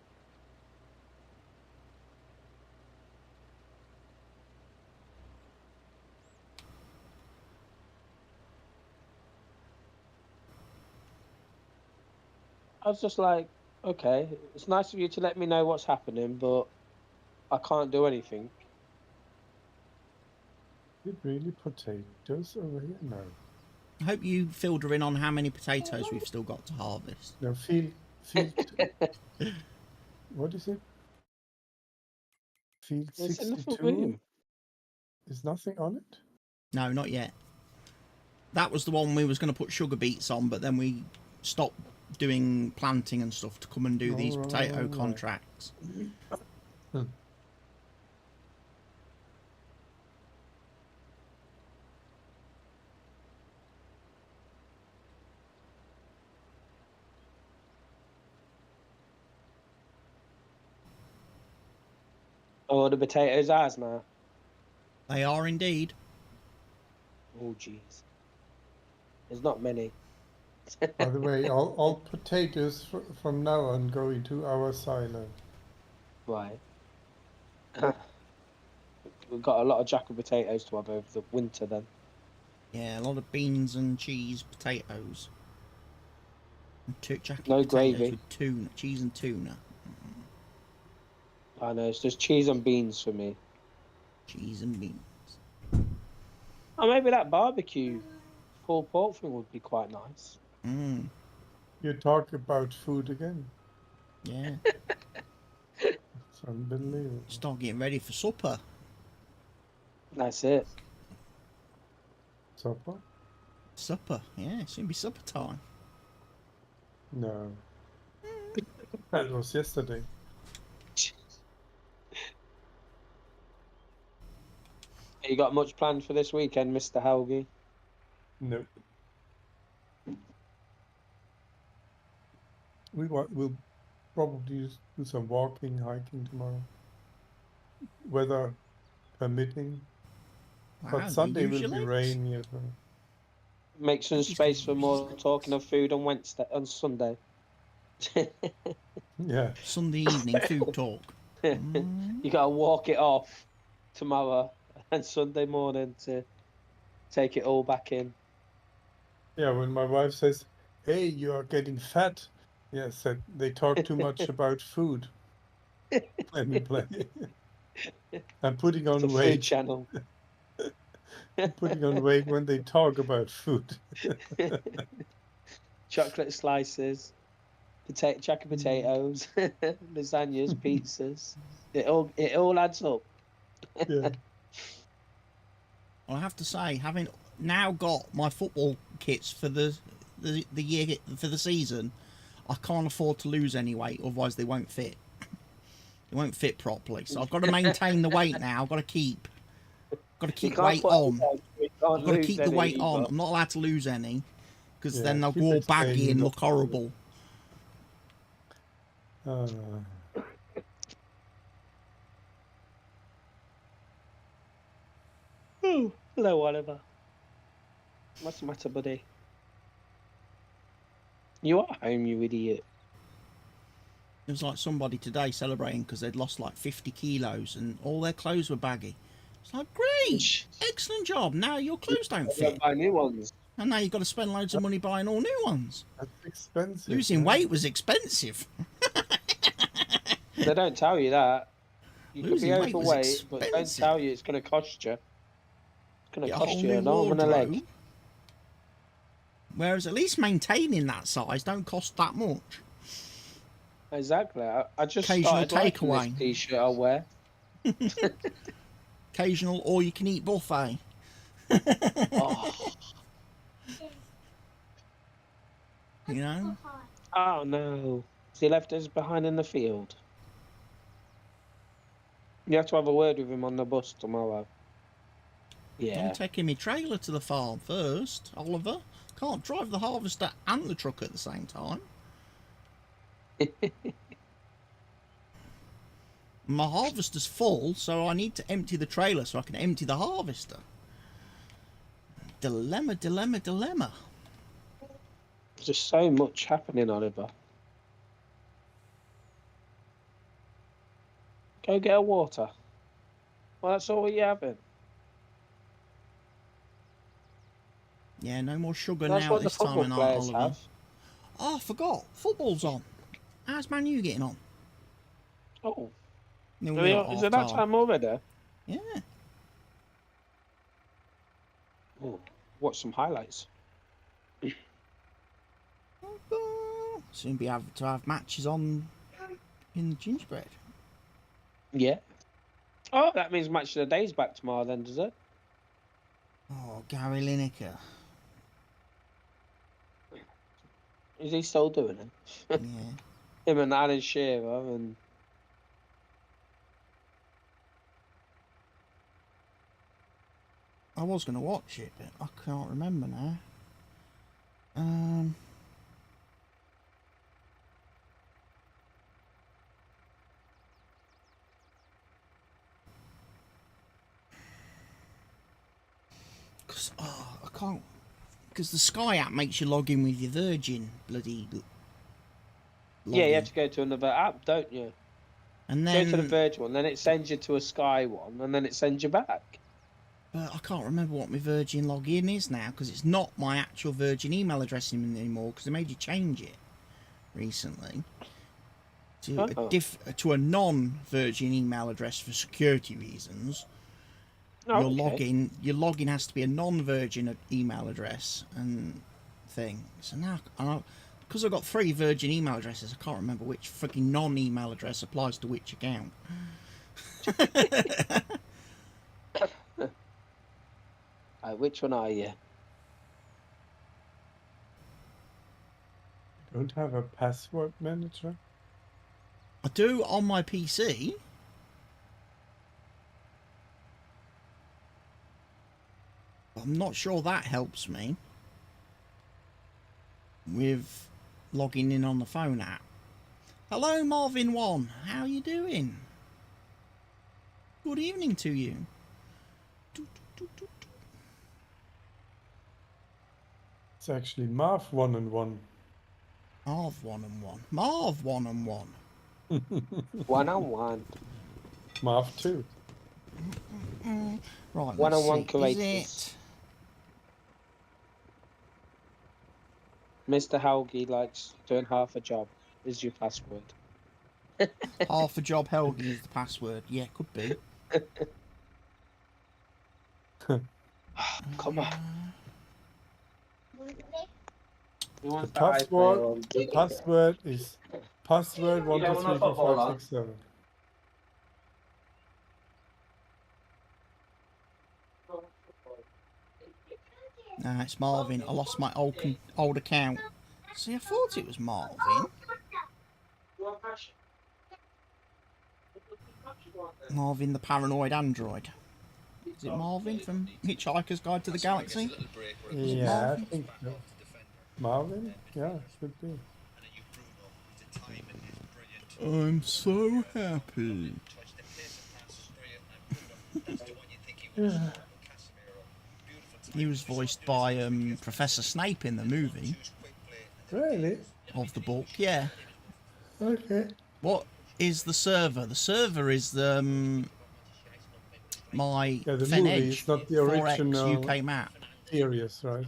I was just like, okay, it's nice of you to let me know what's happening, but I can't do anything. Is it really potatoes over here? No. I hope you filled her in on how many potatoes we've still got to harvest. No, what is it? Field It's in the front 62? room. Is nothing on it? No, not yet. That was the one we was going to put sugar beets on, but then we stopped doing planting and stuff to come and do these potato Right. contracts. Oh, the potatoes ours now. They are indeed. Oh, jeez. There's not many. By the way, all potatoes from now on go into our silo. Right. we've got a lot of jack of potatoes to have over the winter then. Yeah, a lot of beans and cheese, potatoes. And jacket No potatoes gravy. with tuna, cheese and tuna. I know, it's just cheese and beans for me. Cheese and beans. Oh, maybe that barbecue pulled pork thing would be quite nice. Mm, You talk about food again. yeah. It's unbelievable. Start getting ready for supper. That's it. Supper? Supper, yeah, it's gonna be supper time. No. That was yesterday. You got much planned for this weekend, Mr. Helgi? Nope. We'll probably do some walking, hiking tomorrow. Weather permitting. Wow, But Sunday will be usually rainy as well. Make some He's space gonna for use more his talking of food on Sunday. Yeah. Sunday evening food talk. You gotta walk it off tomorrow and Sunday morning to take it all back in. Yeah, when my wife says, "Hey, you are getting fat," yes, that they talk too much about food. Let me play. I'm putting It's a on food weight. channel. Putting on weight when they talk about food. Chocolate slices, jack of potatoes, lasagnas, pizzas. It all adds up. Yeah. I have to say, having now got my football kits for the year for the season, I can't afford to lose any weight, otherwise they won't fit. They won't fit properly. So I've got to maintain the weight now. I've got to keep weight on. I've got to keep the weight on. I'm not allowed to lose any, because Yeah, then they'll keep go all explaining baggy and what look horrible. Hello, Oliver. What's the matter, buddy? You are home, you idiot. It was like somebody today celebrating because they'd lost like 50 kilos and all their clothes were baggy. It's like, great, excellent job. Now your clothes don't fit. Buy new ones. And now you've got to spend loads of money buying all new ones. That's expensive. Losing weight was expensive. They don't tell you that. You could be Losing weight was overweight, but don't expensive. tell you it's going to cost you. It's going to Get a cost whole you new an arm and a leg. wardrobe. Whereas at least maintaining that size don't cost that much. Exactly. I just Occasional started liking takeaway. this t-shirt I wear. Occasional all-you-can-eat buffet. Oh. You know? Oh no. He left us behind in the field. You have to have a word with him on the bus tomorrow. Yeah. I'm taking my trailer to the farm first, Oliver. Can't drive the harvester and the truck at the same time. My harvester's full, so I need to empty the trailer so I can empty the harvester. Dilemma, dilemma, dilemma. There's just so much happening, Oliver. Go get a water. Well, that's all you're having. Yeah, no more sugar That's now what at the this time football of night, players Oliver. have. Oh, I forgot. Football's on. How's Man U getting on? Oh. Nil-nil at Is it that half-time. time already? Yeah. Oh, watch some highlights. Soon be able to have matches on in the gingerbread. Yeah. Oh, that means match of the day's back tomorrow then, does it? Oh, Gary Lineker. Is he still doing it? Yeah. Him and Alan Shearer and... I was going to watch it, but I can't remember now. I can't, because the Sky app makes you log in with your Virgin bloody Yeah, you login. have to go to another app, don't you? And Go to the then Virgin one, then it sends you to a Sky one, and then it sends you back. I can't remember what my Virgin login is now because it's not my actual Virgin email address anymore because they made you change it recently to a non-Virgin email address for security reasons. Oh, Your login has to be a non-Virgin email address and thing. So now, because I've got 3 Virgin email addresses, I can't remember which freaking non-email address applies to which account. Which one are you? Don't have a password manager. I do on my PC. I'm not sure that helps me with logging in on the phone app. Hello, Marvin1. How are you doing? Good evening to you. It's actually Marv 1 and 1. Marv 1 and 1. Marv 1 and 1. 1-on-1. Marv 2. Right, One-on-one let's see. Is courageous. Mr. Helgi likes doing half a job. Is your password? it half a job Helgi is the password? Yeah, could be. Come on. The password is password 1 2 3 4 5 6 7. Nah, it's Marvin. I lost my old account. See, I thought it was Marvin. Marvin the paranoid android. Is it Marvin from Hitchhiker's Guide to the Galaxy? Yeah, I think so. Marvin? Yeah, should be. I'm so happy. Yeah. He was voiced by Professor Snape in the movie Really? of the book, yeah. Okay. What is the server? The server is my Yeah, the Fen movie Edge is not the 4X original UK map. series, right?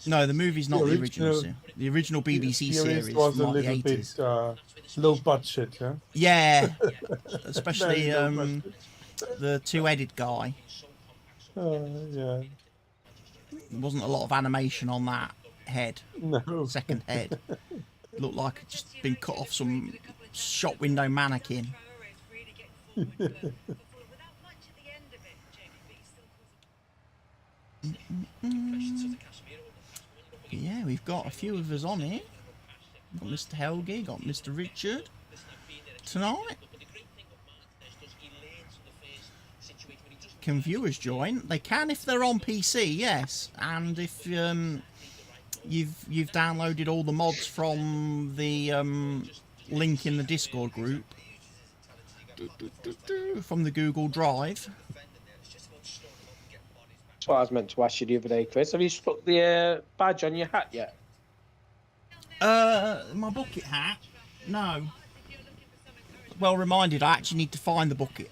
No, the movie's not the original original- series. The original BBC series was from a like the little 80s. bit low budget, yeah? Yeah, especially Very low budget. the two-headed guy. Yeah. There wasn't a lot of animation on that head, No. second head. Looked like it just been cut off some shop window mannequin. Yeah, we've got a few of us on here. Got Mr. Helgi, got Mr. Richard tonight. Can viewers join? They can if they're on PC, yes. And if you've downloaded all the mods from the link in the Discord group from the Google Drive. That's what I was meant to ask you the other day, Chris. Have you stuck the badge on your hat yet? My bucket hat? No. Well reminded, I actually need to find the bucket.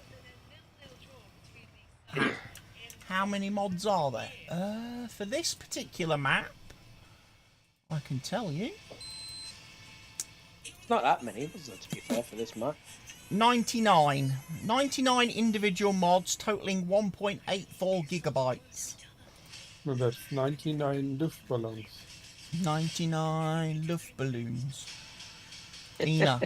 How many mods are there? For this particular map, I can tell you. Not that many, was there, to be fair, for this map? 99. 99 individual mods totaling 1.84 gigabytes. No, that's 99 Luftballons. 99 Luftballoons. Ina.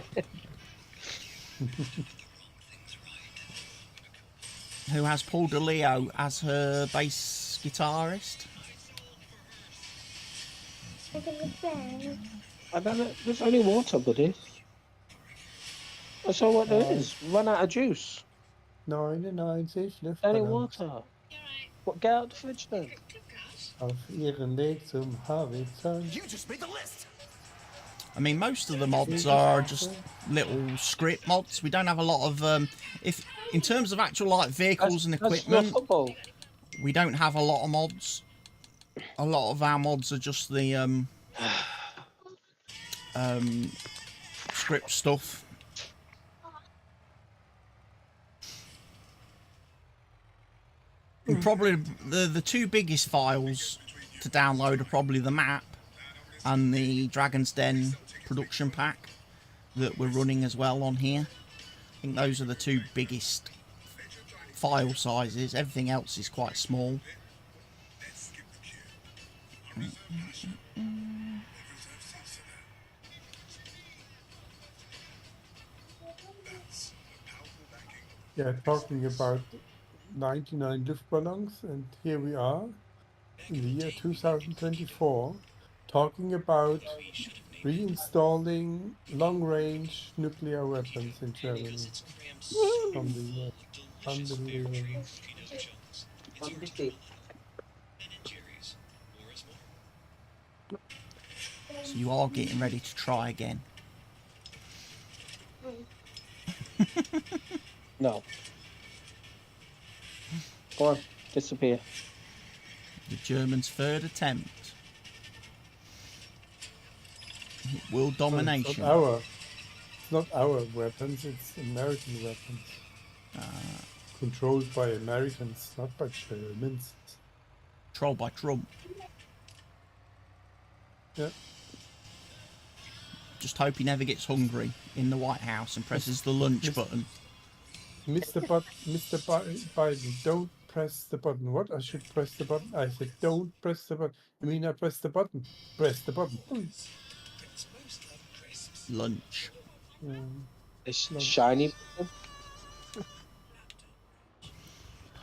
Who has Paul DeLeo as her bass guitarist. I don't know. There's only water, buddy. That's all what there is. Run out of juice. 99 Luftballons. Only water. What, get out the fridge then? Auf ihren Weg zum Horizont. You just made the list. I mean, most of the mods are just little script mods. We don't have a lot of if in terms of actual like vehicles and That's equipment, football. we don't have a lot of mods. A lot of our mods are just the script stuff. And probably the two biggest files to download are probably the map and the Dragon's Den production pack that we're running as well on here. I think those are the two biggest file sizes. Everything else is quite small. Yeah, talking about 99 Luftballons, and here we are in the year 2024, talking about reinstalling long-range nuclear weapons in Germany from the unbelievable. So you are getting ready to try again. No. Go on, disappear. The Germans' third attempt. World domination. It's not our weapons, it's American weapons. Controlled by Americans, not by Germans. Controlled by Trump. Yeah. Just hope he never gets hungry in the White House and presses the lunch button. Mr. Biden, don't press the button. What? I should press the button? I said, don't press the button. You mean I press the button? Press the button. Lunch. It's shiny. I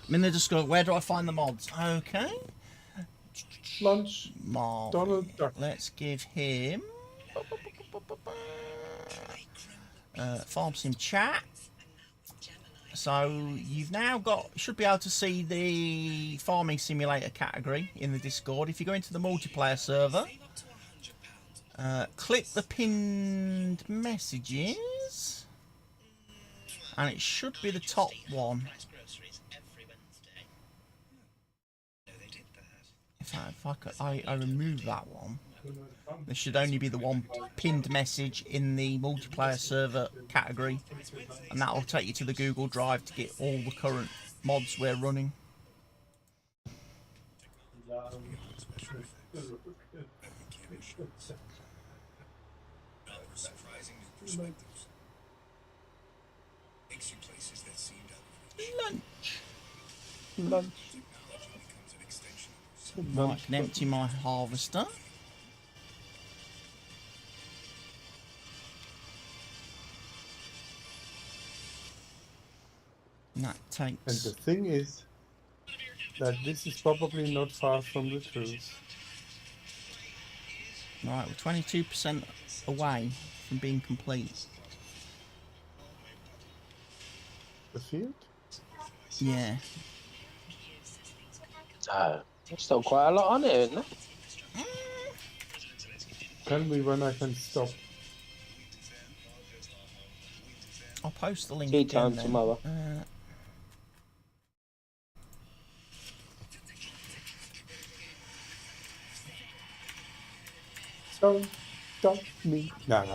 mean, they just go, where do I find the mods? Okay. Lunch. Mod. Donald Duck. Let's give him... Farm Sim chat. So you've now got, should be able to see the farming simulator category in the Discord. If you go into the multiplayer server, click the pinned messages, and it should be the top one. I remove that one. There should only be the one pinned message in the multiplayer server category, and that will take you to the Google Drive to get all the current mods we're running. Lunch. I can empty my harvester. And that takes... And the thing is that this is probably not far from the truth. Right, we're 22% away from being complete. The field? Yeah. There's still quite a lot on it, isn't there? Tell me when I can stop. I'll post the link Tea again time then. tomorrow. Don't stop me now.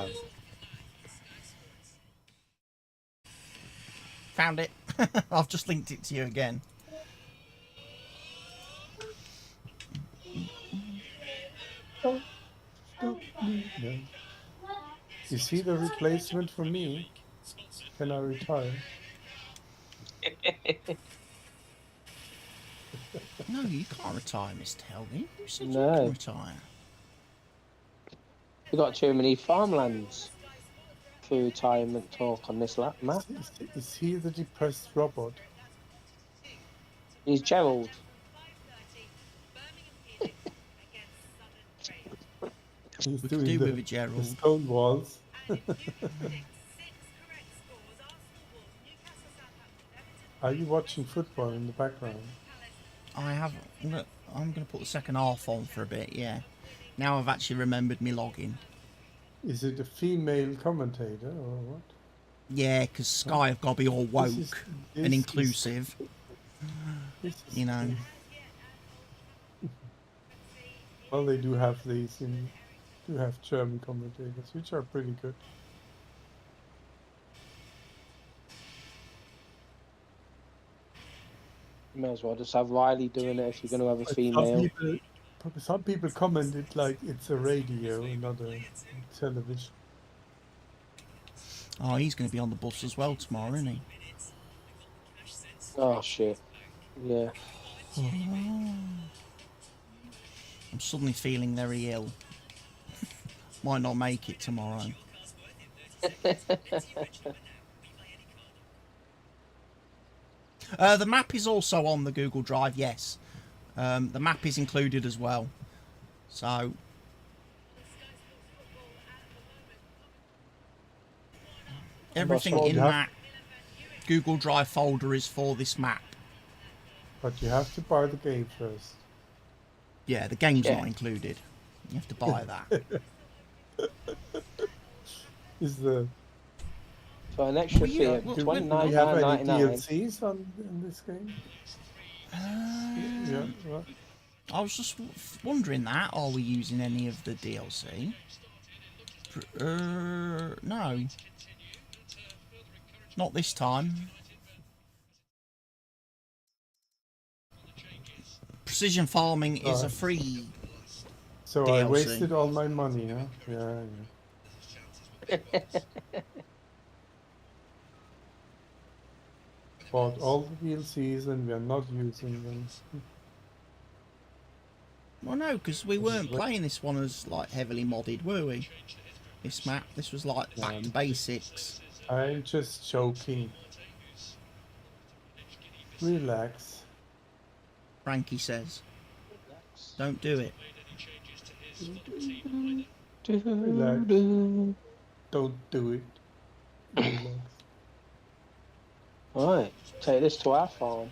Found it. I've just linked it to you again. Don't stop me now. You see the replacement for me? Can I retire? No, you can't retire, Mr. Helvey. Who said No. you can retire? We've got too many farmlands for retirement talk on this map. Is he the depressed robot? He's Gerald. He's We could doing do with a the Gerald. stone walls. Are you watching football in the background? I have. I'm gonna put the second half on for a bit. Yeah. Now I've actually remembered me login. Is it a female commentator or what? Yeah, because Sky have got to be all woke and inclusive. You know. Well, they do have these do have German commentators, which are pretty good. May as well just have Riley doing it if you're going to have a But female. some people commented like it's a radio, not a television. Oh, he's going to be on the bus as well tomorrow, isn't he? Oh shit. Yeah. I'm suddenly feeling very ill. Might not make it tomorrow. The map is also on the Google Drive, yes. The map is included as well. So, everything in that Google Drive folder is for this map. But you have to buy the game first. Yeah, the game's not included. You have to buy that. Is the For an extra fee of do we have any $29.99. DLCs in this game? Yeah. Right. I was just wondering that. Are we using any of the DLC? No. Not this time. Precision Farming is a free So DLC. I wasted all my money, huh? Yeah. Bought all the DLCs and we are not using them. Well, no, because we weren't playing this one as like heavily modded, were we? This map, this was like back to basics. I'm just joking. Relax. Frankie says, "Don't do it." Relax. Don't do it. Relax. Right, take this to our farm.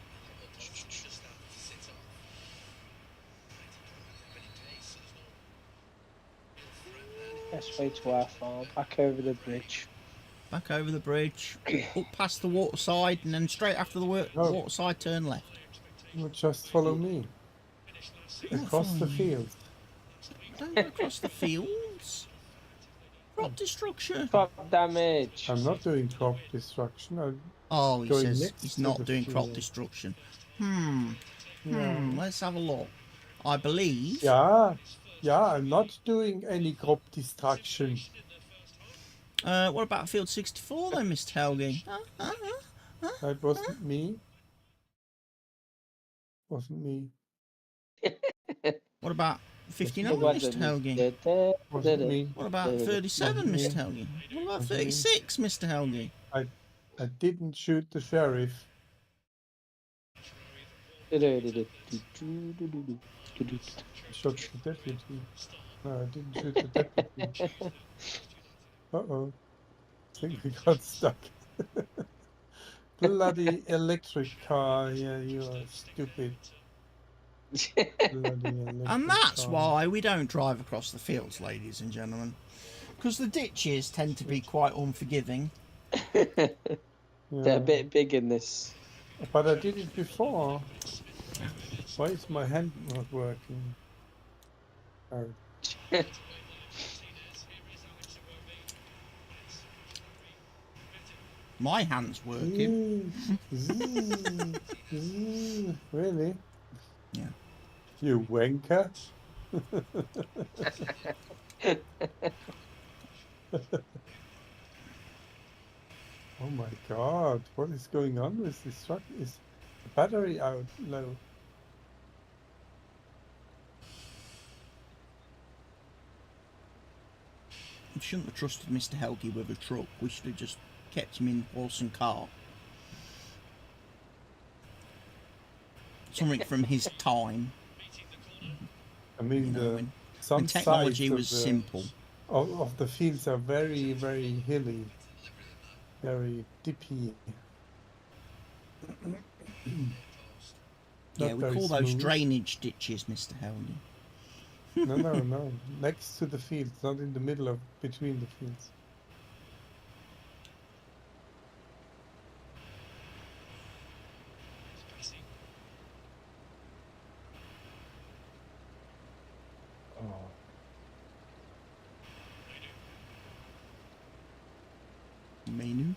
Best way to our farm, back over the bridge. Back over the bridge, up past the waterside, and then straight after the waterside, turn left. You just follow me. Across the fields. Don't go across the fields. Crop destruction. Crop damage. I'm not doing crop destruction. Oh, he going says next he's to not the doing crop field. destruction. Yeah. Let's have a look. I believe. Yeah, I'm not doing any crop destruction. What about Field 64 then, Mr. Helgi? That wasn't me. Wasn't me. What about 59, It wasn't Mr. me. Helgi? Wasn't me. What about 37, Wasn't Mr. me. Helgi? What about Wasn't me. 36, Mr. Helgi? I didn't shoot the sheriff. I I shot the deputy. No, I didn't shoot the deputy. Uh-oh. I think we got stuck. Bloody electric car. Yeah, you are stupid. Bloody electric And that's car. why we don't drive across the fields, ladies and gentlemen. Because the ditches tend to be quite unforgiving. They're a bit big in this. But I did it before. Why is my hand not working? Oh. My hand's working. Really? Yeah. You wanker. Oh my god, what is going on with this truck? Is the battery out low? We shouldn't have trusted Mr. Helgi with a truck. We should have just kept him in Wilson car. Something from his time. I mean, You know, when some technology sides was simple. of the fields are very, very hilly, very dippy. Yeah, Not we very call those smooth. drainage ditches, Mr. Helgi. No. Next to the fields, not in the middle of between the fields. Oh. Menu.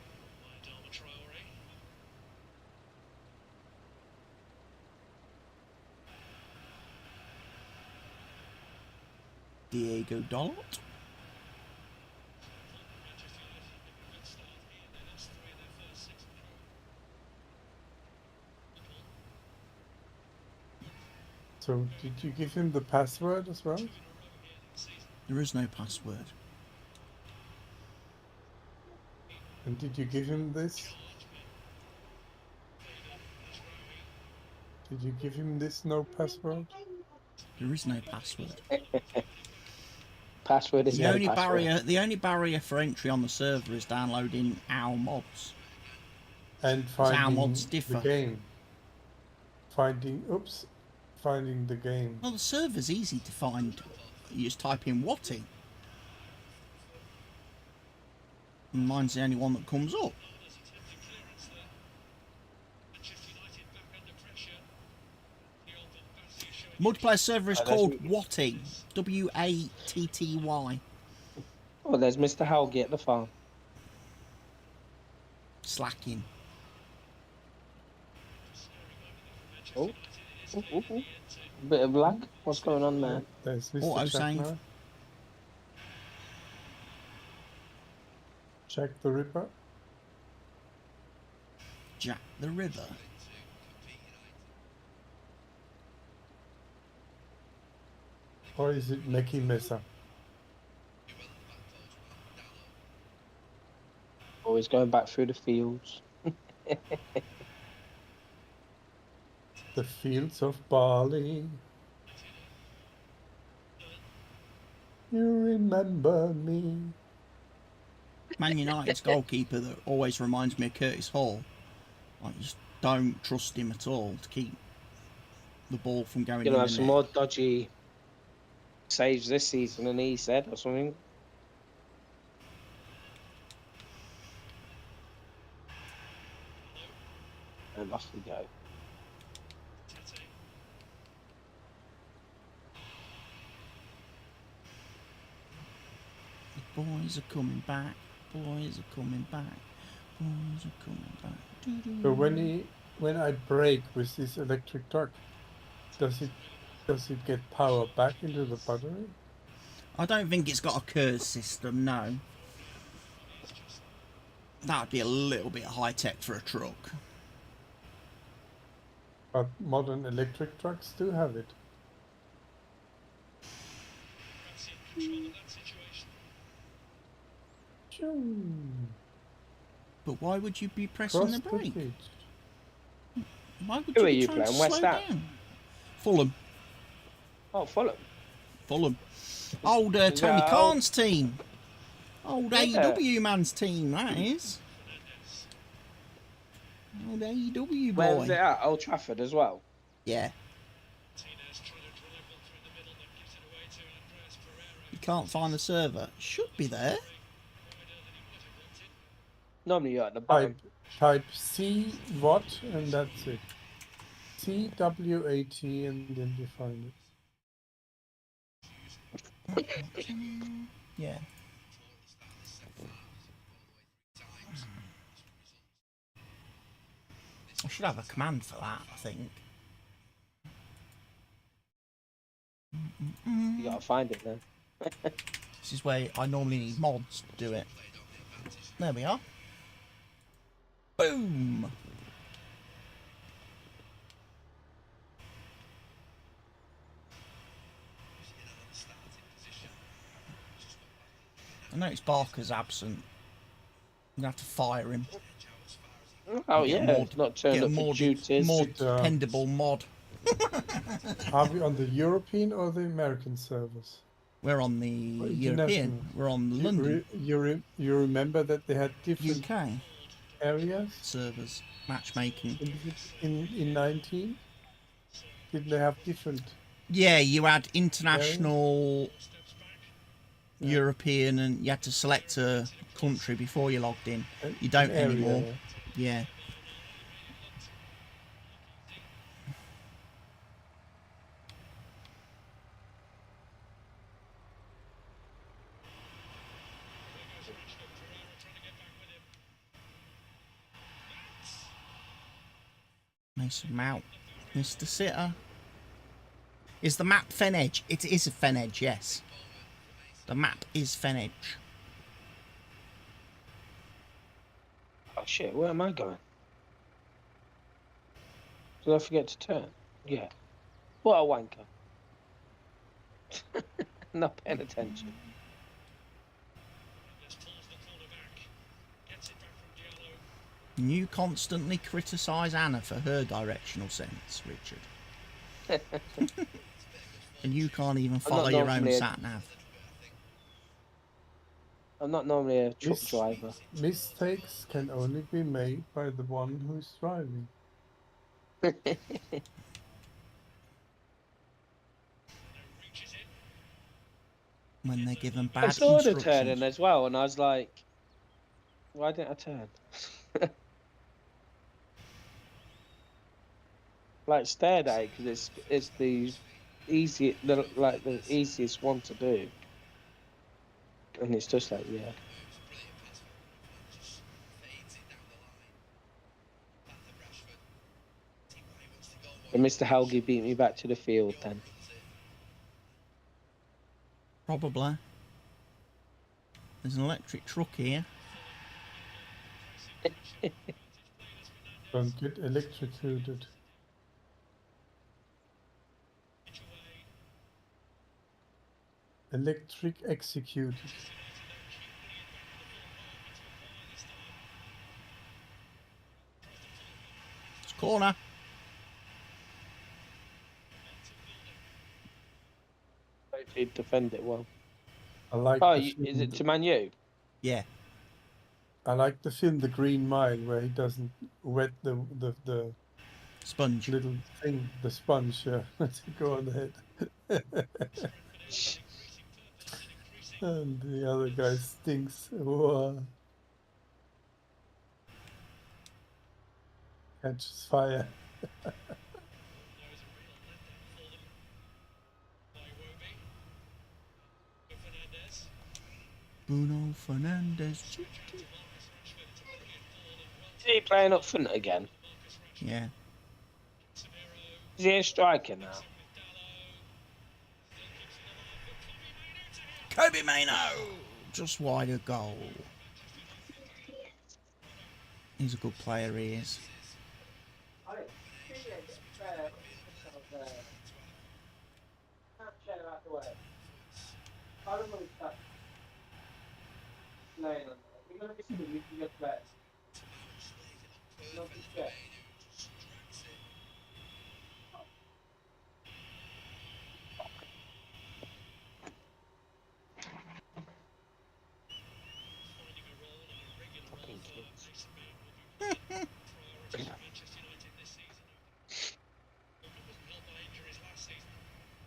Diego Dalot. So did you give him the password as well? There is no password. And did you give him this? Did you give him this no password? There is no password. Password is The no only password. barrier for entry on the server is downloading our mods. And Our finding mods the differ. game. Finding the game. Well, the server's easy to find. You just type in Watty. And mine's the only one that comes up. Multiplayer server is Oh, that's called Watty. W-A-T-T-Y. Oh, there's Mr. Helgi at the farm. Slacking. Oh. Ooh, ooh, ooh. Bit of lag. What's going on there? There's Auto Mr. save. Jack now. Jack the Ripper. Jack the River. Or is it Meki Mesa? Always going back through the fields. The fields of Bali. You remember me. Man United's goalkeeper that always reminds me of Curtis Hall. I just don't trust him at all to keep the ball from going You in know, the some net. more dodgy saves this season than he said or something. And off we go. The boys are coming back. Boys are coming back. Boys are coming back. Doo-doo. So when I brake with this electric truck, does it get power back into the battery? I don't think it's got a curse system, no. That'd be a little bit high tech for a truck. But modern electric trucks do have it. Choo. But why would you be pressing Cross the the brake? pitch. Why would Who you are be you trying to playing? West slow Ham? down? Fulham. Oh, Fulham. Fulham. Old Is Tony that Khan's team. Old Yeah. AEW man's team, that is. Old AEW boy. Where's it at? Old Trafford as well. Yeah. You can't find the server. Should be there. Normally you're at the bottom. Type CWAT and that's it. CWAT and then you find it. Yeah. I should have a command for that, I think. You gotta find it then. This is where I normally need mods to do it. There we are. Boom! I noticed Barker's absent. I'm going to have to fire him. Oh Get a yeah, mod. it's not turned Get a up for more duties. dependable mod. Are we on the European or the American servers? We're on the Well, European. international. We're on London. You remember that they had different UK areas servers. Matchmaking. in 19? Didn't they have different? Yeah, you had international, Yeah. European, and you had to select a country before you logged in. an- You don't an area, anymore. yeah? Yeah. Mason Mount, Mr. Sitter. Is the map Fen Edge? It is a Fen Edge, yes. The map is Fen Edge. Oh shit, where am I going? Did I forget to turn? Yeah. What a wanker. Not paying attention. You constantly criticise Anna for her directional sense, Richard. And you can't even follow your own normally a- sat-nav. I'm not normally a truck Mis- driver. Mistakes can only be made by the one who's driving. When they're given I bad saw the instructions. turning as well, and I was like, why didn't I turn? Like stared at it because it's the easiest one to do, and it's just like yeah. And Mr. Helgi beat me back to the field then. Probably. There's an electric truck here. Don't get electrocuted. Electric executed. It's a corner. Hopefully defend it well. I like Oh, the is film, it to Man U? Yeah. I like the film The Green Mile where he doesn't wet the Sponge. little thing, the sponge, to go on the head. And the other guy stinks. Whoa. Catches fire. Bruno Fernandes. Is he playing up front again? Yeah. Is he a striker now? Kobe Mano! Just wide of goal. He's a good player, he is.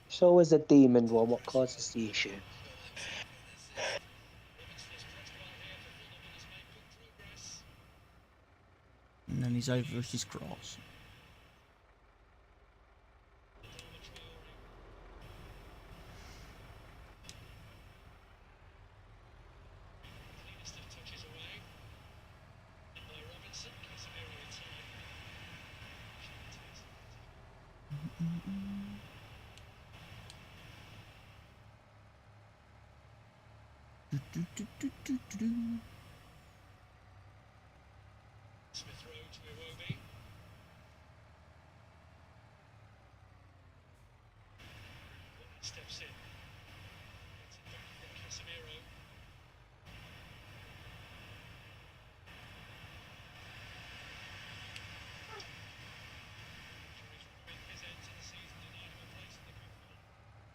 It's always a demon one. What causes the issue? And then he's over at his cross.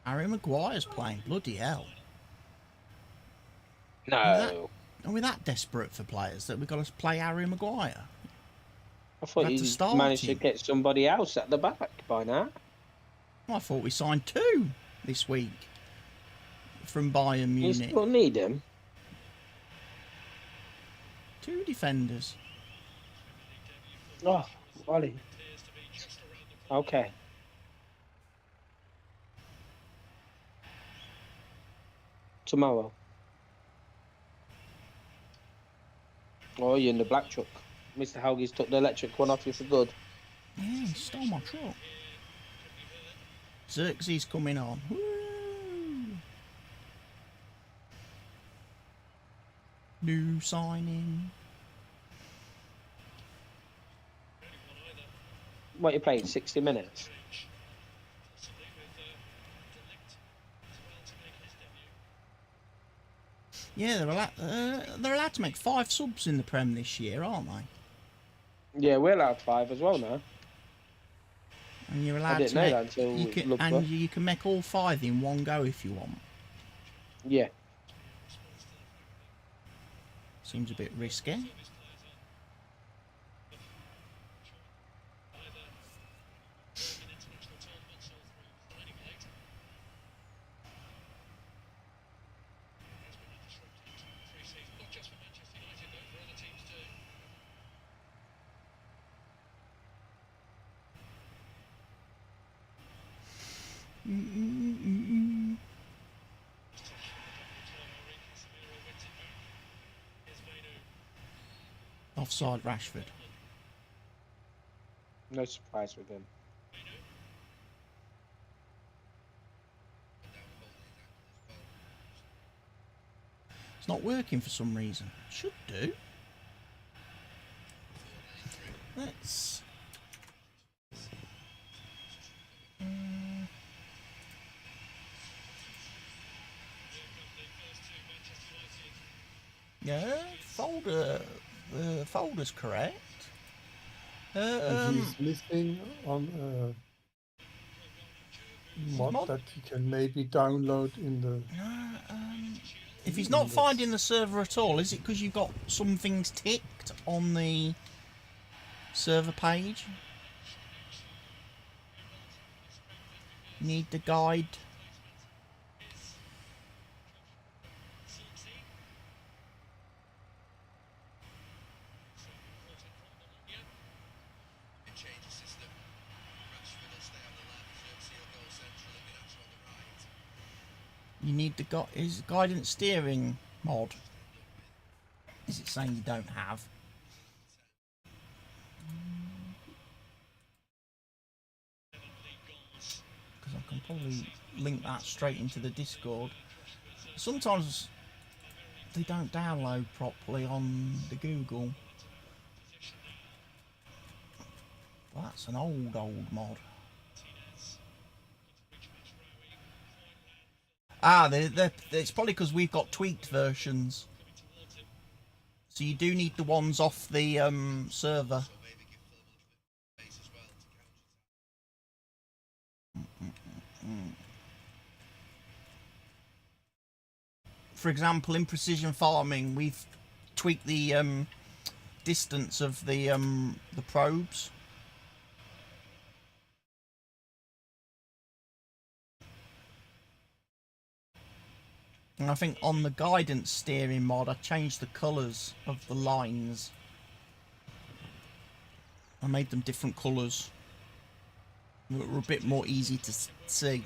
Harry Maguire's playing, bloody hell. No. Are we that desperate for players that we've got to play Harry Maguire? I thought Had to you start managed to him. get somebody else at the back by now. I thought we signed 2 this week from Bayern You Munich. still need him. 2 defenders. Oh, Ollie. Okay. Tomorrow. Oh, you're in the black truck. Mr. Haugi's took the electric one off you for good. Yeah, he stole my truck. Xerxes coming on. Woo! New signing. What you playing? 60 minutes. Yeah, they're allowed to make 5 subs in the Prem this year, aren't they? Yeah, we're allowed 5 as well now. And you're allowed didn't to know make that until you we can, looked and up. you can make all 5 in one go if you want. Yeah. Seems a bit risky. Offside Rashford. No surprise with him. It's not working for some reason. Should do. Let's... Yeah, the folder's correct. And he's missing on a mod that he can maybe download in the... If he's not finding the server at all, is it because you've got some things ticked on the server page? Need the guide. You need the is guidance steering mod. Is it saying you don't have? Because I can probably link that straight into the Discord. Sometimes they don't download properly on the Google. Well, that's an old mod. Ah, it's probably because we've got tweaked versions. So you do need the ones off the server. For example, in precision farming, we've tweaked the distance of the probes. And I think on the guidance steering mod, I changed the colours of the lines. I made them different colours. They were a bit more easy to see.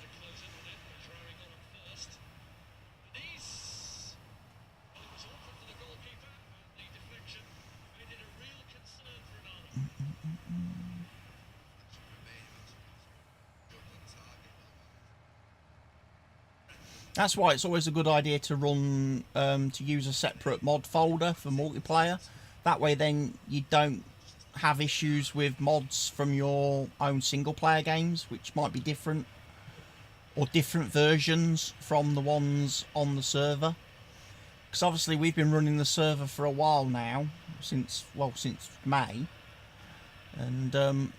That's why it's always a good idea to run, to use a separate mod folder for multiplayer. That way then you don't have issues with mods from your own single player games, which might be different. Or different versions from the ones on the server. Because obviously we've been running the server for a while now, since May. And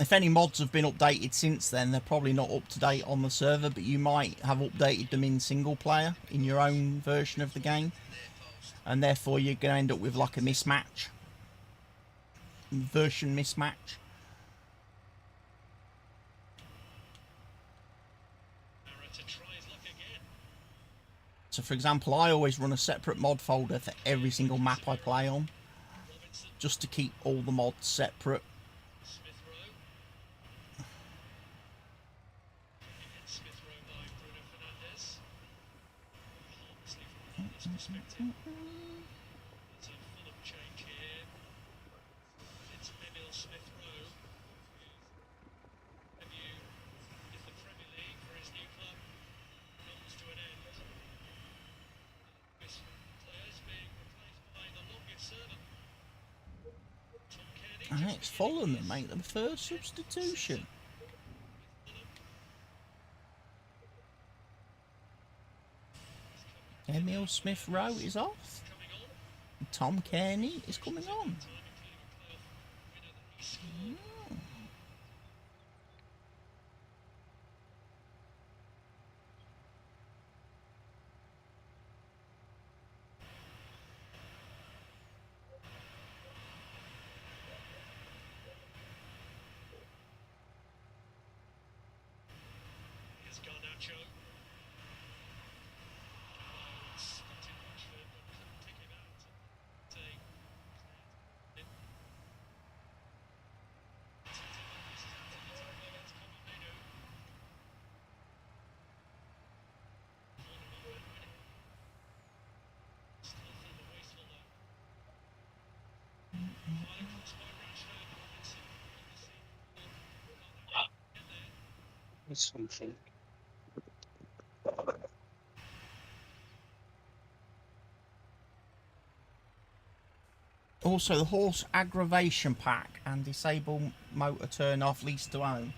if any mods have been updated since then, they're probably not up to date on the server, but you might have updated them in single player in your own version of the game, and therefore you're going to end up with like a mismatch, version mismatch. So for example, I always run a separate mod folder for every single map I play on, just to keep all the mods separate. And it's Fulham that make the first substitution. Emil Smith-Rowe is off. And Tom Kearney is coming on. Something. Also, the horse aggravation pack and disable motor turn off lease to own.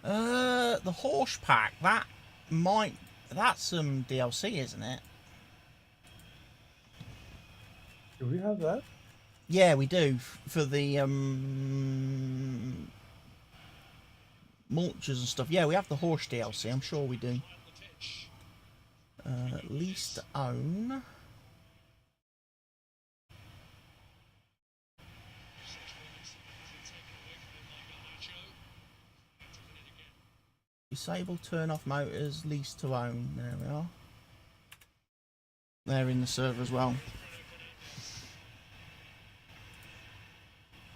The horse pack, that's some DLC, isn't it? Do we have that? Yeah, we do for the mulchers and stuff. Yeah, we have the horse DLC. I'm sure we do. Lease to own. Disable turn off motors, lease to own. There we are. They're in the server as well.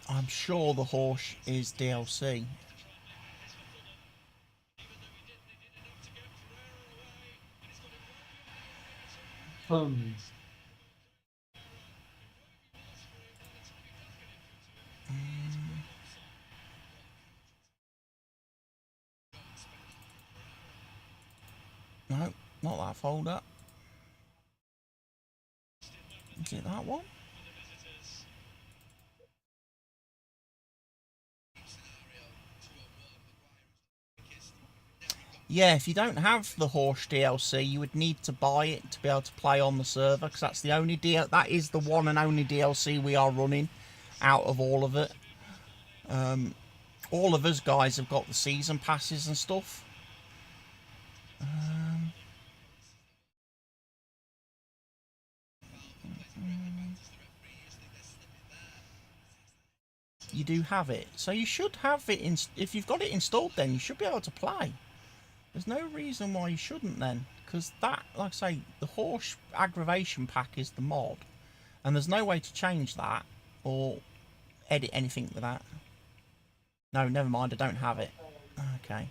I'm sure the horse is DLC. No, not that folder. Is it that one? Yeah, if you don't have the horse DLC, you would need to buy it to be able to play on the server, because that's the only that is the one and only DLC we are running out of all of it. All of us guys have got the season passes and stuff. You do have it, so you should have it in. If you've got it installed, then you should be able to play. There's no reason why you shouldn't then, because that, like I say, the horse aggravation pack is the mod, and there's no way to change that or edit anything with that. No, never mind, I don't have it. Okay.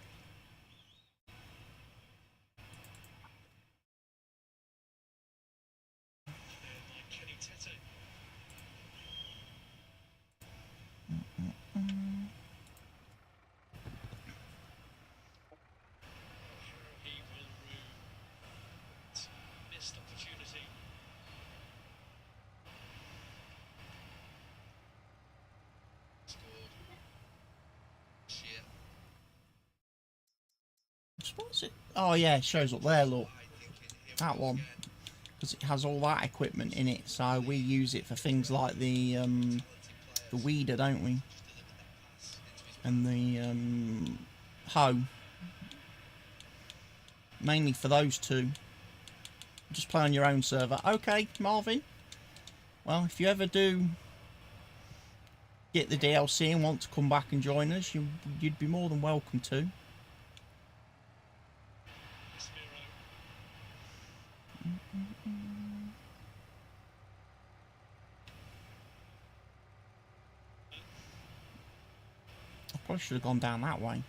What's it? Oh yeah, it shows up there, look. That one. Because it has all that equipment in it, so we use it for things like the weeder, don't we? And the hoe. Mainly for those two. Just play on your own server. Okay, Marvin. Well, if you ever do get the DLC and want to come back and join us, you'd be more than welcome to. I probably should have gone down that way.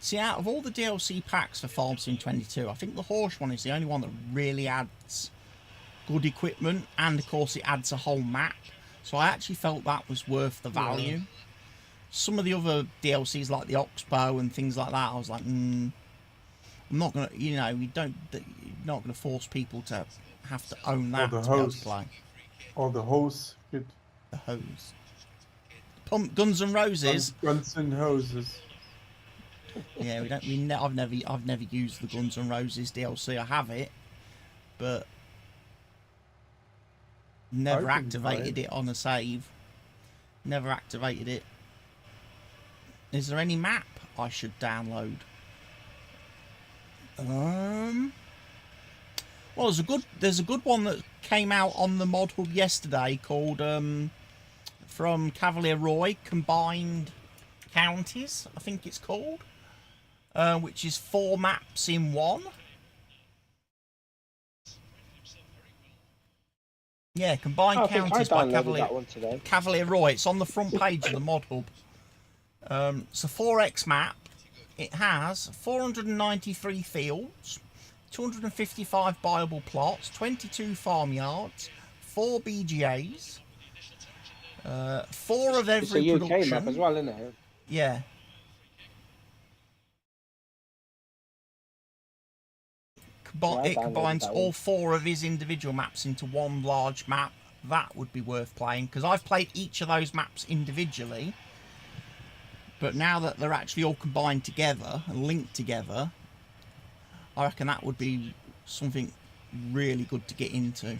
See, out of all the DLC packs for Farm Sim 22, I think the horse one is the only one that really adds good equipment, and of course it adds a whole map. So I actually felt that was worth the value. Yeah. Some of the other DLCs like the Oxbow and things like that, I was like, I'm not gonna, you know, you're not gonna force people to have to own Or that the to be able to hose. play. Or the hose kit. The hose. Pump Guns N' Roses. Guns and hoses. Yeah, we don't. I've never used the Guns N' Roses DLC. I have it, but never I can try activated it on a save. Never activated it. Is there any map I should download? Well, there's a good one that came out on the Mod Hub yesterday called from Cavalier Roy Combined Counties, I think it's called, which is 4 maps in one. Yeah, Combined Counties by Cavalier Roy. It's on the front page of the Mod Hub. It's a 4x map. It has 493 fields, 255 viable plots, 22 farmyards, 4 BGAs, 4 of every it's a production. UK map as well, isn't it? Yeah. It combines all 4 of his individual maps into one large map. That would be worth playing, because I've played each of those maps individually. But now that they're actually all combined together and linked together, I reckon that would be something really good to get into. And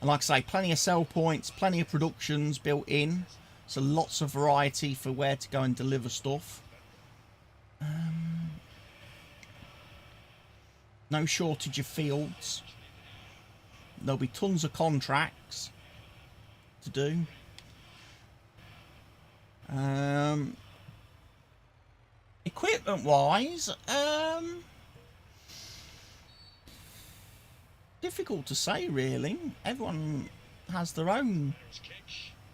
like I say, plenty of sell points, plenty of productions built in. So lots of variety for where to go and deliver stuff. No shortage of fields. There'll be tons of contracts to do. Equipment wise, difficult to say really. Everyone has their own.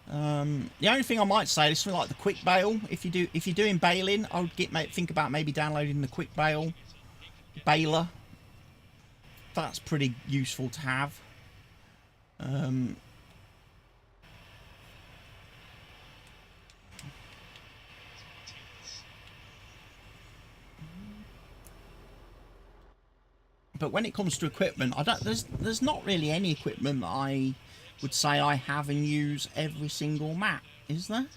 The only thing I might say is something like the quick bail. If you're doing bailing, I would think about maybe downloading the quick bailer. That's pretty useful to have. But when it comes to equipment, there's not really any equipment that I would say I have and use every single map, is there?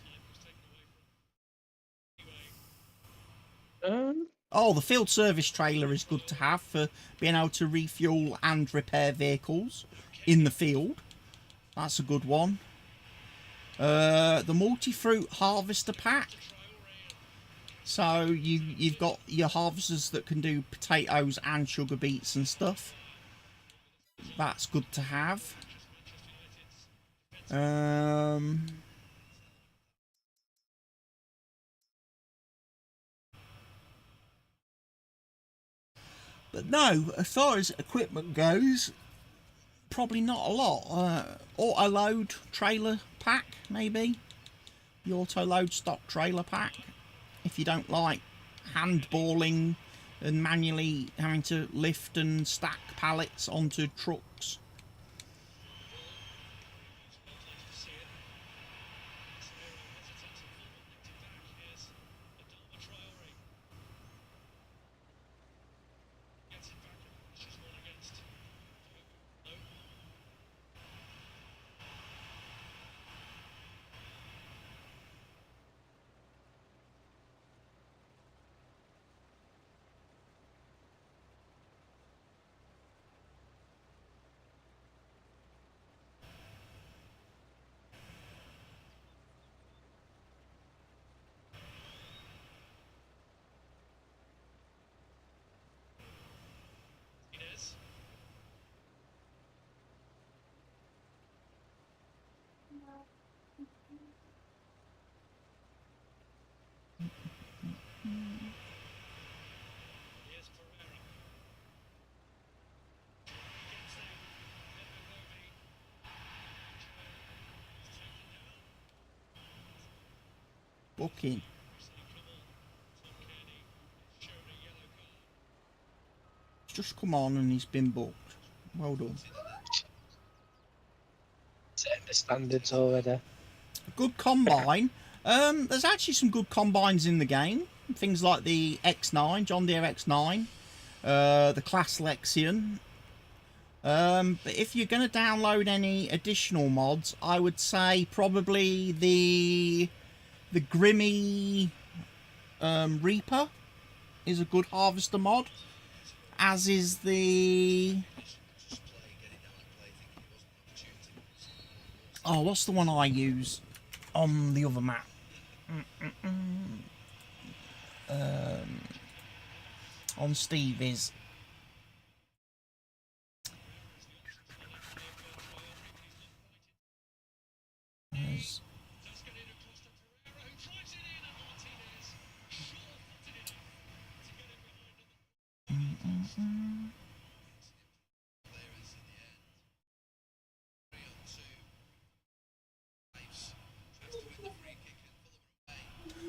Oh, the field service trailer is good to have for being able to refuel and repair vehicles in the field. That's a good one. The multi-fruit harvester pack. So you've got your harvesters that can do potatoes and sugar beets and stuff. That's good to have. But no, as far as equipment goes, probably not a lot. Auto load trailer pack, maybe. The auto load stock trailer pack. If you don't like handballing and manually having to lift and stack pallets onto trucks. Booking. It's just come on and he's been booked. Well done. Setting the standards already. Good combine. There's actually some good combines in the game. Things like the X9, John Deere X9. the class Lexion. But if you're going to download any additional mods, I would say probably the Grimmy Reaper is a good harvester mod, as is the... Oh, what's the one I use on the other map? On Stevie's. There's...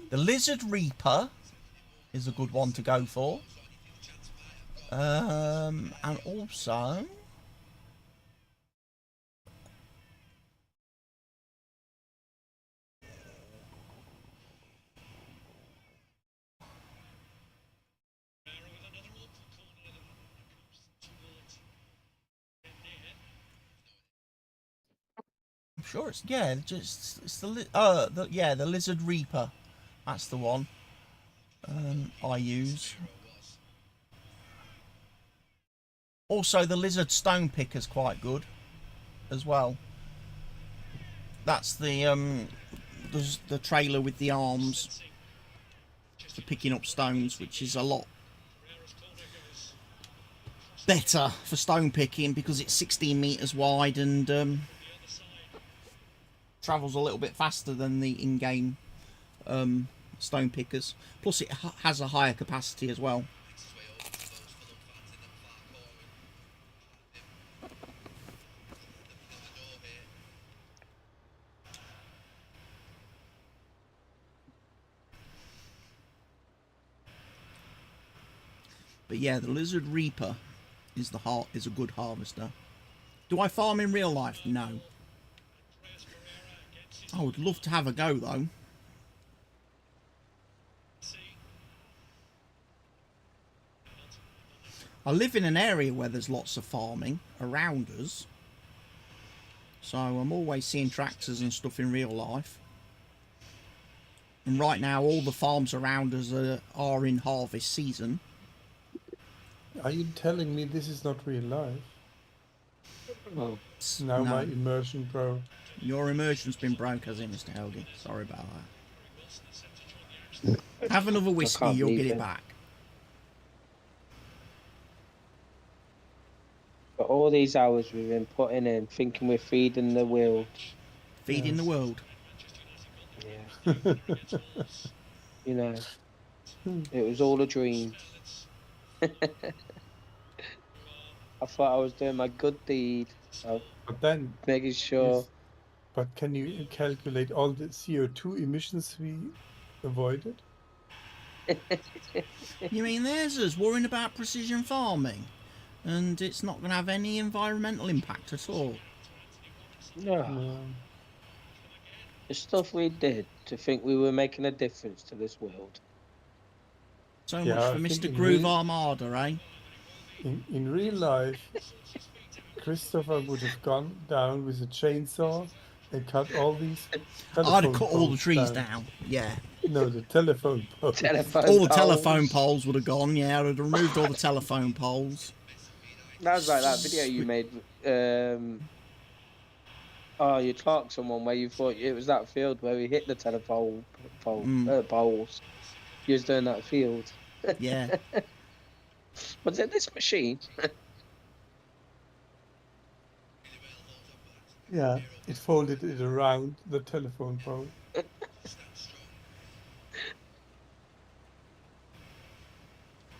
The Lizard Reaper is a good one to go for. And also... I'm sure it's, yeah, it's the Lizard Reaper. That's the one I use. Also, the Lizard Stone Picker's quite good as well. That's the trailer with the arms for picking up stones, which is a lot better for stone picking because it's 16 meters wide and travels a little bit faster than the in-game stone pickers. Plus, it has a higher capacity as well. But yeah, the Lizard Reaper is a good harvester. Do I farm in real life? No. I would love to have a go though. I live in an area where there's lots of farming around us, so I'm always seeing tractors and stuff in real life. And right now all the farms around us are in harvest season. Are you telling me this is not real life? Oh, Now No. my immersion broke. Your immersion's been broke, has it, Mr. Helgi? Sorry about that. Have another whiskey, can't you'll get believe it it. back. but all these hours we've been putting in, thinking we're feeding the world. Feeding the Yes. world. Yeah. You know, it was all a dream. I thought I was doing my good deed, so But then, making sure. yes, but can you calculate all the CO2 emissions we avoided? You mean there's us worrying about precision farming, and it's not going to have any environmental impact at all? No, No. the stuff we did to think we were making a difference to this world. So Yeah, much I for think Mr. in Groove real- Armada, eh? In real life, Christopher would have gone down with a chainsaw and cut all these I'd telephone have cut all the poles trees down. Yeah. No, the telephone poles. Telephone All the poles. telephone poles would have gone, yeah. I'd have removed all the telephone poles. That was like that video you made. Oh, you clocked someone where you thought it was that field where we hit the telephone poles. You was doing that field. Yeah. Was it this machine? Yeah, it folded it around the telephone pole.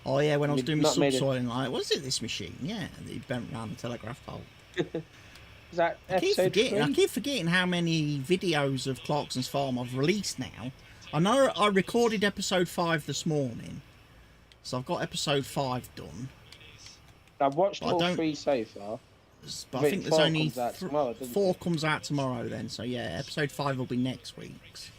Oh, yeah, when I was We've doing my not made it. subsoiling, like, was it this machine? Yeah, he bent round the telegraph pole. Is that I keep episode 3? forgetting how many videos of Clarkson's Farm I've released now. I know I recorded episode 5 this morning, so I've got episode 5 done. I've watched But I all don't- 3 so far. But I Wait, think there's 4 only comes out tomorrow, doesn't 4 it? comes out tomorrow then, so yeah, episode 5 will be next week's.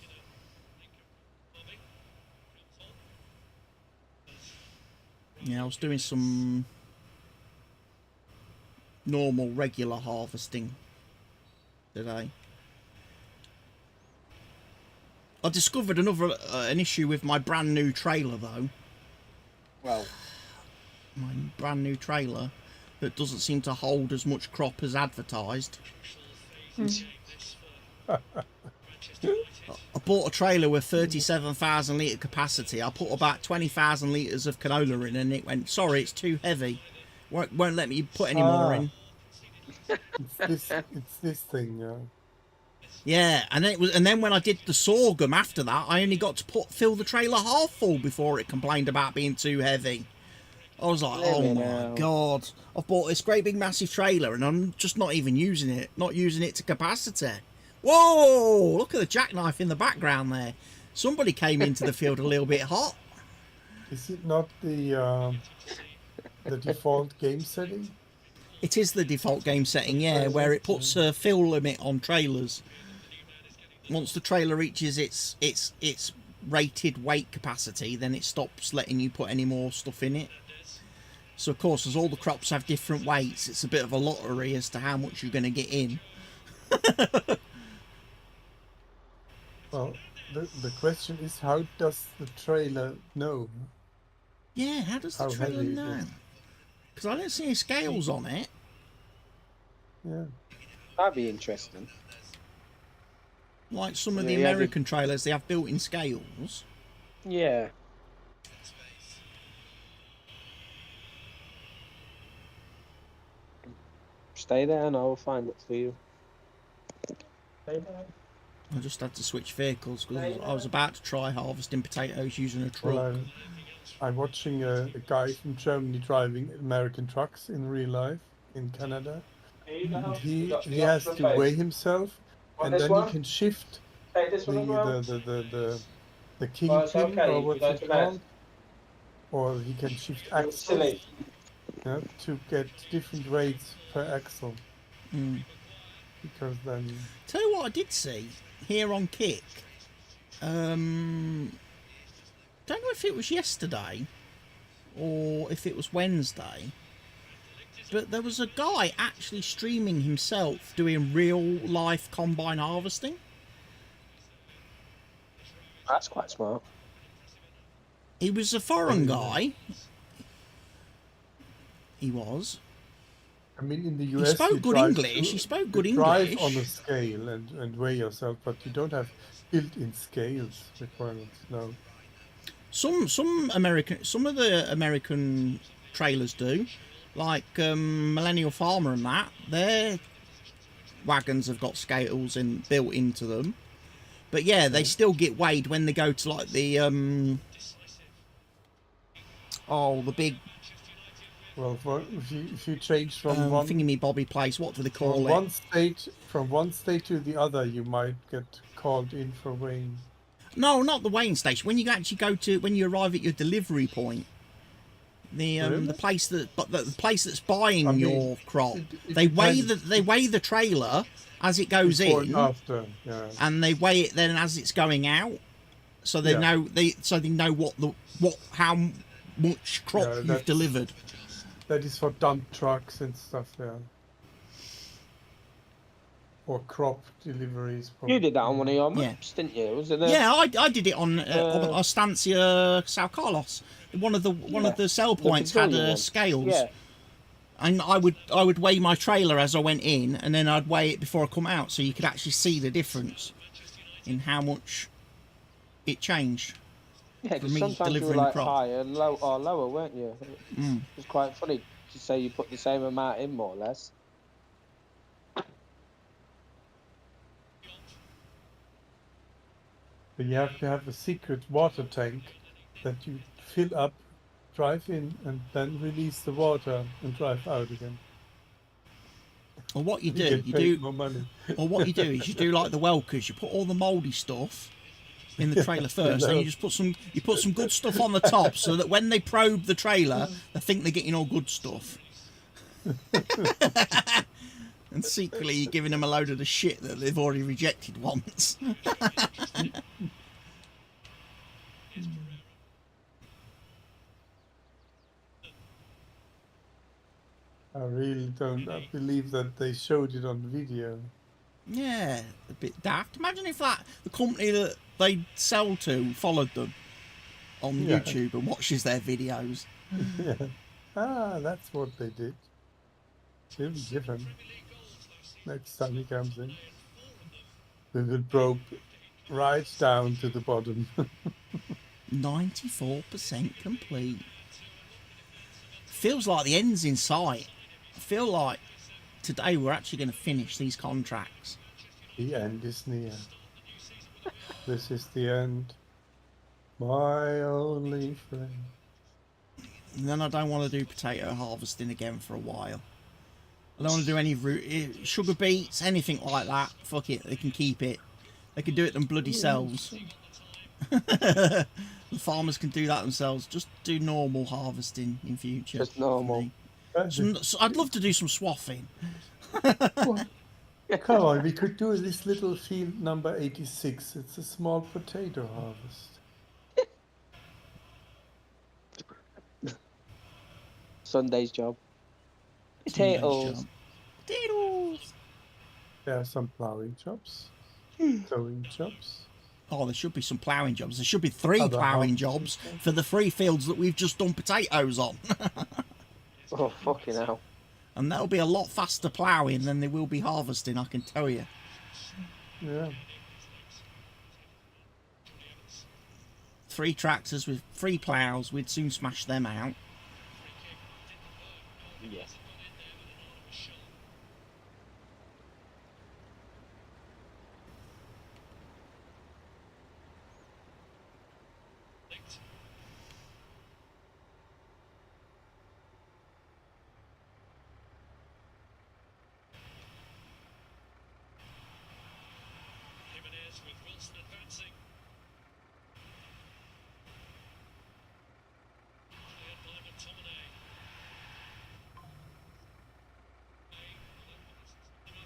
Yeah, I was doing some normal, regular harvesting today. I discovered an issue with my brand new trailer though. Well, My brand new trailer that doesn't seem to hold as much crop as advertised. I bought a trailer with 37,000 litre capacity. I put about 20,000 litres of canola in and it went, sorry, it's too heavy. Won't let me put any more in. It's this thing. Yeah, and then when I did the sorghum after that, I only got to fill the trailer half full before it complained about being too heavy. I was like, oh my god, I've bought this great big massive trailer and I'm just not even using it, not using it to capacity. Whoa, look at the jackknife in the background there. Somebody came into the field a little bit hot. Is it not the default game setting? It is the default game setting, yeah, where it puts a fill limit on trailers. Once the trailer reaches its rated weight capacity, then it stops letting you put any more stuff in it. So of course, as all the crops have different weights, it's a bit of a lottery as to how much you're going to get in. Well, the question is, how does the trailer know? Yeah, how does the How trailer heavy it know? is. Because I don't see any scales on it. Yeah. that'd be interesting. Like some of the Yeah, American trailers, they have built-in scales. Yeah. Stay there and I will find it for you. Stay there. I just had to switch vehicles because I was about to try harvesting potatoes using a truck. Well, I'm watching a guy from Germany driving American trucks in real life in Canada. And he has to weigh himself, and then he can shift the kingpin, or what's it called, or he can shift axles, yeah, to get different rates per axle. Because then, Tell you what I did see here on Kick. Don't know if it was yesterday or if it was Wednesday, but there was a guy actually streaming himself doing real life combine harvesting. That's quite smart. He was a foreign guy. He was. I mean, in the He US, spoke you good drive English. to- He spoke you good drive English. on a scale and weigh yourself, but you don't have built-in scales requirements. No. Some of the American trailers do, like Millennial Farmer and that. Their wagons have got scales built into them, but yeah, they still get weighed when they go to like the the big Well, if you change from one thingy me bobby place. What do they call from it? one state to the other, you might get called in for weighing. No, not the weighing station. When you actually when you arrive at your delivery point, the Really? place the place that's buying I mean, your crop, it they weigh depends. the trailer as it goes Before in, and after, yeah. and they weigh it then as it's going out, so they Yeah. know how much crop Yeah, you've that's- delivered. That is for dump trucks and stuff, yeah. Or crop deliveries. You did that on one of your Yeah. maps, didn't you? Was it Yeah, I did it on Estancia, Sao Carlos. One of the sell points had pavilion one. scales. Yeah. And I would weigh my trailer as I went in, and then I'd weigh it before I come out, so you could actually see the difference in how much it changed. Yeah, For because me, sometimes you were delivering like crop. higher and lower, weren't you? It was quite funny to say you put the same amount in, more or less. But you have to have a secret water tank that you fill up, drive in, and then release the water and drive out again. Or what you You do, get paid more money. or what you do is you do like the Welkers. You put all the mouldy stuff in the trailer first, and you just put some good stuff on the top, so that when they probe the trailer, they think they're getting all good stuff. And secretly, you're giving them a load of the shit that they've already rejected once. really don't believe that they showed it on video. Yeah, a bit daft. Imagine if the company that they sell to followed them on Yeah. YouTube and watches their videos. Yeah. Ah, that's what they did. It'll be different next time he comes in. We will probe right down to the bottom. 94% complete. Feels like the end's in sight. I feel like today we're actually going to finish these contracts. The end is near. This is the end. My only friend. And then I don't want to do potato harvesting again for a while. I don't want to do any sugar beets, anything like that. Fuck it, they can keep it. They can do it them bloody selves. The farmers can do that themselves. Just do normal harvesting in future. Just normal. I'd love to do some swathing. Come on, we could do this little field number 86. It's a small potato harvest. Sunday's job. Sunday's Potatoes. job. Potatoes. There are some plowing jobs, sowing jobs. Oh, there should be some ploughing jobs. There should be 3 Other ploughing harvests. jobs for the 3 fields that we've just done potatoes on. Oh, fucking hell. And that'll be a lot faster ploughing than they will be harvesting, I can tell you. Yeah. 3 tractors with 3 ploughs, we'd soon smash them out. Yes.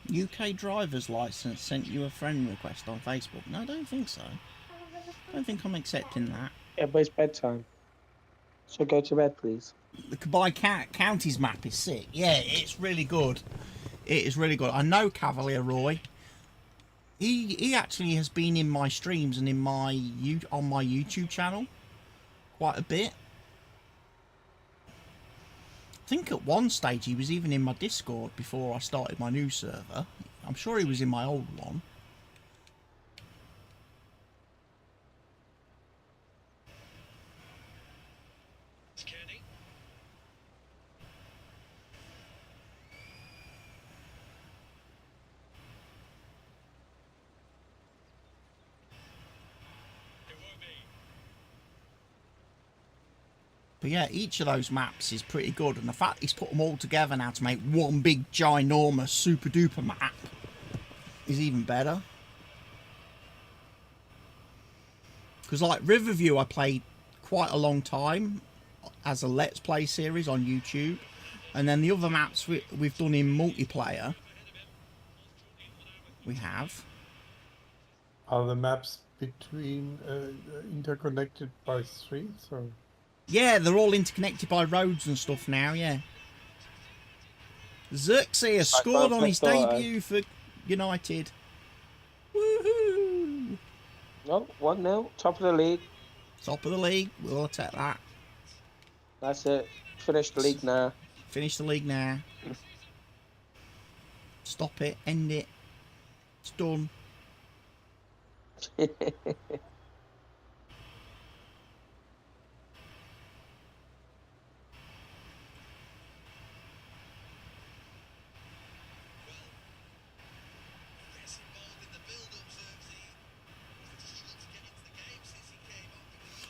UK driver's license sent you a friend request on Facebook. No, I don't think so. I don't think I'm accepting that. Yeah, but it's bedtime. So go to bed, please. The Kabye Counties map is sick. Yeah, it's really good. It is really good. I know Cavalier Roy. He actually has been in my streams and in my on my YouTube channel quite a bit. I think at one stage he was even in my Discord before I started my new server. I'm sure he was in my old one. But yeah, each of those maps is pretty good, and the fact he's put them all together now to make one big, ginormous, super duper map is even better. Because like Riverview I played quite a long time as a Let's Play series on YouTube, and then the other maps we've done in multiplayer, we have. Are the maps between interconnected by streets or? Yeah, they're all interconnected by roads and stuff now, yeah. Xerxes has scored on his debut for United. Woohoo! No, 1-0, top of the league. Top of the league, we'll take that. That's it. Finish the league now. Finish the league now. Stop it, end it. It's done.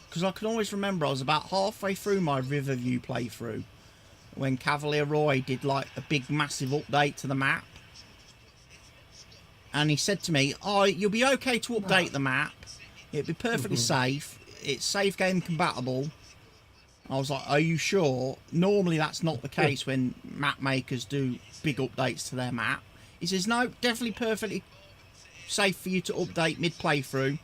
Because I can always remember I was about halfway through my Riverview playthrough when Cavalier Roy did like a big massive update to the map, and he said to me, oh, you'll be okay to update the map, it'll be perfectly safe, it's safe game compatible. I was like, are you sure? Normally that's not the case when map makers do big updates to their map. He says, no, definitely perfectly safe for you to update mid playthrough.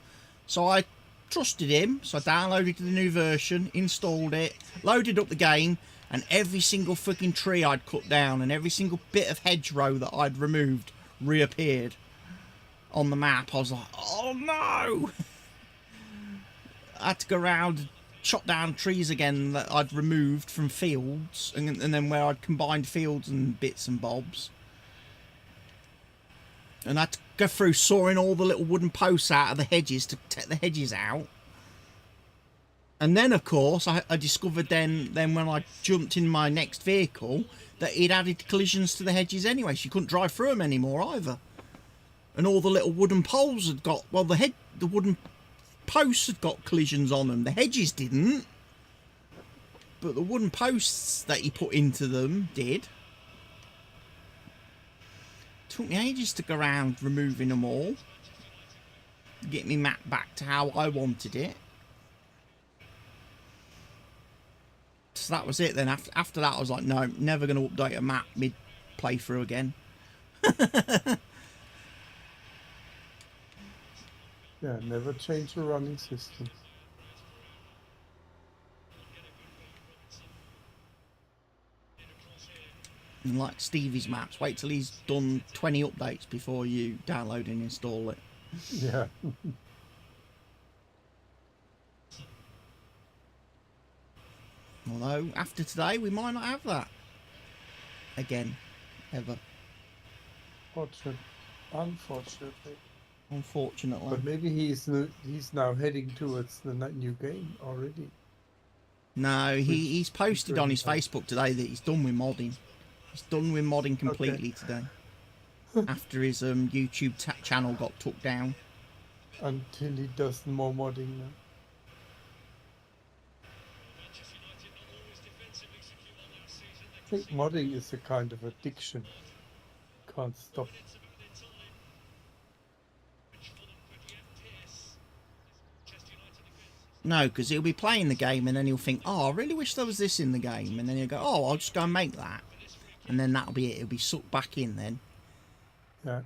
So I trusted him, so I downloaded the new version, installed it, loaded up the game, and every single freaking tree I'd cut down and every single bit of hedgerow that I'd removed reappeared on the map. I was like, oh no! I had to go around, chop down trees again that I'd removed from fields, and then where I'd combined fields and bits and bobs. And I had to go through sawing all the little wooden posts out of the hedges to take the hedges out. And then, of course, I discovered then when I jumped in my next vehicle that he'd added collisions to the hedges anyway, so you couldn't drive through them anymore either. And all the little wooden poles had got, well, the wooden posts had got collisions on them. The hedges didn't, but the wooden posts that he put into them did. Took me ages to go around removing them all, get me map back to how I wanted it. So that was it then. After that I was like, no, never going to update a map mid playthrough again. Yeah, never change the running system. And like Stevie's maps, wait till he's done 20 updates before you download and install it. Yeah. Although after today we might not have that again, ever. Unfortunately. Unfortunately. But maybe he's now heading towards the new game already. No, he's posted on his Facebook today that he's done with modding. He's done with modding completely today. After his YouTube channel got took down. Until he does more modding now. I think modding is a kind of addiction. Can't stop. No, because he'll be playing the game and then he'll think, oh, I really wish there was this in the game. And then he'll go, oh, I'll just go and make that. And then that'll be it. He'll be sucked back in then. Yeah.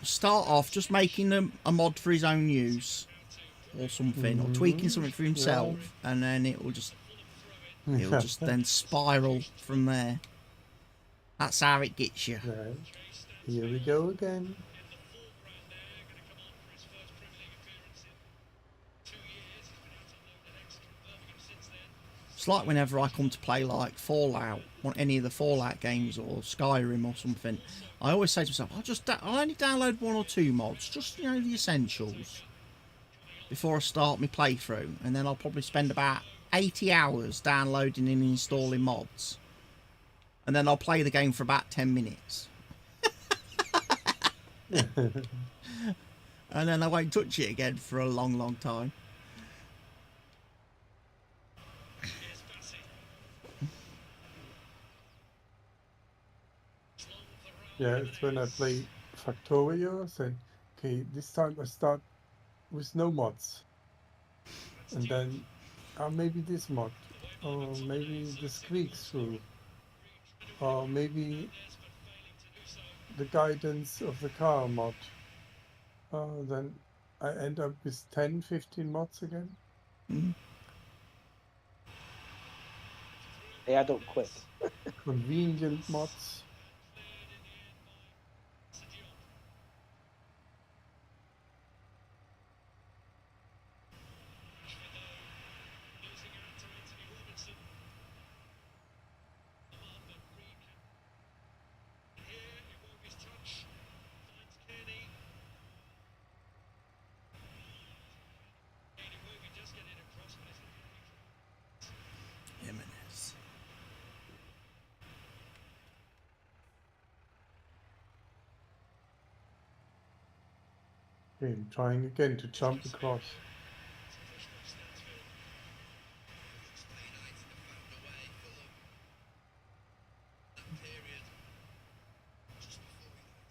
Start off just making a mod for his own use or something, or tweaking something for himself, and then it'll just then spiral from there. That's how it gets you. Right. Here we go again. It's like whenever I come to play like Fallout, or any of the Fallout games, or Skyrim or something, I always say to myself, I'll only download 1 or 2 mods, just, you know, the essentials, before I start my playthrough, and then I'll probably spend about 80 hours downloading and installing mods, and then I'll play the game for about 10 minutes. And then I won't touch it again for a long, long time. Yeah, it's when I play Factorio, I say, okay, this time I start with no mods. And then, maybe this mod, or maybe the squeaks through, or maybe the guidance of the car mod. Then I end up with 10, 15 mods again. Mm. They add up quick. Convenient mods. Jimenez. Okay, I'm trying again to jump across.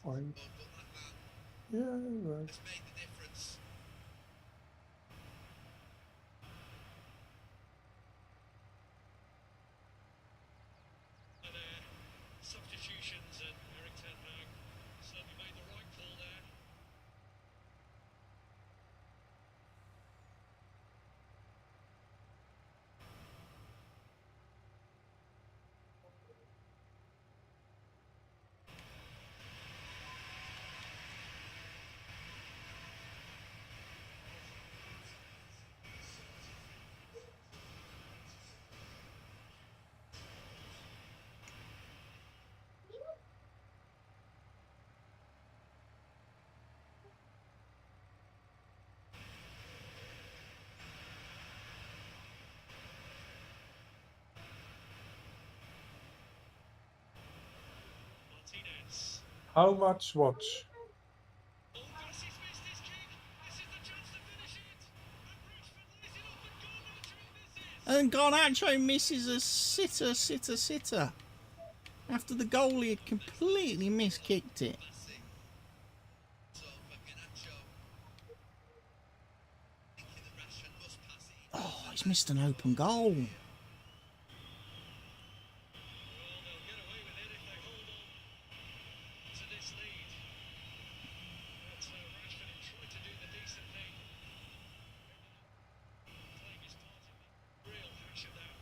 Fine. Yeah, right. Substitutions and Eric Ten Hag certainly made the right call there. How much watch? Oh, Bassey's missed his kick. This is the chance to finish it. And Rashford lays it up, and Garnacho misses. And Garnacho misses a sitter. After the goalie had completely miskicked it. Oh, he's missed an open goal. Well, they'll get away with it if they hold on to this lead. But Rashford tried to do the decent thing. Playing his part in the real hash of that.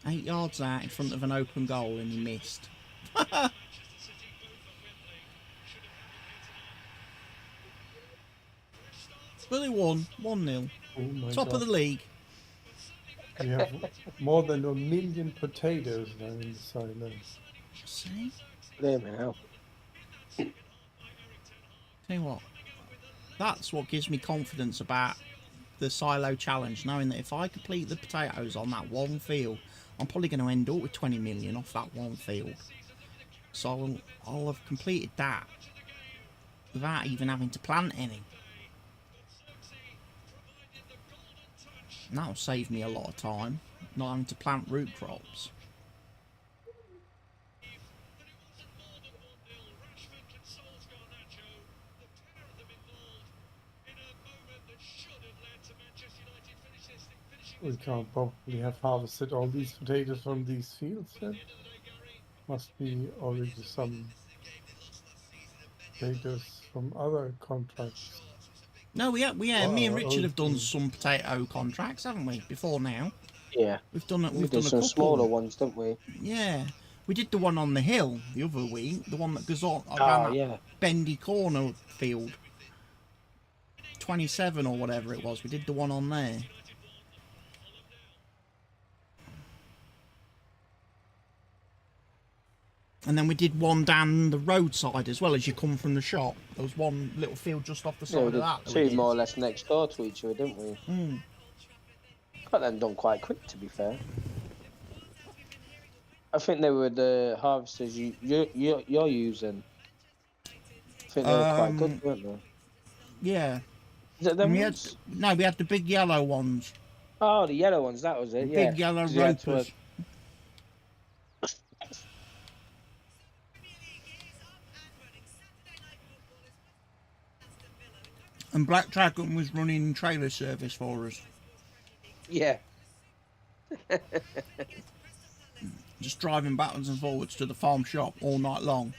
8 yards out in front of an open goal and he missed. Manchester City both at Wembley should have had it here tonight. Fresh start. But they won 1-0. Oh my Top God. of the league. We have more than 1 million potatoes now in the silence. See? There now. Tell you what. That's what gives me confidence about the silo challenge, knowing that if I complete the potatoes on that one field, I'm probably going to end up with 20 million off that one field. So I'll have completed that without even having to plant any. And that'll save me a lot of time, not having to plant root crops. We can't probably have harvested all these potatoes from these fields then. Must be already some potatoes from other contracts. No, me and Richard have done okay. some potato contracts, haven't we? Before now, Yeah. we've done We a did some couple. smaller ones, didn't we? Yeah, we did the one on the hill the other week, the one that goes on Oh, around that yeah. bendy corner field, 27 or whatever it was. We did the one on there. And then we did one down the roadside as well as you come from the shop. There was one little field just off the Yeah, side we of did that. we two did. more or less next door to each other, didn't we? Mm. Got them done quite quick, to be fair. I think they were the harvesters you're using. I think they were quite good, weren't they? Yeah. Is it And them we had, ones? no, we had the big yellow ones. Oh, the yellow ones, that was it, yeah. Big yellow 'Cause you had to, ropers. And Black Dragon was running trailer service for us. yeah. Just driving backwards and forwards to the farm shop all night long.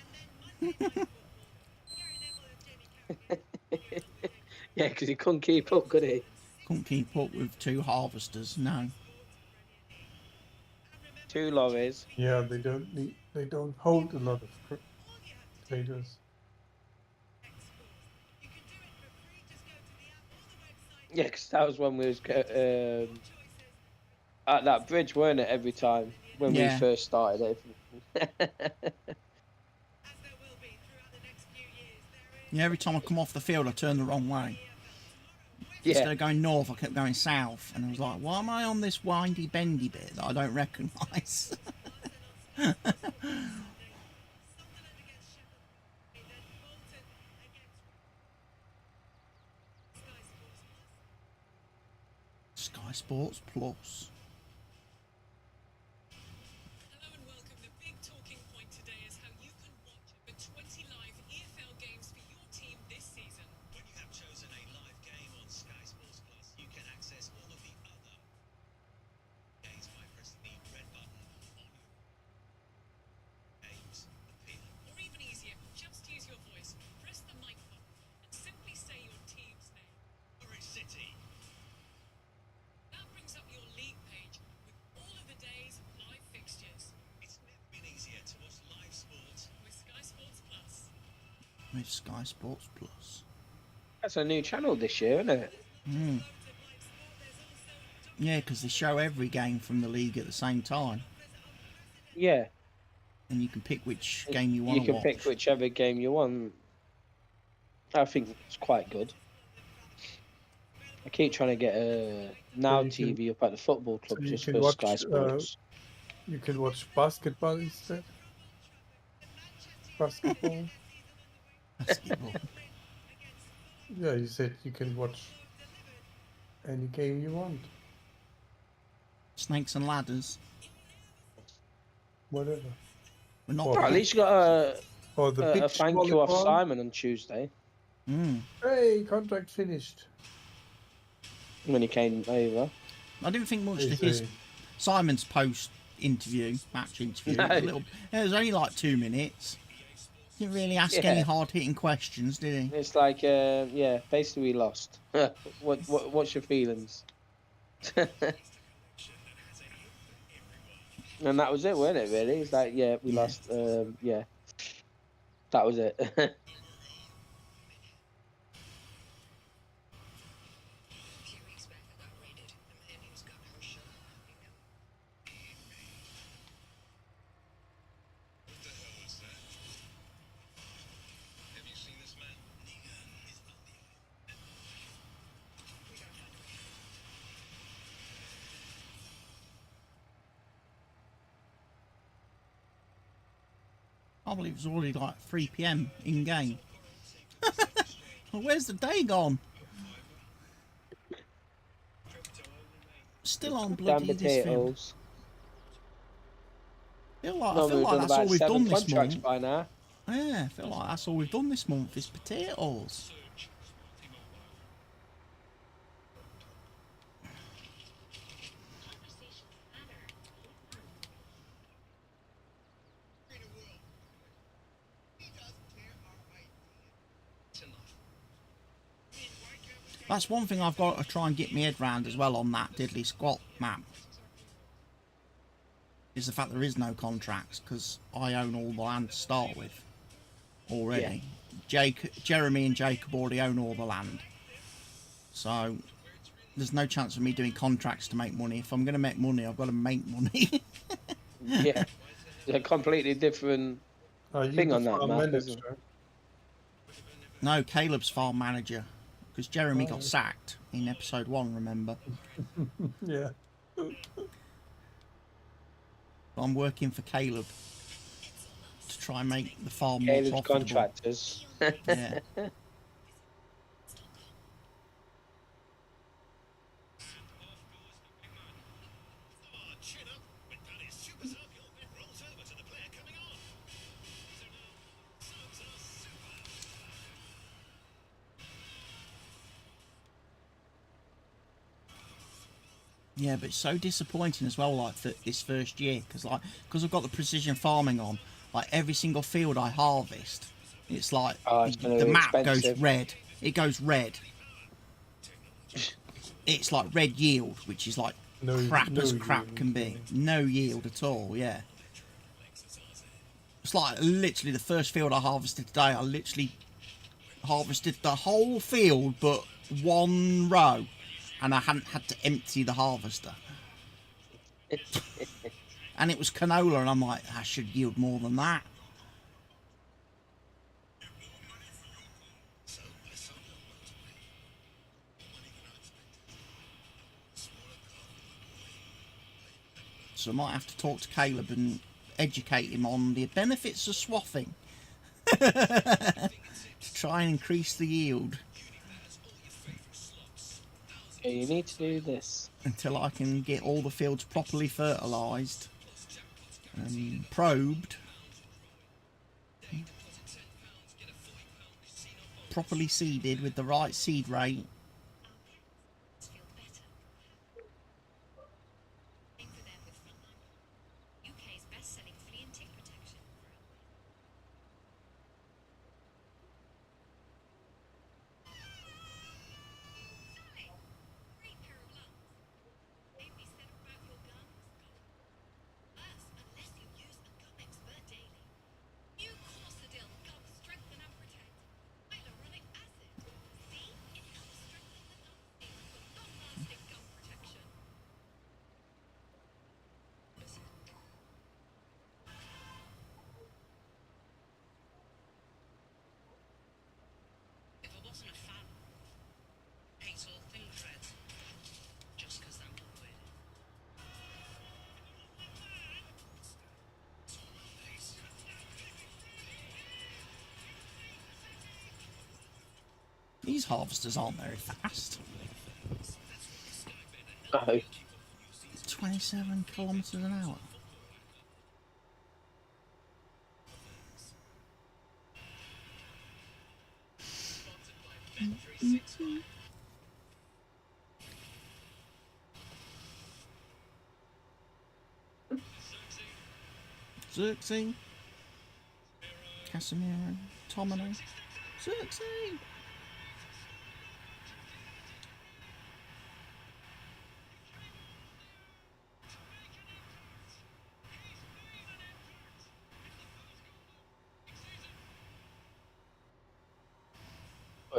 Yeah, because he couldn't keep up, could he? Couldn't keep up with 2 harvesters, no. 2 lorries. Yeah, they don't hold a lot of potatoes. Yeah, because that was when we was at that bridge, weren't it, every time when Yeah. we first started it. Yeah, every time I come off the field, I turn the wrong way. Yeah. Instead of going north, I kept going south. And I was like, why am I on this windy, bendy bit that I don't recognise? Sky Sports Plus. Hello and welcome. The big talking point today is how you can watch the 20 live EFL games for your team this season. When you have chosen a live game on Sky Sports Plus, you can access all of the other games by pressing the red button on your games appear. Or even easier, just use your voice, press the mic button, and simply say your team's name. Norwich City, That brings up your league page with all of the day's live fixtures it's never been easier to watch live sport. with Sky Sports Plus. With Sky Sports Plus. That's a new channel this year, isn't it? Yeah, because they show every game from the league at the same time. Yeah. And you can pick which game you want You to can watch. pick whichever game you want. I think it's quite good. I keep trying to get a Now you can- TV up at the football club you just can for watch, Sky Sports. You can watch basketball instead. Basketball. Basketball. Yeah, you said you can watch any game you want. Snakes and ladders. Whatever. We're not. Or Right, at least you got Or the a beach thank you off volleyball. Simon on Tuesday Hey, contract finished. when he came over. I didn't think much to Is his he? Simon's post interview, match interview. No. It was only like 2 minutes. Didn't really ask any Yeah. hard hitting questions, did he? It's like, yeah, basically we lost. What's your feelings? And that was it, wasn't it? Really, it's like, yeah, we lost. Yeah, that was it. What the hell was that? Have you seen this man? Negan is on the I believe it was already like 3 PM in game. Well, where's the day gone? Still on Damn bloody this field. potatoes. I feel No, like we've done that's all about we've 7 done this contracts month. by now. Yeah, I feel like that's all we've done this month is potatoes. That's one thing I've got to try and get my head round as well on that diddly squat map. Is the fact there is no contracts because I own all the land to start with already. Jeremy and Jacob already own all the land. So there's no chance of me doing contracts to make money. If I'm going to make money, I've got to make money. Yeah, it's a completely different Are you thing the on that farm map, isn't manager? No, Caleb's farm manager. Because Jeremy got Right. sacked in episode 1, remember? Yeah. I'm working for Caleb to try and make the farm Caleb's more profitable. contractors. Yeah. chin up when Paddy's super sub helmet rolls over to the player coming on. So now, subs are super. Yeah, but it's so disappointing as well, like this first year, because I've got the precision farming on, like every single field I harvest, it's like Oh, it's gonna the be map goes expensive. red. It goes red. It's like red yield, which is like No- crap no as crap yield, can be. No yield at all. Yeah. It's like literally the first field I harvested today. I literally harvested the whole field but one row, and I hadn't had to empty the harvester. And it was canola, and I'm like, I should yield more than that. So I might have to talk to Caleb and educate him on the benefits of swathing to try and increase the yield Yeah, you need to do this. until I can get all the fields properly fertilised and probed, properly seeded with the right seed rate. UK's best-selling flea and tick protection for great pair of lungs. They'd be said about your gums. Worse, unless you use a gum expert daily. New Corsadil Gum Strengthen and Protect. Hyaluronic acid. See, it helps strengthen These harvesters aren't very fast. Oh, 27 kilometres an hour. Xerxes, Casemiro, Tomino, Xerxes.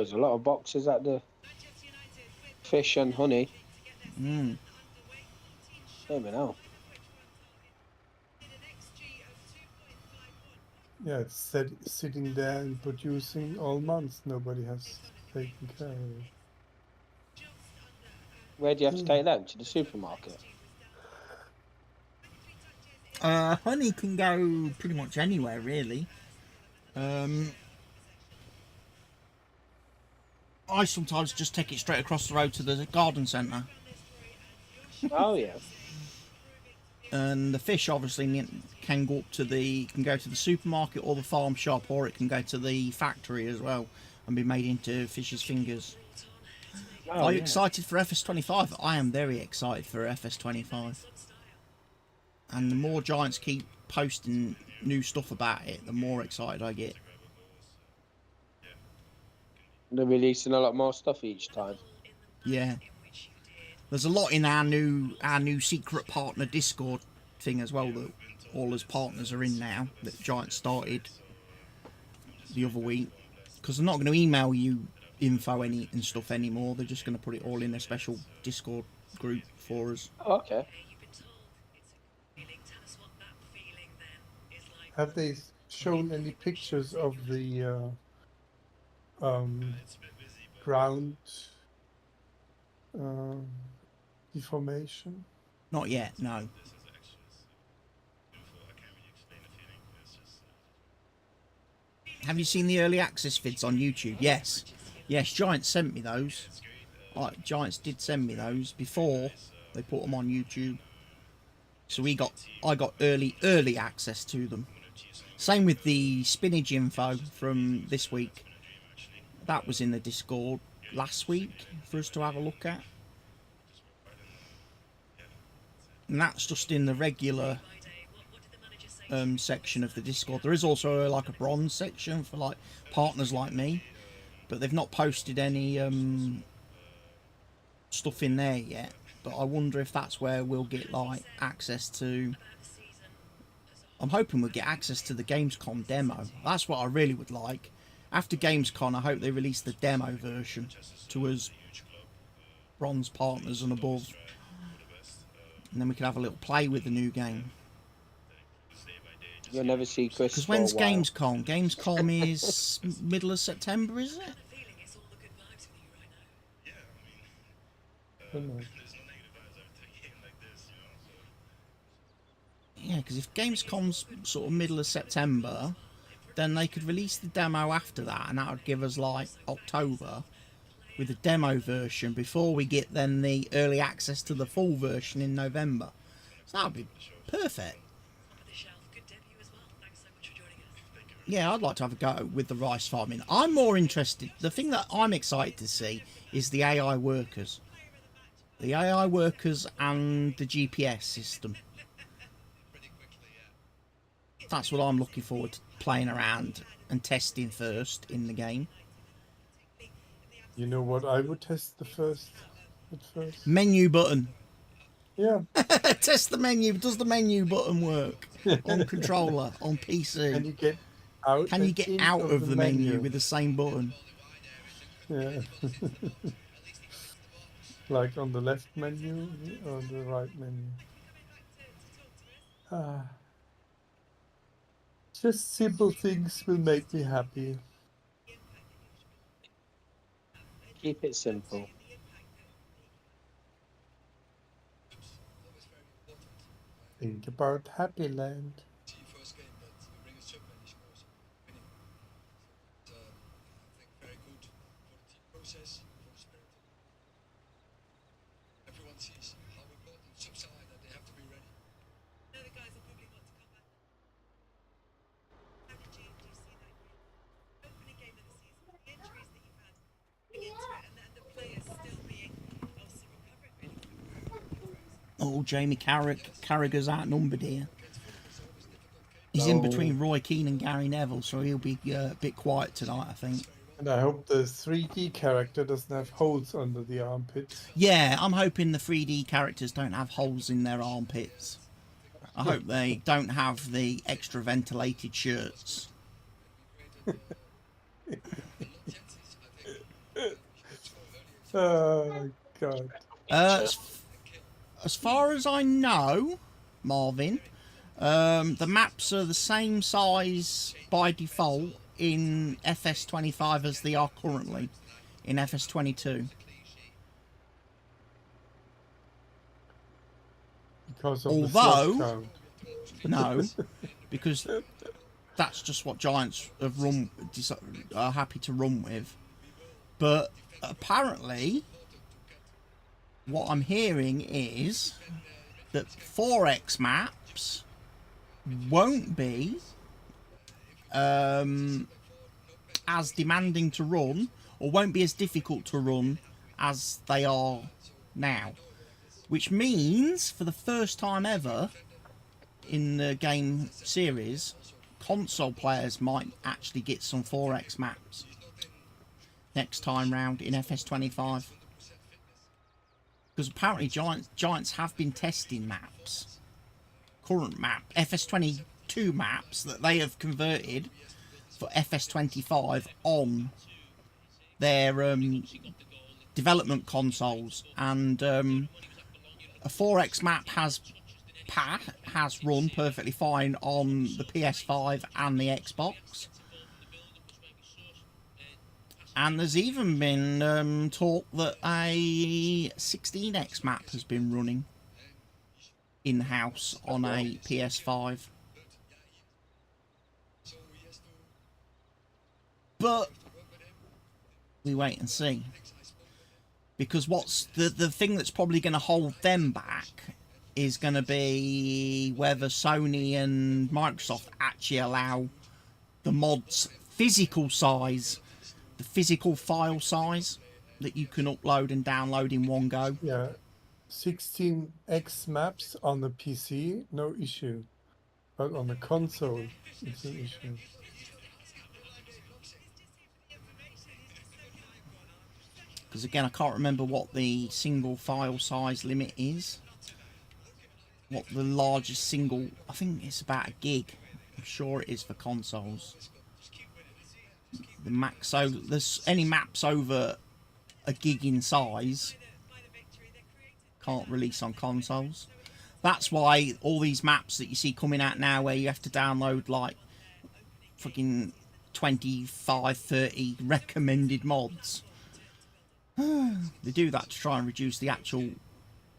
there's a lot of boxes at the fish and honey. Mm. Let me know. Yeah, it's sitting there and producing all months. Nobody has taken care of it. Where do you have to take them? To the supermarket? Honey can go pretty much anywhere, really. I sometimes just take it straight across the road to the garden centre. Oh yeah. And the fish obviously can go to the supermarket or the farm shop, or it can go to the factory as well and be made into fish's fingers. Oh, Are you yeah. excited for FS25? I am very excited for FS25. And the more Giants keep posting new stuff about it, the more excited I get. They're releasing a lot more stuff each time. Yeah. There's a lot in our new secret partner Discord thing as well that all his partners are in now, that Giants started the other week. Because they're not going to email you info and stuff anymore. They're just going to put it all in a special Discord group for us. Oh, okay. Have they shown any pictures of the ground deformation? Not yet, no. Have you seen the early access vids on YouTube? Yes. Yes, Giants sent me those. Giants did send me those before they put them on YouTube. So I got early access to them. Same with the spinach info from this week. That was in the Discord last week for us to have a look at. And that's just in the regular section of the Discord. There is also like a bronze section for like partners like me, but they've not posted any stuff in there yet. But I wonder if that's where we'll get like access to. I'm hoping we'll get access to the Gamescom demo. That's what I really would like. After Gamescom, I hope they release the demo version to us bronze partners and above, and then we can have a little play with the new game. You'll never see Chris. Because when's Gamescom? Gamescom is middle of September, is it? Yeah, because if Gamescom's sort of middle of September, then they could release the demo after that, and that would give us like October with the demo version before we get then the early access to the full version in November. So that would be perfect. Yeah, I'd like to have a go with the rice farming. I'm more interested, the thing that I'm excited to see is the AI workers. The AI workers and the GPS system. That's what I'm looking forward to playing around and testing first in the game. You know what I would test at first? Menu button. Yeah. Test the menu. Does the menu button work on controller, on PC? Can you get out? Can you get out of the menu with the same button? Yeah. Like on the left menu or the right menu? Just simple things will make me happy. Keep it simple. Think about Happy Land. First game that we bring a shipment is winning. So I think very good for the team process. Oh, Jamie Carragher's outnumbered here. He's in between Roy Keane and Gary Neville, so he'll be a bit quiet tonight, I think. And I hope the 3D character doesn't have holes under the armpits. Yeah, I'm hoping the 3D characters don't have holes in their armpits. I hope they don't have the extra ventilated shirts. Oh, God. As far as I know, Marvin, the maps are the same size by default in FS25 as they are currently in FS22. Because of the slot count. No, because that's just what Giants have are happy to run with. But apparently, what I'm hearing is that 4X maps won't be as demanding to run, or won't be as difficult to run as they are now. Which means, for the first time ever in the game series, console players might actually get some 4X maps next time round in FS25. Because apparently Giants have been testing maps, current map, FS22 maps that they have converted for FS25 on their development consoles, and a 4X map has run perfectly fine on the PS5 and the Xbox. And there's even been talk that a 16X map has been running in-house on a PS5. But we wait and see. Because what's the thing that's probably going to hold them back is going to be whether Sony and Microsoft actually allow the mod's physical size, the physical file size that you can upload and download in one go. Yeah, 16x maps on the PC, no issue. But on the console, it's an issue. Because again, I can't remember what the single file size limit is. What the largest single... I think it's about a gig. I'm sure it is for consoles. The max... So there's any maps over a gig in size can't release on consoles. That's why all these maps that you see coming out now, where you have to download like fucking 25, 30 recommended mods. They do that to try and reduce the actual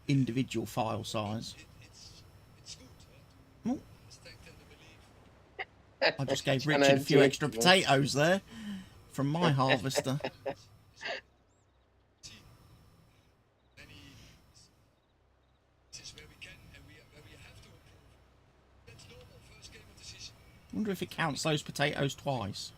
individual file size. Oh. I just gave Richard a few extra potatoes there from my harvester. Wonder if it counts those potatoes twice.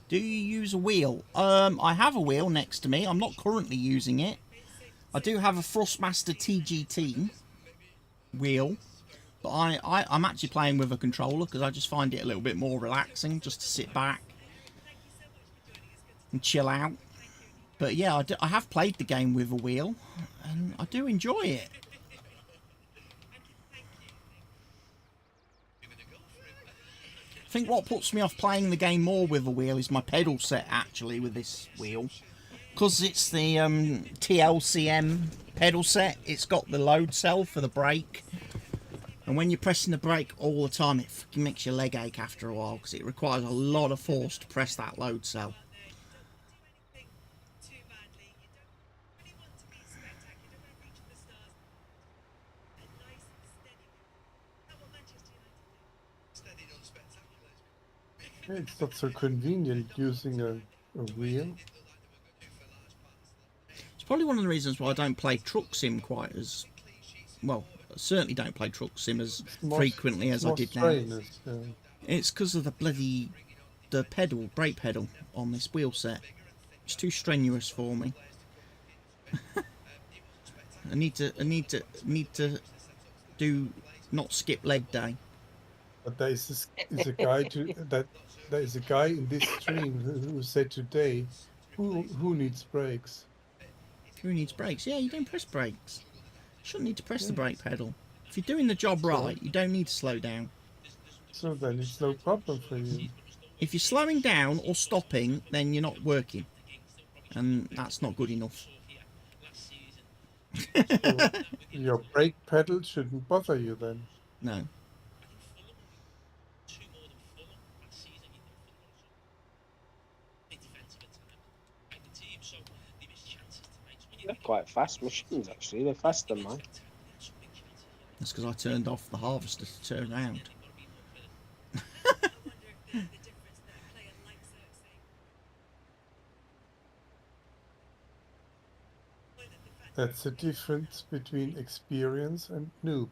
Do you use a wheel? I have a wheel next to me. I'm not currently using it. I do have a Thrustmaster TGT wheel, but I'm actually playing with a controller because I just find it a little bit more relaxing just to sit back and chill out. But yeah, I have played the game with a wheel and I do enjoy it. I think what puts me off playing the game more with a wheel is my pedal set, actually, with this wheel. Because it's the TLCM pedal set, it's got the load cell for the brake. And when you're pressing the brake all the time, it fucking makes your leg ache after a while, because it requires a lot of force to press that load cell. It's not so convenient using a wheel. It's probably one of the reasons why I don't play truck sim quite as well. I certainly don't play truck sim as It's more, frequently as I did now. strenuous, It's because of the brake pedal on this wheel set. It's too strenuous for me. I need to do not skip leg day. But there is a guy there is a guy in this stream who said today, who needs brakes? Who needs brakes? Yeah, you don't press brakes. You shouldn't need to press the brake pedal. If you're doing the job right, you don't need to slow down. So then it's no problem for you. If you're slowing down or stopping, then you're not working, and that's not good enough. So your brake pedal shouldn't bother you then. No. They're quite fast machines, actually. They're faster than mine. That's because I turned off the harvester to turn around. That's the difference between experience and noob.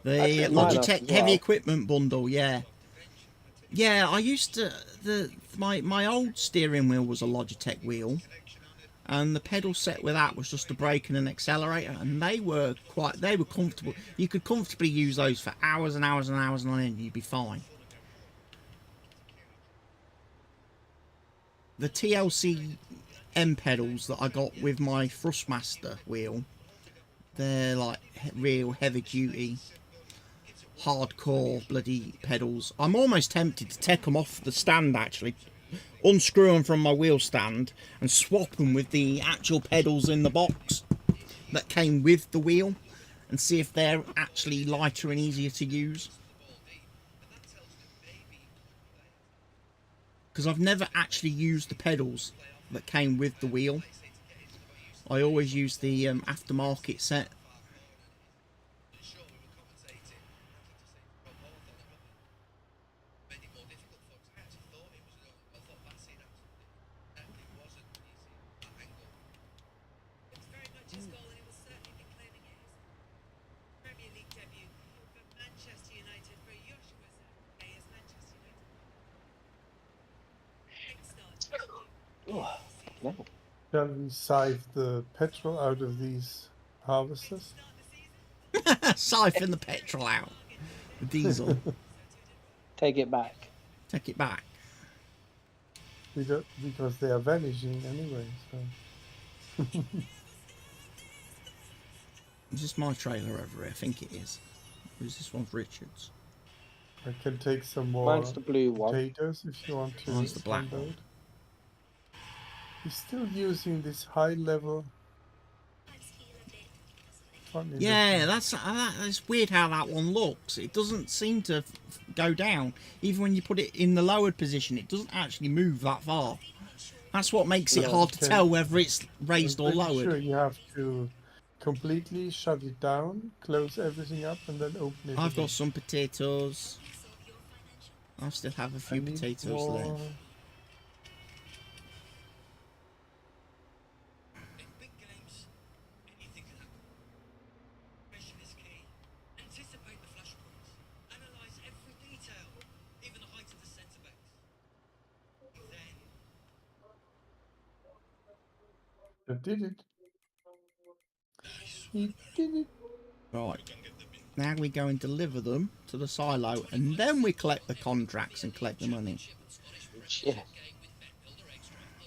The Actually, mine Logitech as heavy well. equipment bundle, yeah. Yeah, I used to my old steering wheel was a Logitech wheel, and the pedal set with that was just a brake and an accelerator, and they were comfortable. You could comfortably use those for hours and hours and hours on end, and you'd be fine. The TLC M pedals that I got with my Thrustmaster wheel, they're like real heavy duty, hardcore bloody pedals. I'm almost tempted to take them off the stand, actually, unscrew them from my wheel stand and swap them with the actual pedals in the box that came with the wheel, and see if they're actually lighter and easier to use. Because I've never actually used the pedals that came with the wheel. I always use the aftermarket set. Looks very much his goal, and he will certainly be claiming it. Premier League debut for Manchester United for Joshua Zirkzee as Manchester United. Kickstart. Oh, no. Shall we scythe the petrol out of these harvesters? Siphon the petrol out. The diesel. Take it back. Take it back. Because they are vanishing anyway. So Is this my trailer over here? I think it is. Or is this one for Richard's? I can take some more Mine's the blue one. potatoes if you want to. Mine's the black unload. one. He's still using this high level. Yeah, that's weird how that one looks. It doesn't seem to go down. Even when you put it in the lowered position, it doesn't actually move that far. That's what makes it Yeah, hard to okay. tell whether it's raised or I'm pretty lowered. sure you have to completely shut it down, close everything up, and then open it. I've again. got some potatoes. I still have a I few need potatoes more- left. In big games, anything can happen. Precision is key. Anticipate the flash points. Analyze every detail, even the height of the centre backs. Then I did it. He did it. Right. Now we go and deliver them to the silo, and then we collect the contracts and collect the money. Yeah.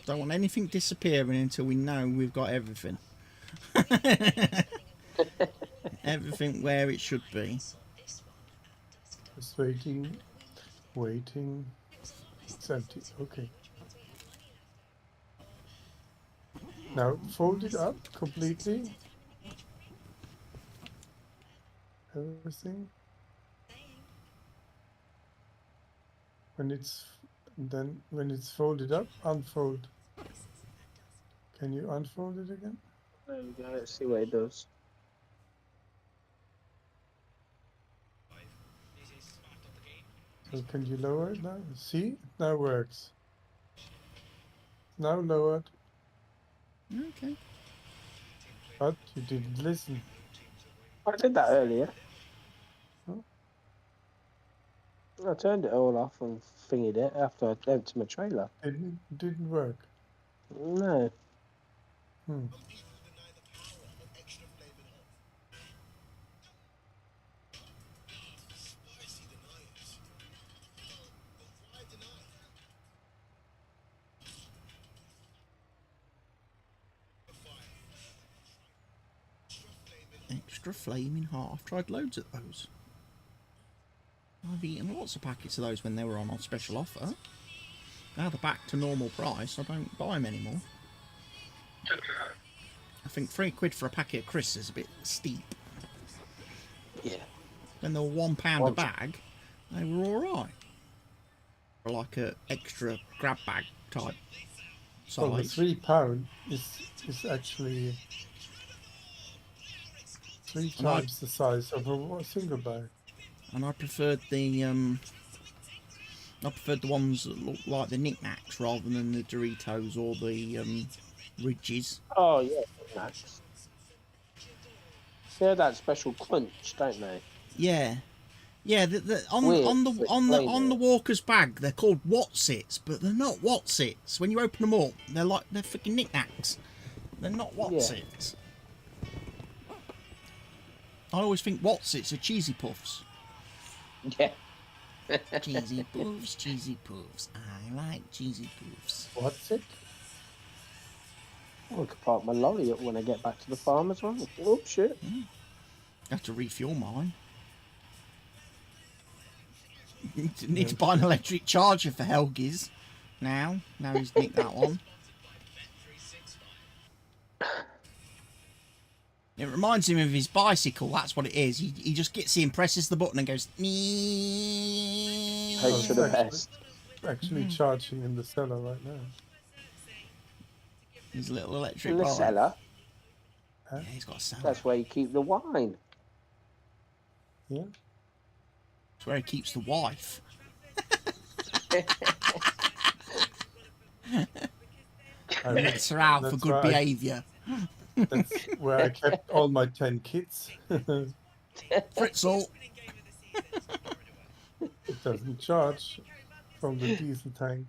Don't want anything disappearing until we know we've got everything. Everything where it should be. Just waiting. It's empty. Okay. Now fold it up completely. Everything. When it's folded up, unfold. Can you unfold it again? There we go. Let's see what it does. So can you lower it now? See, it now works. Now lowered, Okay. but you didn't listen. I did that earlier. Huh? I turned it all off and fingered it after I emptied my trailer. Didn't work. No. Hmm. Extra flaming heart. I've tried loads of those. I've eaten lots of packets of those when they were on special offer. Now they're back to normal price. I don't buy them anymore. I think £3 for a packet of crisps is a bit steep. Yeah. When they were £1 a bag, they were alright. For like a extra grab bag type Well, the size. £3 is actually 3 times the size of a single bag. And I preferred the ones that look like the knickknacks rather than the Doritos or the Ridges. Oh, yeah. Nice. They're that special crunch, don't they? Yeah. Yeah, on Weird, the but on the plain on the it. Walker's bag, they're called Watsits, but they're not Watsits. When you open them up, they're freaking knickknacks. They're not Watsits. I always think Watsits are cheesy puffs. Yeah. Cheesy puffs, cheesy puffs. I like cheesy puffs. What's it? I could park my lorry up when I get back to the farm as well. Oh, shit. I have to refuel mine. Need to buy an electric charger for Helgi's now. Now he's nicked that one. It reminds him of his bicycle. That's what it is. He just gets in, presses the button, and goes. Hope for the best. Actually charging in the cellar right now. His little electric In the bike. cellar. Huh? Yeah, he's got a cellar. That's where you keep the wine. Yeah. That's where he keeps the wife. Lets her out for That's good why behaviour. That's where I kept all my 10 kids. Fritzl. It doesn't charge from the diesel tank.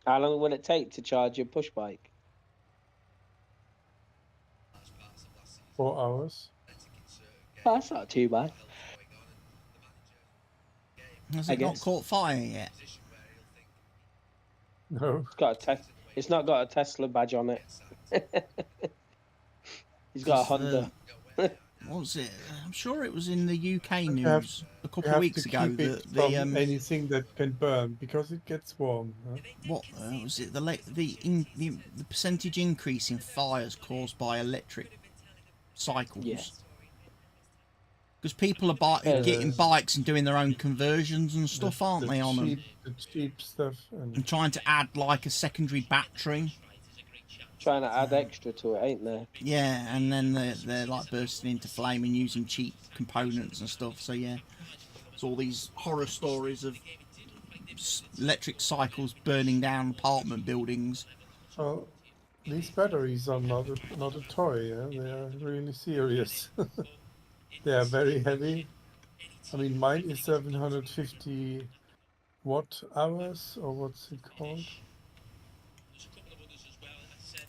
How long will it take to charge your push bike? 4 hours. Oh, that's not too bad. Has I it not guess. caught fire yet? No. It's not got a Tesla badge on it. He's got a Honda. What was it? I'm sure it was in the UK You news a couple of weeks ago keep it that from anything that can burn because it gets warm. Huh? what was it? The percentage increase in fires caused by electric cycles. Yeah. Because people are getting bikes and doing their own conversions and stuff, aren't they, on them? The cheap stuff. And trying to add like a secondary battery. Trying to add extra to it, ain't there? Yeah, and then they're like bursting into flame and using cheap components and stuff. So yeah, it's all these horror stories of electric cycles burning down apartment buildings. Well, these batteries are not a toy. Yeah? They are really serious. They are very heavy. I mean, mine is 750 watt hours, or what's it called?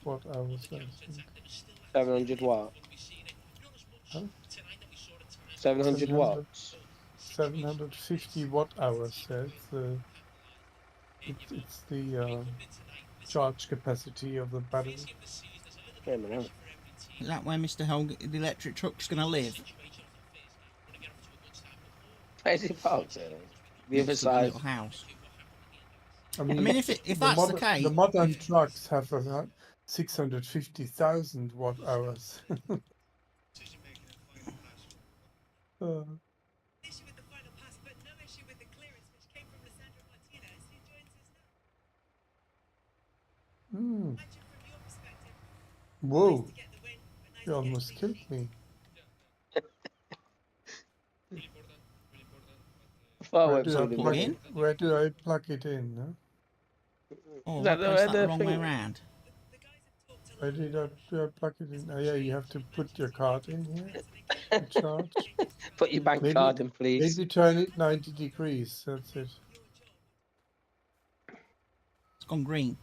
Watt hours, I think. 700 watt. Huh? 700 watts. 750 watt hours. Yeah? It's the charge capacity of the battery. Wait a minute. Is that where Mr. Helg, the electric truck's going to live? Where's it parked? The other Next to the side. little house. I mean, if that's the case, the modern trucks have 650,000 watt hours. Issue with the final pass, but no issue with the clearance, which came from Lissandro Martinez, who joins us now. Hmm. Imagine from your perspective, Whoa, nice to get the win, but nice you to almost get killed me. thought Where we do I would be plug plug in? it? Where do I plug it in? Huh? Oh, Is have I that the- placed that the the wrong way thing? around? The guys have talked a Where lot. do I plug it in? Oh yeah, you have to put your card in here to charge. Put your bank Maybe card in, please. maybe turn it 90 degrees. That's it. It's gone green.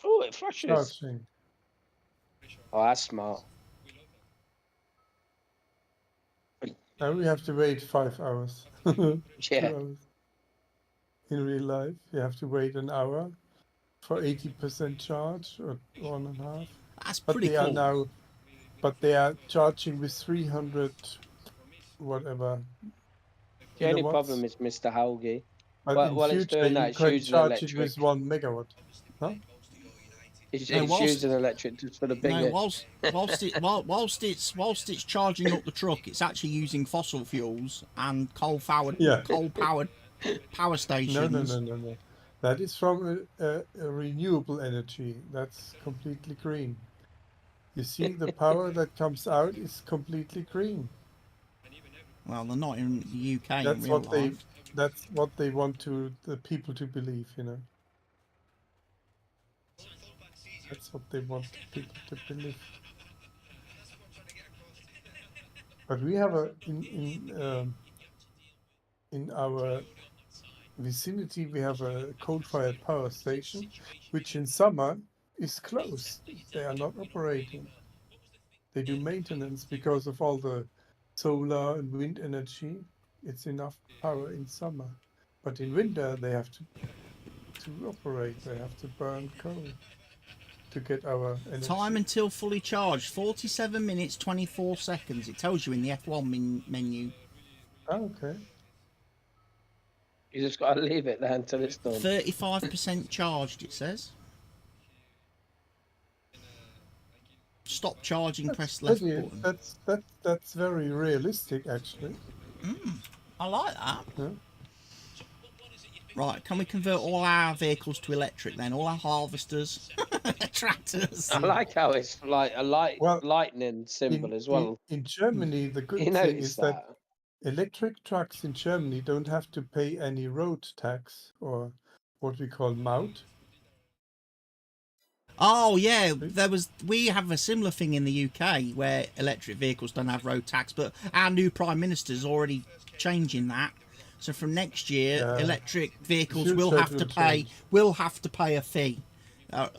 Oh, it flashes. Charging. Oh, that's smart. Now we have to wait 5 hours. 2 Yeah. hours. In real life, you have to wait an hour for 80% charge or 1.5. That's But pretty they cool. are now, but they are charging with 300 whatever The only kilowatts. problem is Mr. Hauge. But But in while it's future, doing you that, it's can using charge it electric. with 1 megawatt. Huh? It's No, whilst- using electric just for the No, bigger. whilst it's charging up the truck, it's actually using fossil fuels and coal-powered Yeah. power stations. No. That is from a renewable energy. That's completely green. You see, the power that comes out is completely green. Well, they're not in the UK in That's real what they. life. That's what they want the people to believe. That's what they want people to believe. But we have in our vicinity we have a coal-fired power station, which in summer is closed. They are not operating. They do maintenance because of all the solar and wind energy. It's enough power in summer, but in winter they have to operate. They have to burn coal to get our energy. Time until fully charged, 47 minutes 24 seconds. It tells you in the F1 menu. Oh, okay. You just got to leave it there until it's done. 35% charged, it says. Stop charging, press left button. That's very realistic, actually. I like that. Yeah. Right, can we convert all our vehicles to electric then? All our harvesters, tractors. I like how it's like a lightning symbol as well. In Germany, the good You thing notice is that electric trucks in Germany don't have to pay any road tax or what we call Maut. Oh yeah, we have a similar thing in the UK where electric vehicles don't have road tax, but our new Prime Minister's already changing that. So from next year, electric vehicles will have to pay a fee,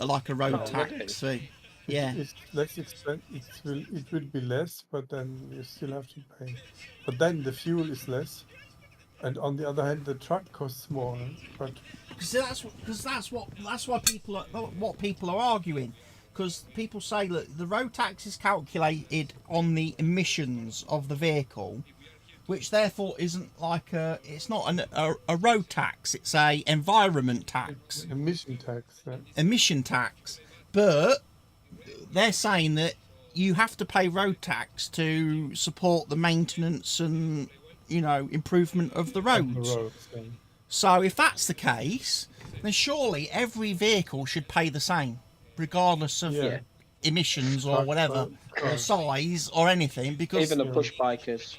like a road tax fee. Yeah. It's less expensive. It will be less, but then you still have to pay. But then the fuel is less, and on the other hand, the truck costs more. But that's why people are arguing, because people say that the road tax is calculated on the emissions of the vehicle, which therefore isn't like it's not a road tax, it's a environment tax. Emission tax. Yeah. Emission tax. But they're saying that you have to pay road tax to support the maintenance and, improvement of the roads. So if that's the case, then surely every vehicle should pay the same, regardless of emissions or whatever, or size or anything, because even the push bikers.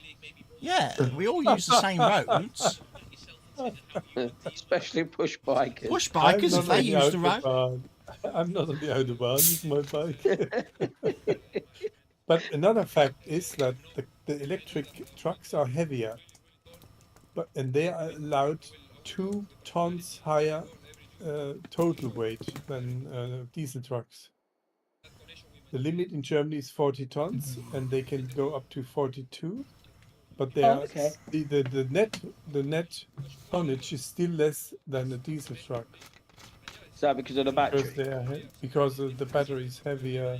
Yeah, we all use the same roads. Especially push bikers. Push bikers, if they use the road. I'm not on the Autobahn, it's my bike. But another fact is that the electric trucks are heavier, and they are allowed 2 tons higher total weight than diesel trucks. The limit in Germany is 40 tons, and they can go up to 42. But they are the net tonnage is still less than a diesel truck. Is that because of the battery? Because the battery is heavier.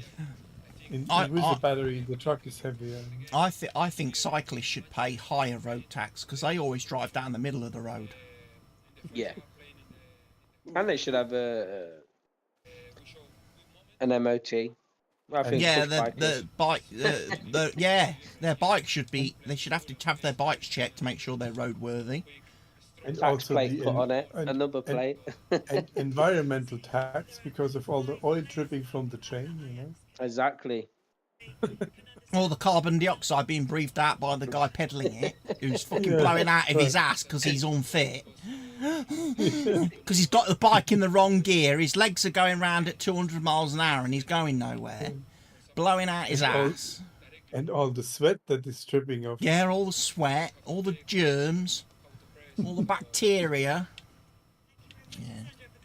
With the battery, the truck is heavier. I think cyclists should pay higher road tax because they always drive down the middle of the road. Yeah, and they should have an MOT. I think their bike should be. They should have to have their bikes checked to make sure they're roadworthy. And tax also plate put on it, a number plate. And environmental tax because of all the oil dripping from the chain. Exactly. All the carbon dioxide being breathed out by the guy peddling it, who's fucking Yeah, blowing out of his ass because he's unfit. Because he's got the bike in the wrong gear, his legs are going round at 200 miles an hour and he's going nowhere. Blowing out his ass. And all the sweat that is dripping off. Yeah, all the sweat, all the germs, all the bacteria. Yeah.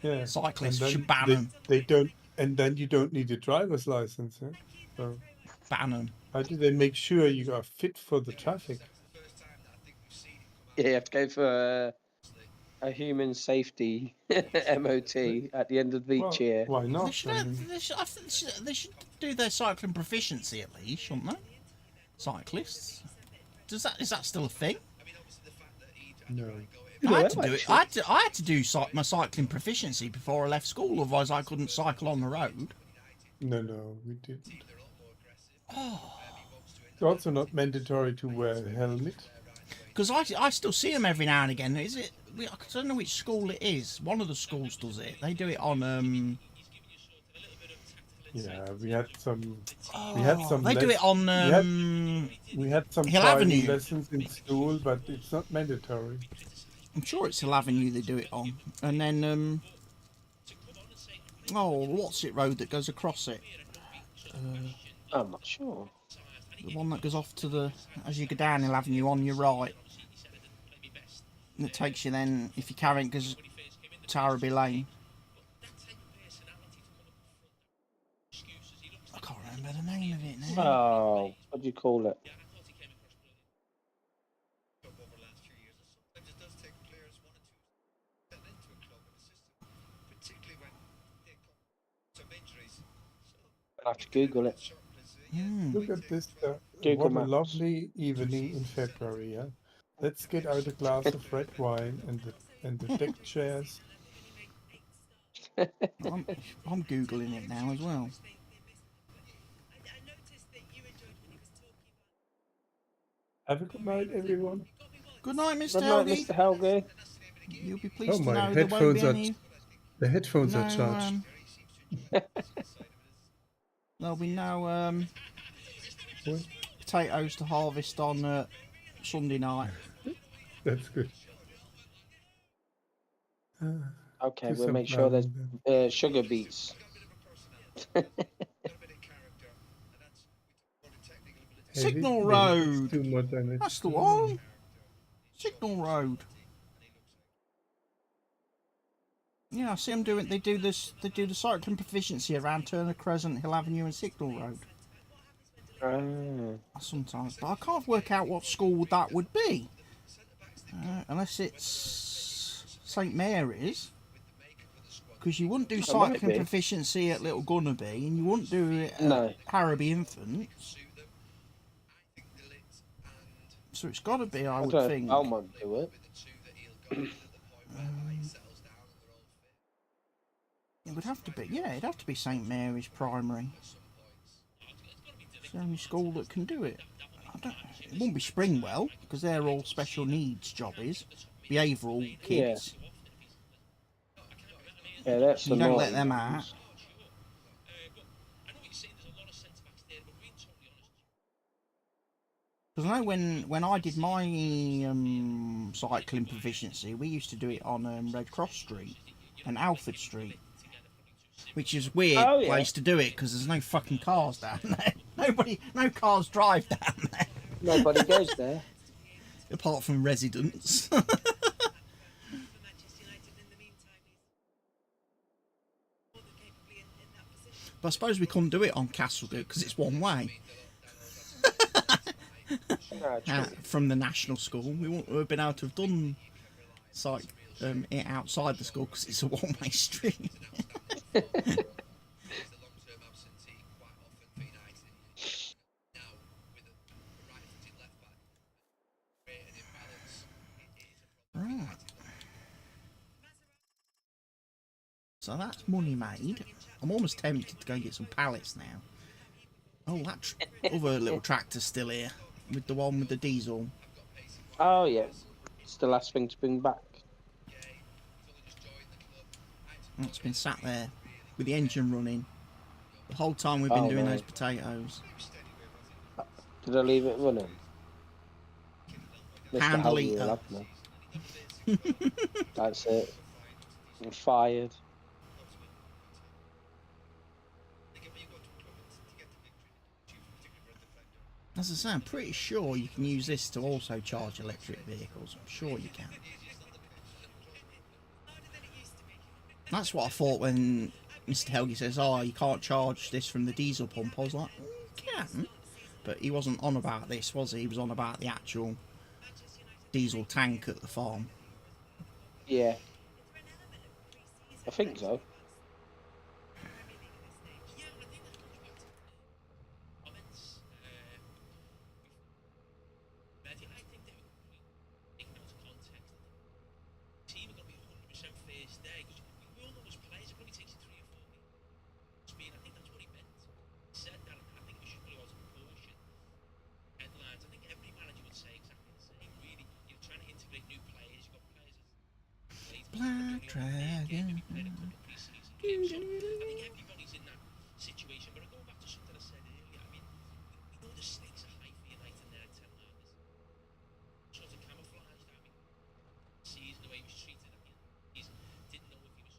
Yeah. Cyclists And should then ban them. they don't, and then you don't need a driver's license. Yeah? So Ban them. how do they make sure you are fit for the traffic? Yeah, you have to go for a human safety MOT at the end of each Well, year. why They not? should, I mean, I think they should do their cycling proficiency at least, shouldn't they? Cyclists. Is that still a thing? no. I had to do it. I had to do my cycling proficiency before I left school, otherwise I couldn't cycle on the road. No, we didn't. Oh, It's also not mandatory to wear a helmet. because I still see them every now and again. Is it? I don't know which school it is. One of the schools does it. They do it on Yeah, we had some. They do it on We had some Hill driving Avenue. lessons in school, but it's not mandatory. I'm sure it's Hill Avenue they do it on, and then what's it road that goes across it? I'm not sure. The one that goes off to the as you go down Hill Avenue on your right. And it takes you then, if you carry it, goes Tarraby Lane. I can't remember the name of it now. Oh, what do you call it? I'll have to Google it. Look at this. Google What a Maps. lovely evening in February. Yeah? Let's get out a glass of red wine and the deck chairs. I'm googling it now as well. Have a good night, everyone. Good night, Mr. Good night, Helgi. Mr. Helge. You'll be pleased Oh, to my know there won't be headphones are any. The headphones No, are charged. there'll be no What? potatoes to harvest on Sunday night. That's good. Okay, Do we'll some make sure there's planning sugar beets. then. Signal Maybe Road. it's too modern. That's the one. Signal Road. Yeah, I see them doing. They do this. They do the cycling proficiency around Turner Crescent, Hill Avenue, and Signal Road. Sometimes, but I can't work out what school that would be, unless it's St Mary's. Because you wouldn't do It might cycling be. proficiency at Little Gunnerby, and you wouldn't do it at No. Harrowby Infants. So it's got to be, I I would don't know if think. Belmont do it. It would have to be, yeah, it'd have to be St Mary's Primary. It's the only school that can do it. It wouldn't be Springwell, because they're all special needs jobbies. Behavioural kids. Yeah, that's You the don't naughty let them ones. out. Because I know when I did my cycling proficiency, we used to do it on Red Cross Street and Alford Street. Which is a weird Oh, yeah. place to do it, because there's no fucking cars down there. No cars drive down there. Nobody goes there. Apart from residents. But I suppose we couldn't do it on Castlegate because it's one way. No, true. From the national school, we wouldn't have been able to have done it outside the school because it's a one-way street. Right. So that's money made. I'm almost tempted to go and get some pallets now. Oh, that other little tractor's still here, with the one with the diesel. Oh, yeah. It's the last thing to bring back. It's been sat there with the engine running the whole time we've been Oh, doing no. those potatoes. Did I leave it running? Mr. Handle Helvey eater. will have me. That's it. I'm fired. As I say, I'm pretty sure you can use this to also charge electric vehicles. I'm sure you can. That's what I thought when Mr. Helgi says, oh, you can't charge this from the diesel pump. I was like, you can. But he wasn't on about this, was he? He was on about the actual diesel tank at the farm. Yeah. I think so. Black Dragon. I think everybody's in that situation, but I go back to something I said earlier. I mean, we know the stakes are high for United there at 10 learners. Sort of camouflaged. I mean, season the way he was treated at the end. He didn't know if he was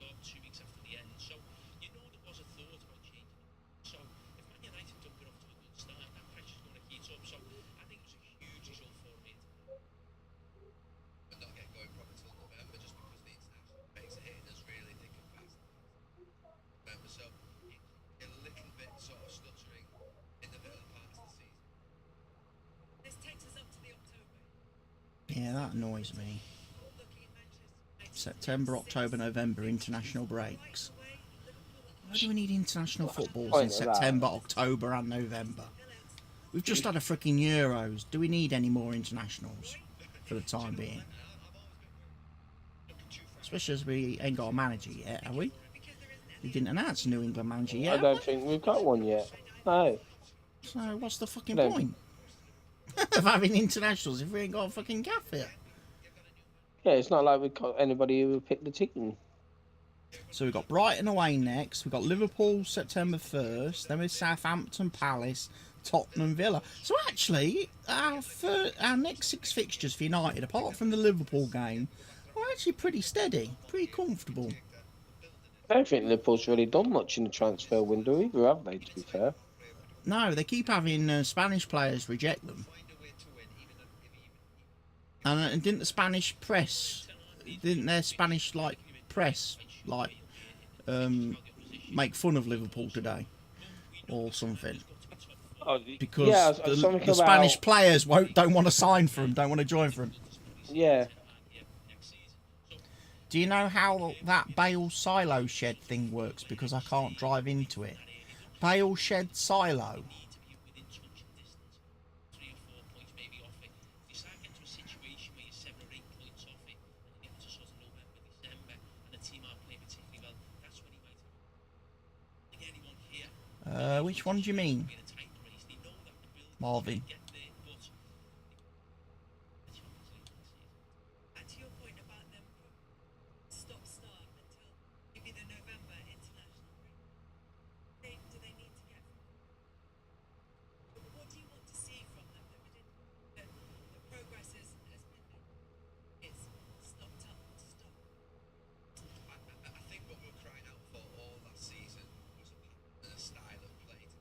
gone 2 weeks after the end. So you know there was a thought about changing it. So if Man United don't get off to a good start, that pressure's going to heat up. So I think it was a huge result for me. But not get going proper till November just because the international breaks are hitting us really thick and fast. November, so a little bit sort of stuttering in the early parts of the season. This takes us up to the October. Yeah, that annoys me. Looking at Manchester United. September, October, November, international breaks. Why do we need international footballs Point in of that. September, October and November? We've just had a freaking Euros. Do we need any more internationals for the time being? Especially as we ain't got a manager yet, have we? We didn't announce a New England manager I yet. have don't we? think we've got one yet. No. So what's the fucking No. point of having internationals if we ain't got a fucking gaff here? Yeah, it's not like we've got anybody who will pick the team. So we've got Brighton away next. We've got Liverpool September 1st. Then with Southampton, Palace, Tottenham, Villa. So actually, our next 6 fixtures for United, apart from the Liverpool game, are actually pretty steady, pretty comfortable. I don't think Liverpool's really done much in the transfer window either, have they, to be fair? No, they keep having Spanish players reject them. And didn't the Spanish press, didn't their Spanish press make fun of Liverpool today or something? Oh, Because yeah, the something about, Spanish players don't want to sign for him, don't want to join for him. Yeah. Do you know how that bale silo shed thing works? Because I can't drive into it. Bale shed silo. Which one do you mean, Marvin? And to your point about them stop-start until maybe the November international break, do they need to get? What do you want to see from them that we didn't? That the progress has been made. It's stopped up to stop. I think what we were crying out for all last season was a pattern and a style of play to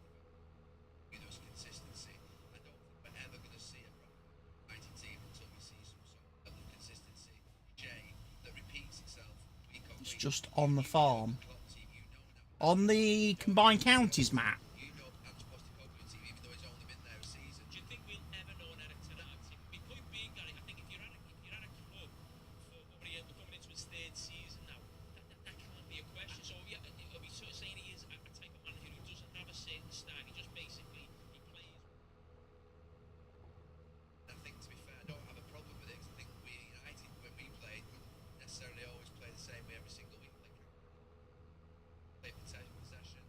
give us consistency. I don't think we're ever going to see a United team until we see some sort of level of consistency, that repeats itself week on It's week. just on the farm. Klopp team, you know now. On the combined counties map. You know Ange Postecoglou team, even though he's only been there a season. Do you think we'll ever know an Eric Ten Hag team? I mean, point being, Gary, I think if you're at a club for we're coming into his 3rd season now, that can't be a question. So yeah, are we sort of saying he is a type of manager who doesn't have a certain style? He just basically he plays. I think, to be fair, I don't have a problem with it 'cause I think we United, when we played, wouldn't necessarily always play the same way every single week. Play possession.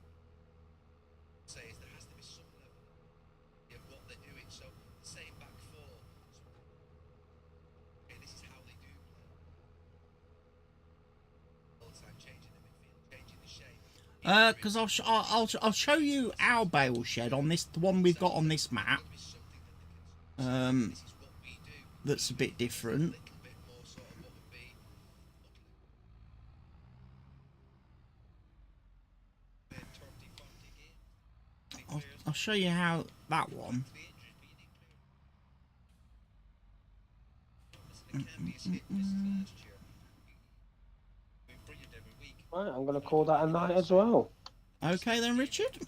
Because I'll show you our bale shed on this, the one we've got on this map. That's a bit different. I'll show you how that one. Right, I'm going to call that a night as well. Okay then, Richard.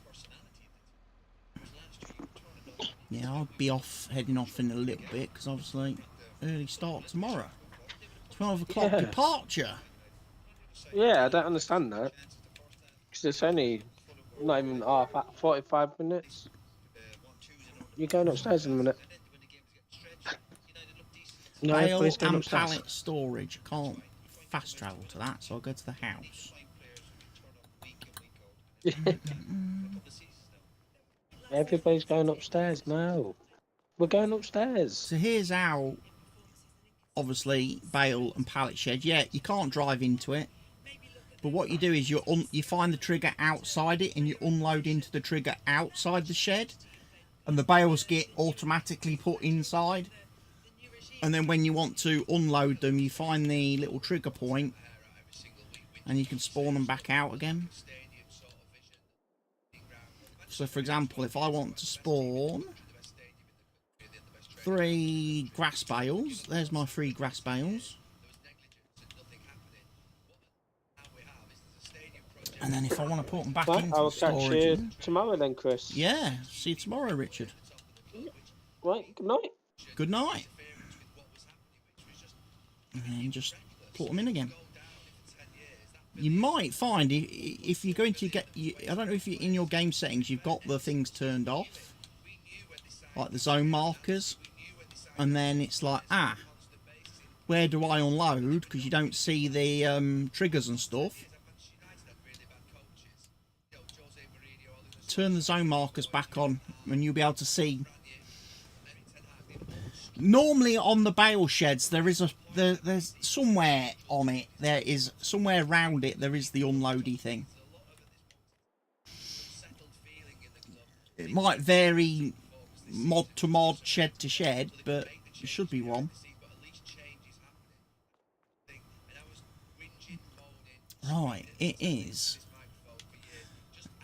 Yeah, I'll be heading off in a little bit because obviously early start tomorrow. 12 o'clock departure. Yeah, I don't understand that. Because it's only not even half, 45 minutes. You're going upstairs in a minute. No, Bale please go and upstairs. pallet storage. I can't fast travel to that, so I'll go to the house. Everybody's going upstairs now. We're going upstairs. So here's our, obviously, bale and pallet shed. Yeah, you can't drive into it. But what you do is you find the trigger outside it and you unload into the trigger outside the shed. And the bales get automatically put inside. And then when you want to unload them, you find the little trigger point. And you can spawn them back out again. So for example, if I want to spawn 3 grass bales, there's my 3 grass bales. And then if I want to put them back into I'll the catch storage, you tomorrow then, Chris. yeah, see you tomorrow, Richard. Right, good night. Good night. And then just put them in again. You might find if you're going to get, I don't know if you in your game settings you've got the things turned off, like the zone markers, and then it's like, where do I unload? Because you don't see the triggers and stuff. Turn the zone markers back on and you'll be able to see. Normally on the bale sheds there is there's somewhere on it, there is somewhere around it there is the unloady thing. It might vary mod to mod, shed to shed, but it should be one. Right, it is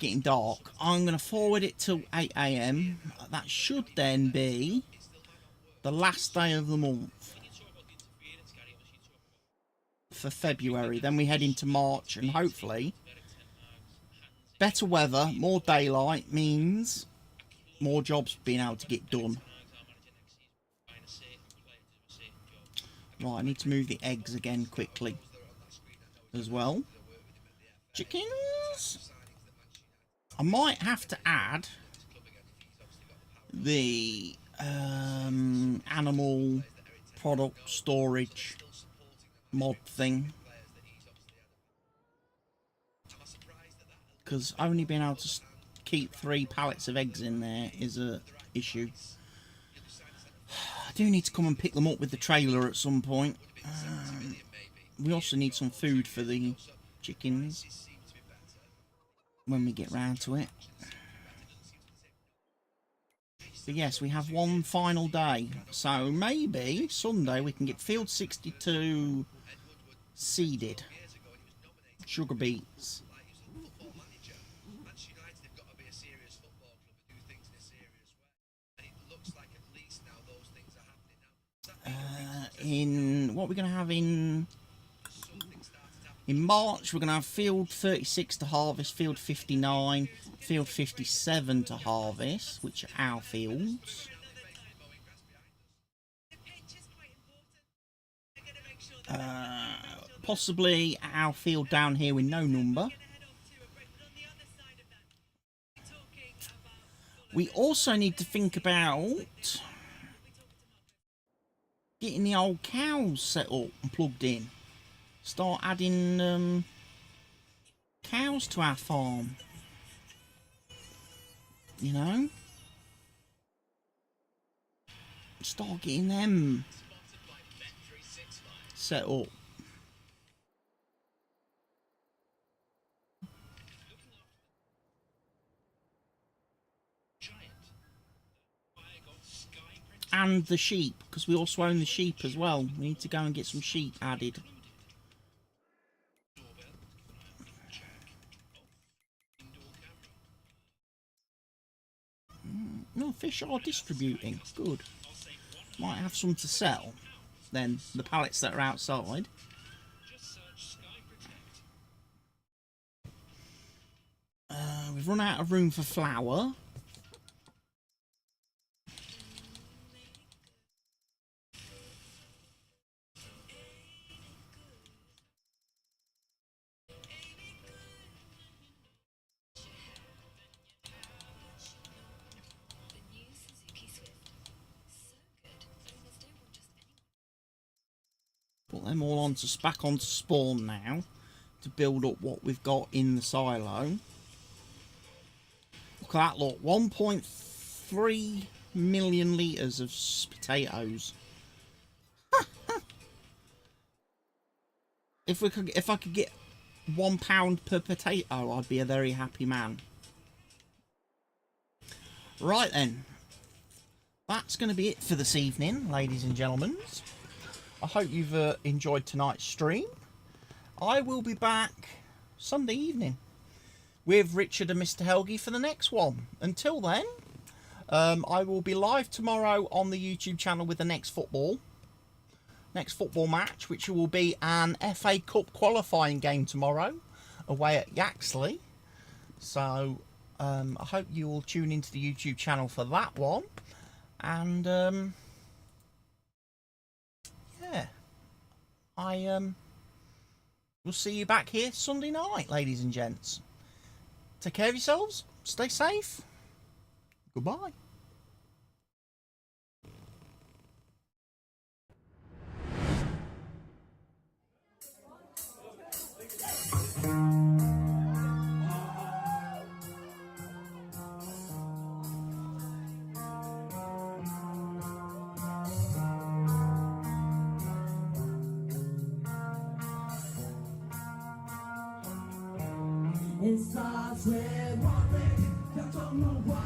getting dark. I'm going to forward it till 8 AM. That should then be the last day of the month for February. Then we head into March and hopefully better weather, more daylight means more jobs being able to get done. Right, I need to move the eggs again quickly as well. Chickens. I might have to add the animal product storage mod thing, because only being able to keep 3 pallets of eggs in there is a issue. I do need to come and pick them up with the trailer at some point. We also need some food for the chickens when we get round to it. But yes, we have one final day, so maybe Sunday we can get field 62 seeded sugar beets. In what we're going to have in March, we're going to have field 36 to harvest, field 59, field 57 to harvest, which are our fields. Possibly our field down here with no number. We also need to think about getting the old cows set up and plugged in. Start adding cows to our farm. You know? Start getting them set up. and the sheep, because we also own the sheep as well. We need to go and get some sheep added. No, fish are distributing. Good. Might have some to sell. Then the pallets that are outside. We've run out of room for flour. Put them all back onto spawn now to build up what we've got in the silo. Look at that, look, 1.3 million litres of potatoes. If I could get £1 per potato, I'd be a very happy man. Right then, that's going to be it for this evening, ladies and gentlemen. I hope you've enjoyed tonight's stream. I will be back Sunday evening with Richard and Mr. Helgi for the next one. Until then, I will be live tomorrow on the YouTube channel with the next football match, which will be an FA Cup qualifying game tomorrow away at Yaxley. So I hope you will tune into the YouTube channel for that one. And yeah, we'll see you back here Sunday night, ladies and gents. Take care of yourselves, stay safe, goodbye. It starts with one thing, I don't know why.